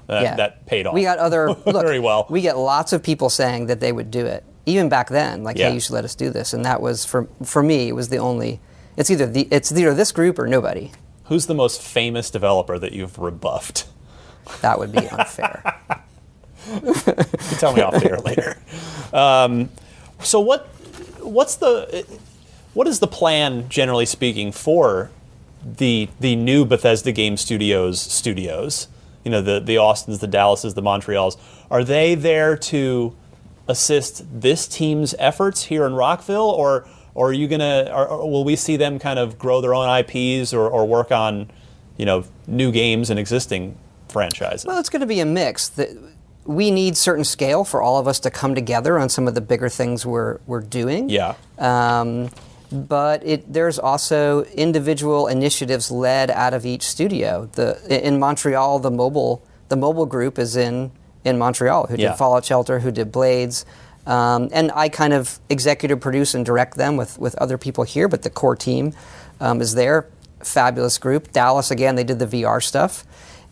That paid off. We got very well. We get lots of people saying that they would do it, even back then. Like, hey, you should let us do this, and that was for me. It was the only. It's either this group or nobody. Who's the most famous developer that you've rebuffed? That would be unfair. You tell me off the air later. So what is the plan, generally speaking, for the new Bethesda Game Studios? The Austins, the Dallases, the Montreals. Are they there to assist this team's efforts here in Rockville, or are you or will we see them kind of grow their own IPs or work on new games and existing franchises? Well, it's going to be a mix. We need certain scale for all of us to come together on some of the bigger things we're doing. Yeah. But there's also individual initiatives led out of each studio. In Montreal, the mobile group is in Montreal, who did Fallout Shelter, who did Blades. And I kind of executive produce and direct them with other people here, but the core team is there. Fabulous group. Dallas, again, they did the VR stuff.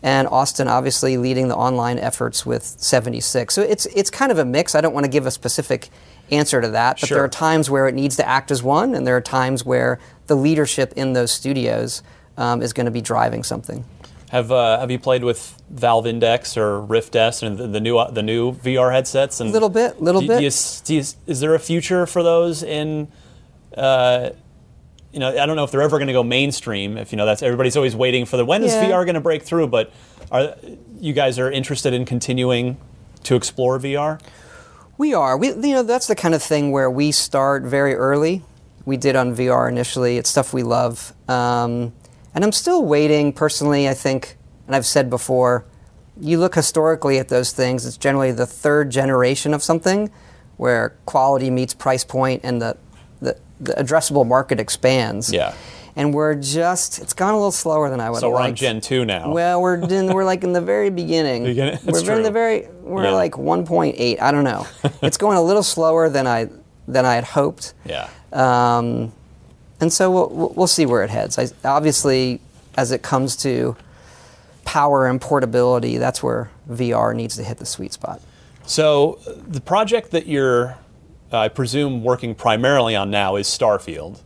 And Austin, obviously, leading the online efforts with 76. So it's kind of a mix. I don't want to give a specific answer to that, but Sure. there are times where it needs to act as one, and there are times where the leadership in those studios is going to be driving something. Have you played with Valve Index or Rift S and the new VR headsets? And A little bit. Is there a future for those in? I don't know if they're ever going to go mainstream. If that's everybody's always waiting for when is VR going to break through? But are you guys are interested in continuing to explore VR? We are. That's the kind of thing where we start very early. We did on VR initially. It's stuff we love. And I'm still waiting, personally, I think, and I've said before, you look historically at those things, it's generally the third generation of something where quality meets price point and the addressable market expands. Yeah. And it's gone a little slower than I would have liked. So we're on Gen 2 now. Well, we're like in the very beginning. That's we're true. in the we're like 1.8. I don't know. It's going a little slower than I had hoped. Yeah. And so we'll see where it heads. Obviously, as it comes to power and portability, that's where VR needs to hit the sweet spot. So the project that you're, I presume, working primarily on now is Starfield.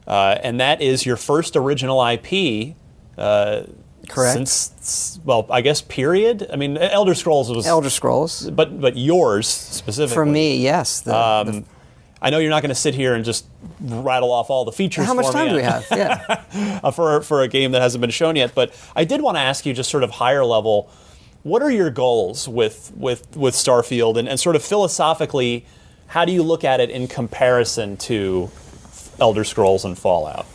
And that is your first original IP. Correct. Since, I guess, period? I mean, Elder Scrolls was... Elder Scrolls. But yours, specifically. For me, yes. I know you're not going to sit here and just rattle off all the features How for me. much time do we have? Yeah. for a game that hasn't been shown yet. But I did want to ask you, just sort of higher level, what are your goals with Starfield? And sort of philosophically, how do you look at it in comparison to Elder Scrolls and Fallout?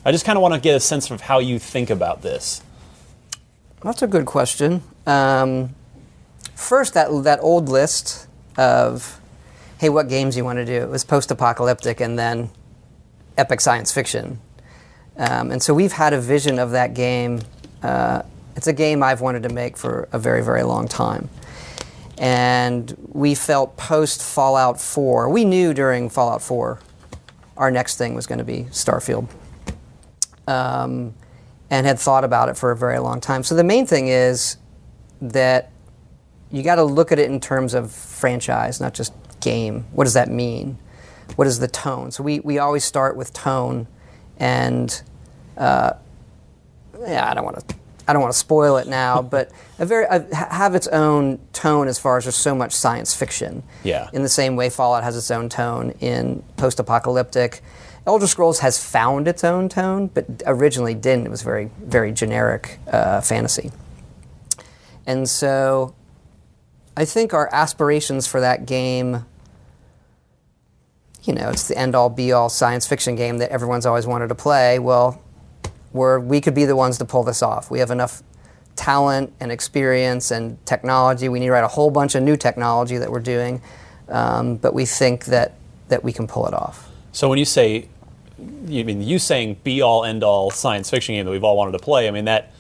I just kind of want to get a sense of how you think about this. That's a good question. First, that old list of, hey, what games you want to do? It was post-apocalyptic and then epic science fiction. And so we've had a vision of that game. It's a game I've wanted to make for a very, very long time. And we felt post-Fallout 4, we knew during Fallout 4 our next thing was going to be Starfield. And had thought about it for a very long time. So the main thing is that you got to look at it in terms of franchise, not just game. What does that mean? What is the tone? So we always start with tone, and I don't want to spoil it now, but have its own tone as far as there's so much science fiction. Yeah. In the same way Fallout has its own tone in post-apocalyptic. Elder Scrolls has found its own tone, but originally didn't. It was very, very generic fantasy. And so I think our aspirations for that game, it's the end-all, be-all science fiction game that everyone's always wanted to play. Well, we could be the ones to pull this off. We have enough talent and experience and technology. We need to write a whole bunch of new technology that we're doing, but we think that we can pull it off. So when you say, you saying be-all, end-all science fiction game that we've all wanted to play, I mean, that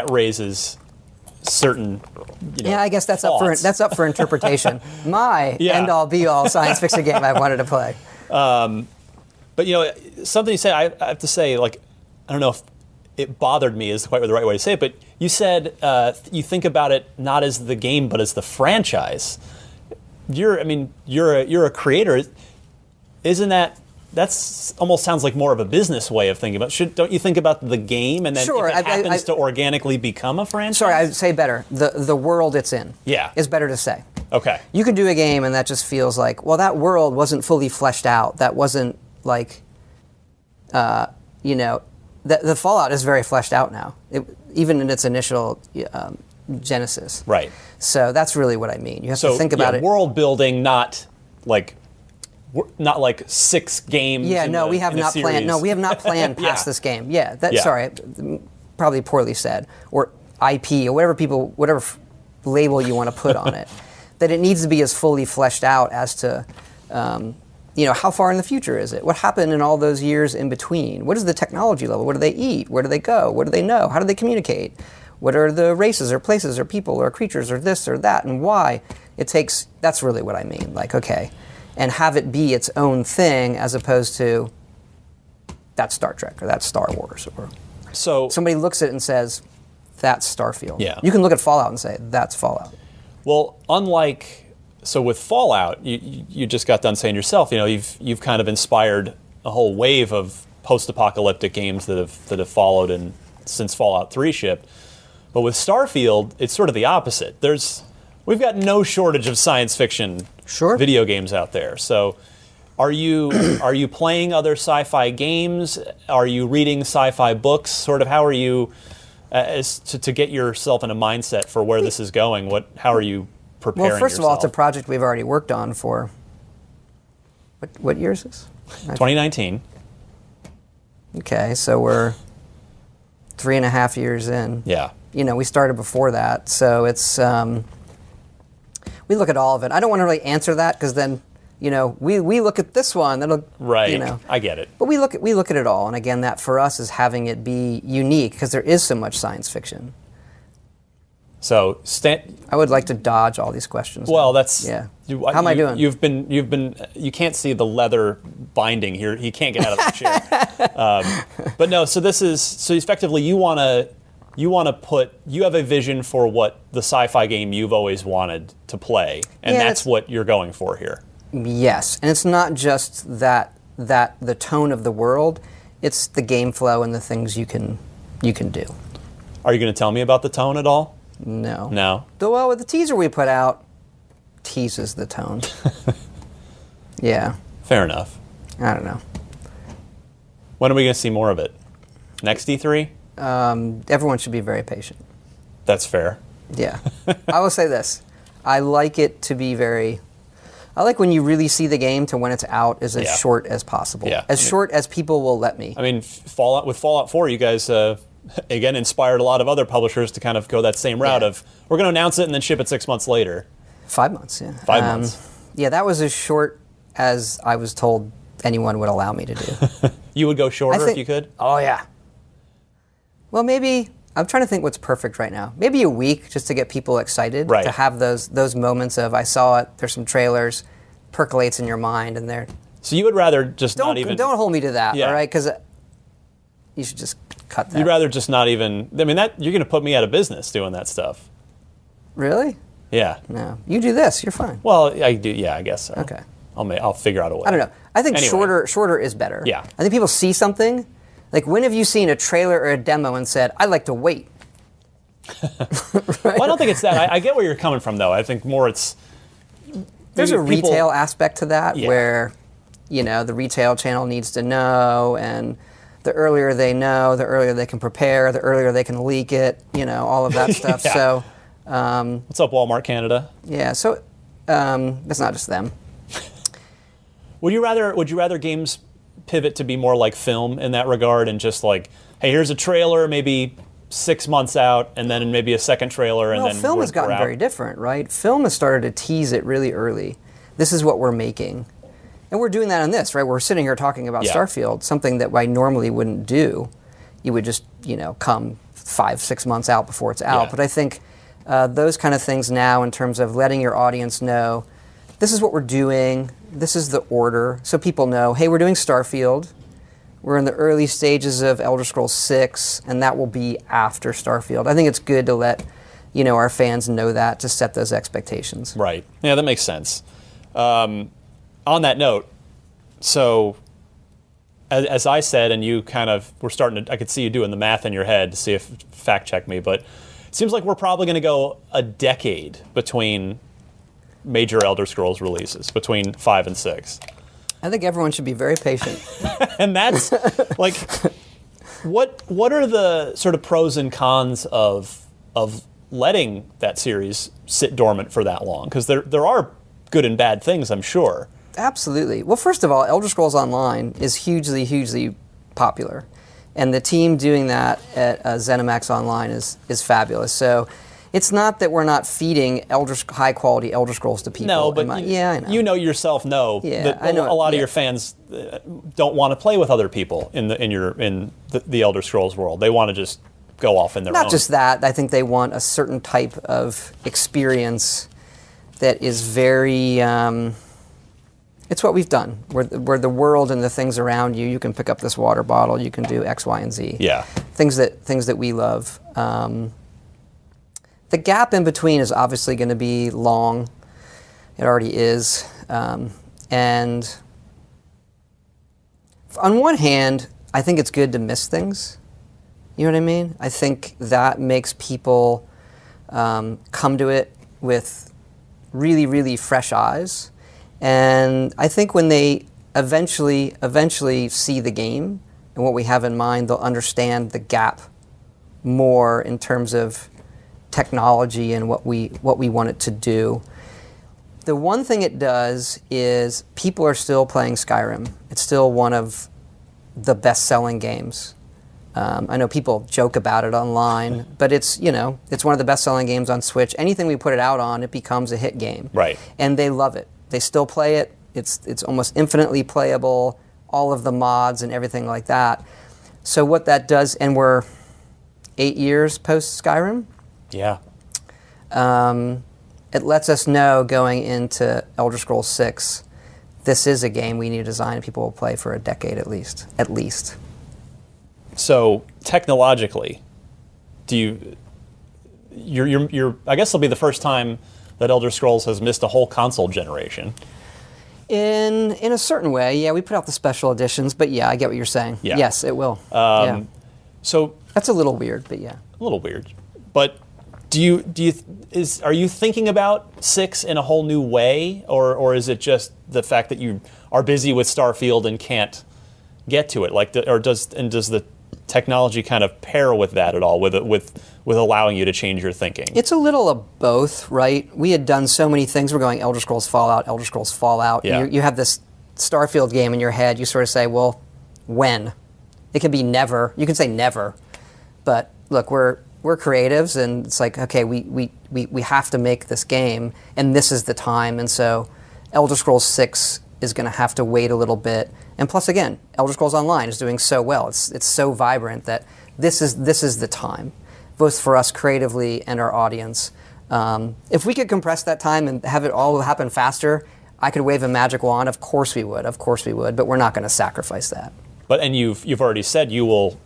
raises certain, I guess that's up for interpretation. My end-all, be-all science fiction game I've wanted to play. But something you say, I have to say, like, I don't know if it bothered me is quite the right way to say it, but you said you think about it not as the game but as the franchise. You're a creator. Isn't that's almost sounds like more of a business way of thinking about it. Don't you think about the game and then Sure, if it happens to organically become a franchise? Sorry, I'd say better. The world it's in is better to say. Okay. You could do a game and that just feels like, well, that world wasn't fully fleshed out. That wasn't like, the Fallout is very fleshed out now, even in its initial genesis. Right. So that's really what I mean. You have to think about it. World building, not like 6 games. Yeah, no, we have not planned. No, we have not planned past this game. Yeah, sorry, probably poorly said, or IP or whatever label you want to put on it. That it needs to be as fully fleshed out as to, how far in the future is it? What happened in all those years in between? What is the technology level? What do they eat? Where do they go? What do they know? How do they communicate? What are the races or places or people or creatures or this or that and why? That's really what I mean. Like, okay. And have it be its own thing as opposed to that's Star Trek or that's Star Wars. Or so somebody looks at it and says, that's Starfield. Yeah. You can look at Fallout and say, that's Fallout. Well, unlike so with Fallout, you just got done saying yourself, you've kind of inspired a whole wave of post-apocalyptic games that have followed and since Fallout 3 shipped. But with Starfield, it's sort of the opposite. We've got no shortage of science fiction video games out there. So are you playing other sci-fi games? Are you reading sci-fi books? Sort of how are you to get yourself in a mindset for where this is going? How are you preparing Well, first yourself? of all, it's a project we've already worked on for, what year is this? 2019. Okay, so we're 3.5 years in. Yeah. We started before that, so it's, we look at all of it. I don't want to really answer that because then, we look at this one. Right. I get it. But we look at it all, and again, that for us is having it be unique because there is so much science fiction. So I would like to dodge all these questions. Well, that's yeah. How am I doing? You've been. You can't see the leather binding here. He can't get out of the chair. But no. So effectively you have a vision for what the sci-fi game you've always wanted to play, and that's what you're going for here. Yes, and it's not just that the tone of the world; it's the game flow and the things you can do. Are you going to tell me about the tone at all? No. No. Well, with the teaser we put out, teases the tone. Yeah. Fair enough. I don't know. When are we going to see more of it? Next E3? Everyone should be very patient. That's fair. Yeah. I will say this. I like when you really see the game to when it's out is as short as possible. Yeah. As short as people will let me. I mean, with Fallout 4, you guys, again, inspired a lot of other publishers to kind of go that same route of, we're going to announce it and then ship it 6 months later. 5 months, yeah. 5 months. Yeah, that was as short as I was told anyone would allow me to do. You would go shorter if you could? Oh, yeah. Well, maybe, I'm trying to think what's perfect right now. Maybe a week just to get people excited. Right. To have those moments of, I saw it, there's some trailers, percolates in your mind, and they're... So you would rather just not even... Don't hold me to that, Yeah. all right? Because you should just cut that. You'd rather just not even... I mean, you're going to put me out of business doing that stuff. Really? Yeah. No. You do this, you're fine. Well, I do. Yeah, I guess so. Okay. I'll figure out a way. I don't know. I think Anyway. shorter is better. Yeah. I think people see something. Like, when have you seen a trailer or a demo and said, I'd like to wait? Well, I don't think it's that. I get where you're coming from, though. I think more it's... There's a people- retail aspect to that Yeah. where, the retail channel needs to know, and the earlier they know, the earlier they can prepare, the earlier they can leak it, all of that stuff. Yeah. So, What's up, Walmart Canada? yeah, so it's not just them. Would you rather games pivot to be more like film in that regard and just like, hey, here's a trailer, maybe 6 months out, and then maybe a second trailer, and Well, then film we're has gotten out? very different, right? Film has started to tease it really early. This is what we're making. And we're doing that on this, right? We're sitting here talking about Starfield, something that I normally wouldn't do. You would just, come 5-6 months out before it's out. Yeah. But I think those kind of things now, in terms of letting your audience know, this is what we're doing, this is the order, so people know, hey, we're doing Starfield, we're in the early stages of Elder Scrolls 6, and that will be after Starfield. I think it's good to let our fans know that, to set those expectations. Right. Yeah, that makes sense. On that note, so as I said, and you kind of were starting to, I could see you doing the math in your head to see if fact check me, but it seems like we're probably going to go a decade between major Elder Scrolls releases, between 5 and 6. I think everyone should be very patient. And that's like, what are the sort of pros and cons of letting that series sit dormant for that long? Because there are good and bad things, I'm sure. Absolutely. Well, first of all, Elder Scrolls Online is hugely, hugely popular. And the team doing that at ZeniMax Online is fabulous. So it's not that we're not feeding high-quality Elder Scrolls to people. No, but I know. you yourself that I know. a lot of your fans don't want to play with other people in the Elder Scrolls world. They want to just go off in their own. Not just that. I think they want a certain type of experience that is very... it's what we've done. Where the world and the things around you can pick up this water bottle, you can do X, Y, and Z. Yeah. Things that we love. The gap in between is obviously going to be long. It already is. And on one hand, I think it's good to miss things. You know what I mean? I think that makes people come to it with really, really fresh eyes. And I think when they eventually see the game and what we have in mind, they'll understand the gap more in terms of technology and what we want it to do. The one thing it does is people are still playing Skyrim. It's still one of the best-selling games. I know people joke about it online, but it's one of the best-selling games on Switch. Anything we put it out on, it becomes a hit game. Right. And they love it. They still play it. It's almost infinitely playable, all of the mods and everything like that. So what that does, and we're 8 years post Skyrim. Yeah. It lets us know going into Elder Scrolls 6, this is a game we need to design and people will play for a decade at least. At least. So technologically, you're I guess it'll be the first time that Elder Scrolls has missed a whole console generation. In a certain way, yeah. We put out the special editions, but yeah, I get what you're saying. Yeah. Yes, it will. Yeah. So That's a little weird, but yeah. a little weird, but are you thinking about 6 in a whole new way, or is it just the fact that you are busy with Starfield and can't get to it? Does the technology kind of pair with that at all, with allowing you to change your thinking? It's a little of both, right? We had done so many things. We're going Elder Scrolls Fallout, Elder Scrolls Fallout. Yeah. You have this Starfield game in your head. You sort of say, well, when? It could be never. You can say never. But look, we're creatives, and it's like, okay, we have to make this game, and this is the time. And so Elder Scrolls 6 is going to have to wait a little bit. And plus, again, Elder Scrolls Online is doing so well. It's so vibrant that this is the time, both for us creatively and our audience. If we could compress that time and have it all happen faster, I could wave a magic wand. Of course we would. But we're not going to sacrifice that. And you've already said you will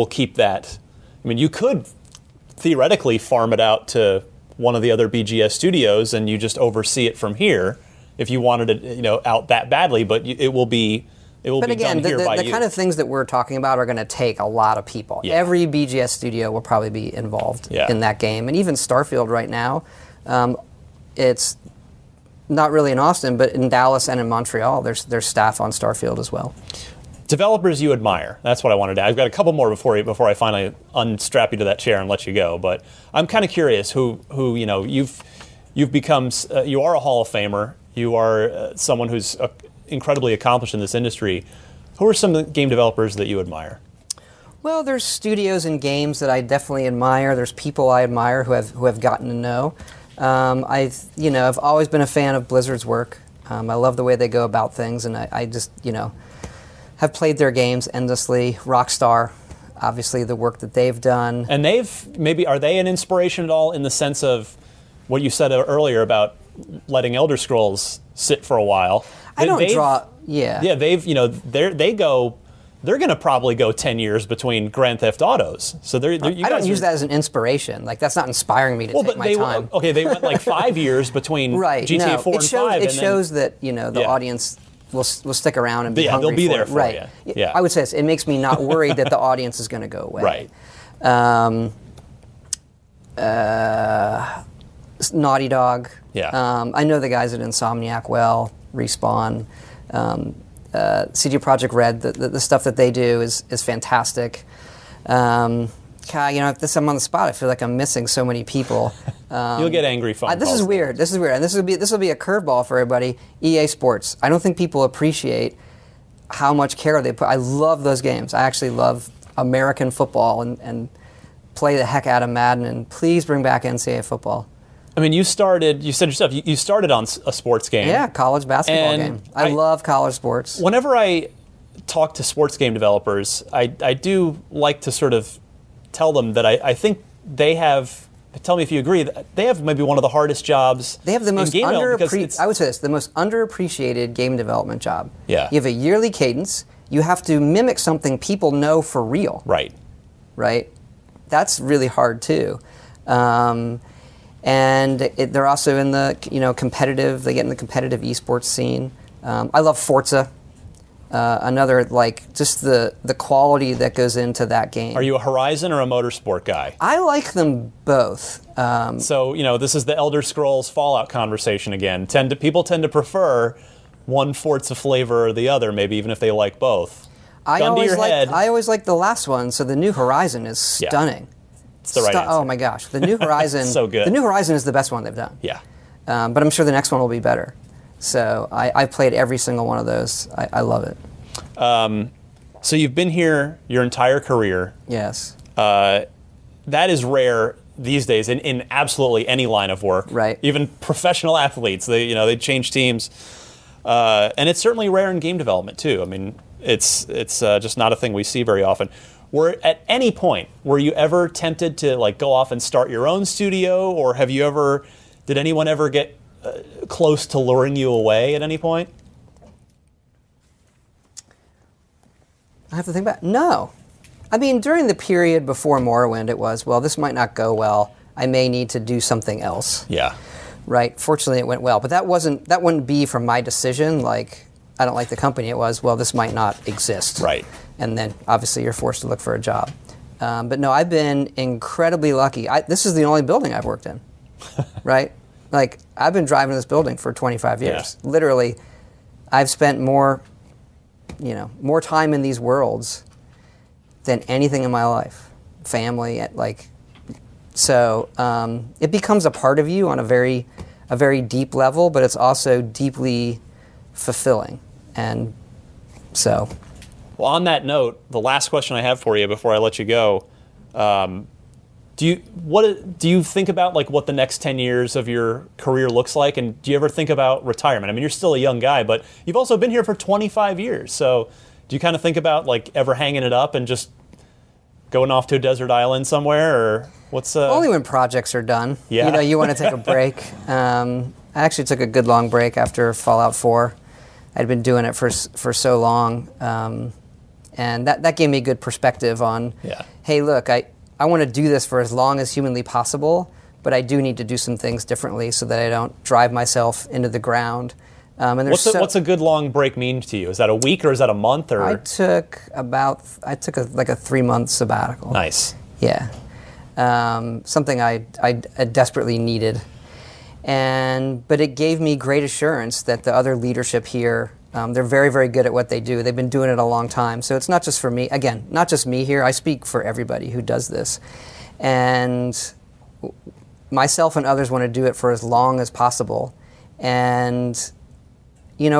keep that. I mean, you could theoretically farm it out to one of the other BGS studios, and you just oversee it from here if you wanted it, out that badly. But it will be But again, done here by you. the kind of things that we're talking about are going to take a lot of people. Yeah. Every BGS studio will probably be involved in that game. And even Starfield right now, it's not really in Austin, but in Dallas and in Montreal, there's staff on Starfield as well. Developers you admire. That's what I wanted to add. I've got a couple more before I finally unstrap you to that chair and let you go. But I'm kind of curious who you've become. You are a Hall of Famer. You are someone who's incredibly accomplished in this industry. Who are some of the game developers that you admire? Well, there's studios and games that I definitely admire. There's people I admire who have gotten to know. I've always been a fan of Blizzard's work. I love the way they go about things, and I just have played their games endlessly. Rockstar, obviously, the work that they've done. And are they an inspiration at all in the sense of what you said earlier about letting Elder Scrolls sit for a while? Yeah, they're going to probably go 10 years between Grand Theft Autos. So I don't use that as an inspiration. Like, that's not inspiring me to take my time. Okay, they went like 5 years between GTA 4 and 5. It shows that the audience will stick around and be hungry they'll be for there it. for right. you. Yeah. I would say this. It makes me not worried that the audience is going to go away. Right. Naughty Dog. Yeah. I know the guys at Insomniac well, Respawn, CD Projekt Red. The stuff that they do is fantastic. If I'm on the spot, I feel like I'm missing so many people. You'll get angry phone calls. This is weird, and this will be a curveball for everybody. EA Sports. I don't think people appreciate how much care they put. I love those games. I actually love American football and play the heck out of Madden. And please bring back NCAA football. I mean, you said yourself, you started on a sports game. Yeah, college basketball game. I love college sports. Whenever I talk to sports game developers, I do like to sort of tell them that I think they have, tell me if you agree, they have maybe one of the hardest jobs. They have the most I would say this, the most underappreciated game development job. Yeah. You have a yearly cadence. You have to mimic something people know for real. Right. Right? That's really hard too. And they're also in the competitive. They get in the competitive esports scene. I love Forza. Another just the quality that goes into that game. Are you a Horizon or a Motorsport guy? I like them both. So this is the Elder Scrolls Fallout conversation again. People tend to prefer one Forza flavor or the other, maybe even if they like both. I always like the last one. So the New Horizon is stunning. It's the right answer. Oh my gosh, the New Horizon. So good. The New Horizon is the best one they've done. Yeah. But I'm sure the next one will be better. So I played every single one of those. I love it. So you've been here your entire career. Yes. That is rare these days in absolutely any line of work. Right. Even professional athletes, they change teams, and it's certainly rare in game development too. I mean, it's just not a thing we see very often. At any point, were you ever tempted to go off and start your own studio, or did anyone ever get close to luring you away at any point? I have to think about it. No. I mean, during the period before Morrowind, it was, this might not go well. I may need to do something else. Yeah. Right. Fortunately, it went well. But that wouldn't be from my decision. I don't like the company. It was, this might not exist. Right. And then, obviously, you're forced to look for a job. But no, I've been incredibly lucky. This is the only building I've worked in. Right? I've been driving this building for 25 years. Yeah. Literally, I've spent more time in these worlds than anything in my life. Family, so it becomes a part of you on a very deep level, but it's also deeply fulfilling. And so. Well, on that note, the last question I have for you before I let you go, do you think about what the next 10 years of your career looks like, and do you ever think about retirement? I mean, you're still a young guy, but you've also been here for 25 years. So do you kind of think about ever hanging it up and just going off to a desert island somewhere, or what's only when projects are done. Yeah. You want to take a break. I actually took a good long break after Fallout 4. I'd been doing it for so long, and that gave me a good perspective on, hey, look, I want to do this for as long as humanly possible, but I do need to do some things differently so that I don't drive myself into the ground. And what's a good long break mean to you? Is that a week or is that a month? Or I took a 3-month sabbatical. Nice. Yeah, something I desperately needed, but it gave me great assurance that the other leadership here, they're very, very good at what they do. They've been doing it a long time, so it's not just for me. Again, not just me here. I speak for everybody who does this, and myself and others want to do it for as long as possible, and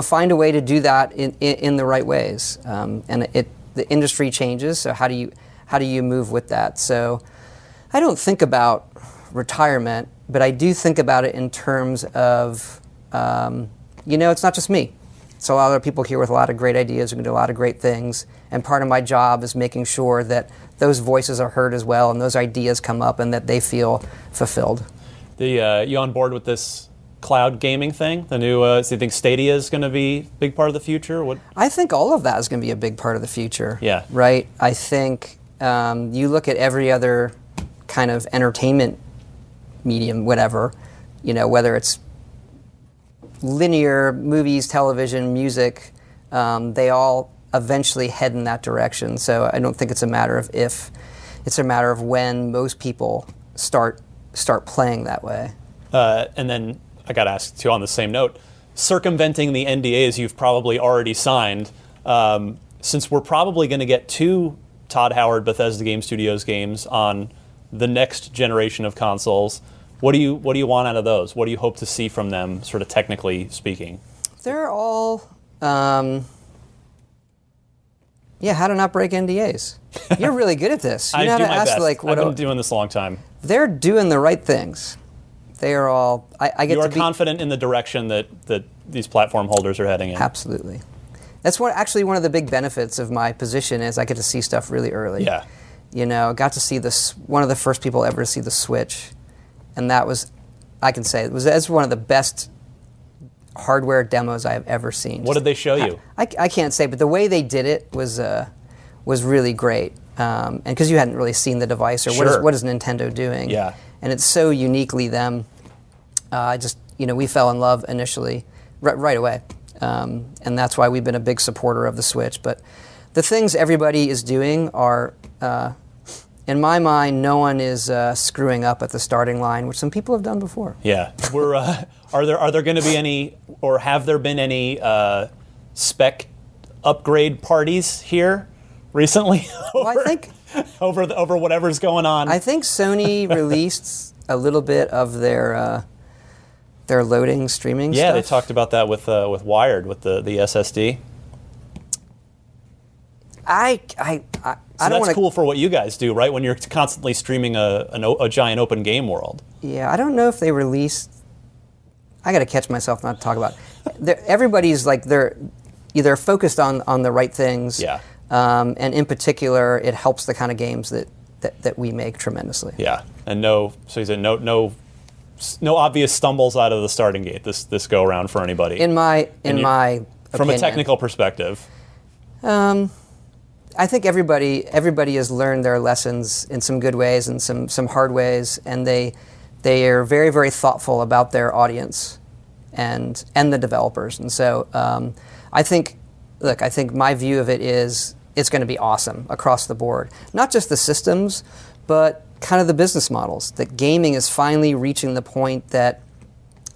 find a way to do that in the right ways. And the industry changes, so how do you move with that? So I don't think about retirement, but I do think about it in terms of, it's not just me. It's a lot of other people here with a lot of great ideas who can do a lot of great things, and part of my job is making sure that those voices are heard as well, and those ideas come up, and that they feel fulfilled. You on board with this cloud gaming thing? The new, so you think Stadia is going to be a big part of the future? What? I think all of that is going to be a big part of the future. Yeah. Right? I think you look at every other kind of entertainment medium, whatever, whether it's linear, movies, television, music, they all eventually head in that direction. So I don't think it's a matter of if, it's a matter of when most people start playing that way. And then I got to ask too, on the same note, circumventing the NDAs you've probably already signed, since we're probably going to get 2 Todd Howard Bethesda Game Studios games on the next generation of consoles, what do you want out of those? What do you hope to see from them, sort of technically speaking? They're all, how to not break NDAs. You're really good at this. You know how to ask, I've been doing this a long time. They're doing the right things. They are all. I get you are to be confident in the direction that these platform holders are heading in. Absolutely. That's one of the big benefits of my position is I get to see stuff really early. Yeah. Got to see this. One of the first people ever to see the Switch, and that was, I can say, that's one of the best hardware demos I have ever seen. What did they show you? I can't say, but the way they did it was really great. And because you hadn't really seen the device or Sure. what is Nintendo doing? Yeah. and it's so uniquely them. We fell in love initially, right away, and that's why we've been a big supporter of the Switch. But the things everybody is doing are, in my mind, no one is screwing up at the starting line, which some people have done before. Yeah, are there going to be any, or have there been any spec upgrade parties here recently? I think over whatever's going on. I think Sony released a little bit of their loading streaming stuff. Yeah, they talked about that with Wired, with the SSD. I don't that's want cool for what you guys do, right? When you're constantly streaming a giant open game world. Yeah, I don't know if they released. I got to catch myself not to talk about it. Everybody's like they're focused on the right things. Yeah. And in particular, it helps the kind of games that we make tremendously. Yeah, and so you said no obvious stumbles out of the starting gate this go around for anybody. In my opinion, from a technical perspective. I think everybody has learned their lessons in some good ways and some hard ways, and they are very, very thoughtful about their audience and the developers. And so I think my view of it is it's going to be awesome across the board. Not just the systems, but kind of the business models. That gaming is finally reaching the point that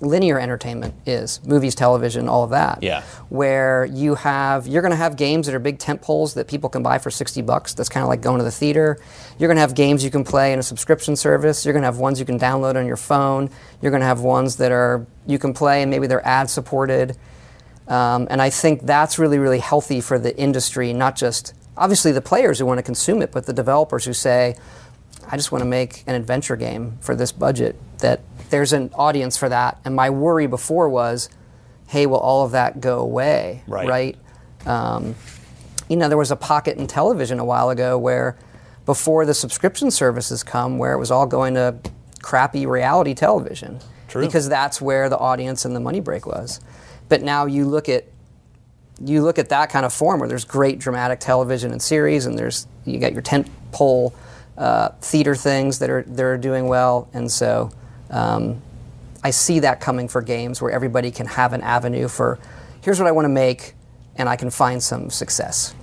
linear entertainment is, movies, television, all of that. Yeah. Where you're going to have games that are big tent poles that people can buy for $60. That's kind of like going to the theater. You're going to have games you can play in a subscription service. You're going to have ones you can download on your phone. You're going to have ones that you can play and maybe they're ad supported. And I think that's really, really healthy for the industry, not just obviously the players who want to consume it, but the developers who say, I just want to make an adventure game for this budget, that there's an audience for that. And my worry before was, hey, will all of that go away? Right. There was a pocket in television a while ago where before the subscription services come, where it was all going to crappy reality television. True. Because that's where the audience and the money break was. But now you look at that kind of form where there's great dramatic television and series, and you got your tent pole theater things that are doing well, and so I see that coming for games where everybody can have an avenue for, here's what I want to make, and I can find some success.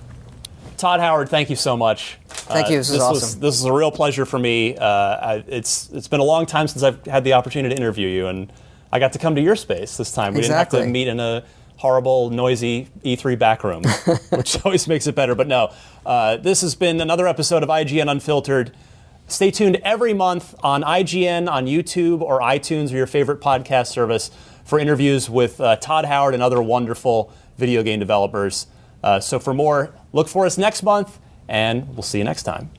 Todd Howard, thank you so much. Thank you. This is awesome. This is a real pleasure for me. It's been a long time since I've had the opportunity to interview you, and I got to come to your space this time. We Exactly. didn't have to meet in a horrible, noisy E3 back room, which always makes it better. But no, this has been another episode of IGN Unfiltered. Stay tuned every month on IGN, on YouTube, or iTunes, or your favorite podcast service for interviews with Todd Howard and other wonderful video game developers. So for more, look for us next month, and we'll see you next time.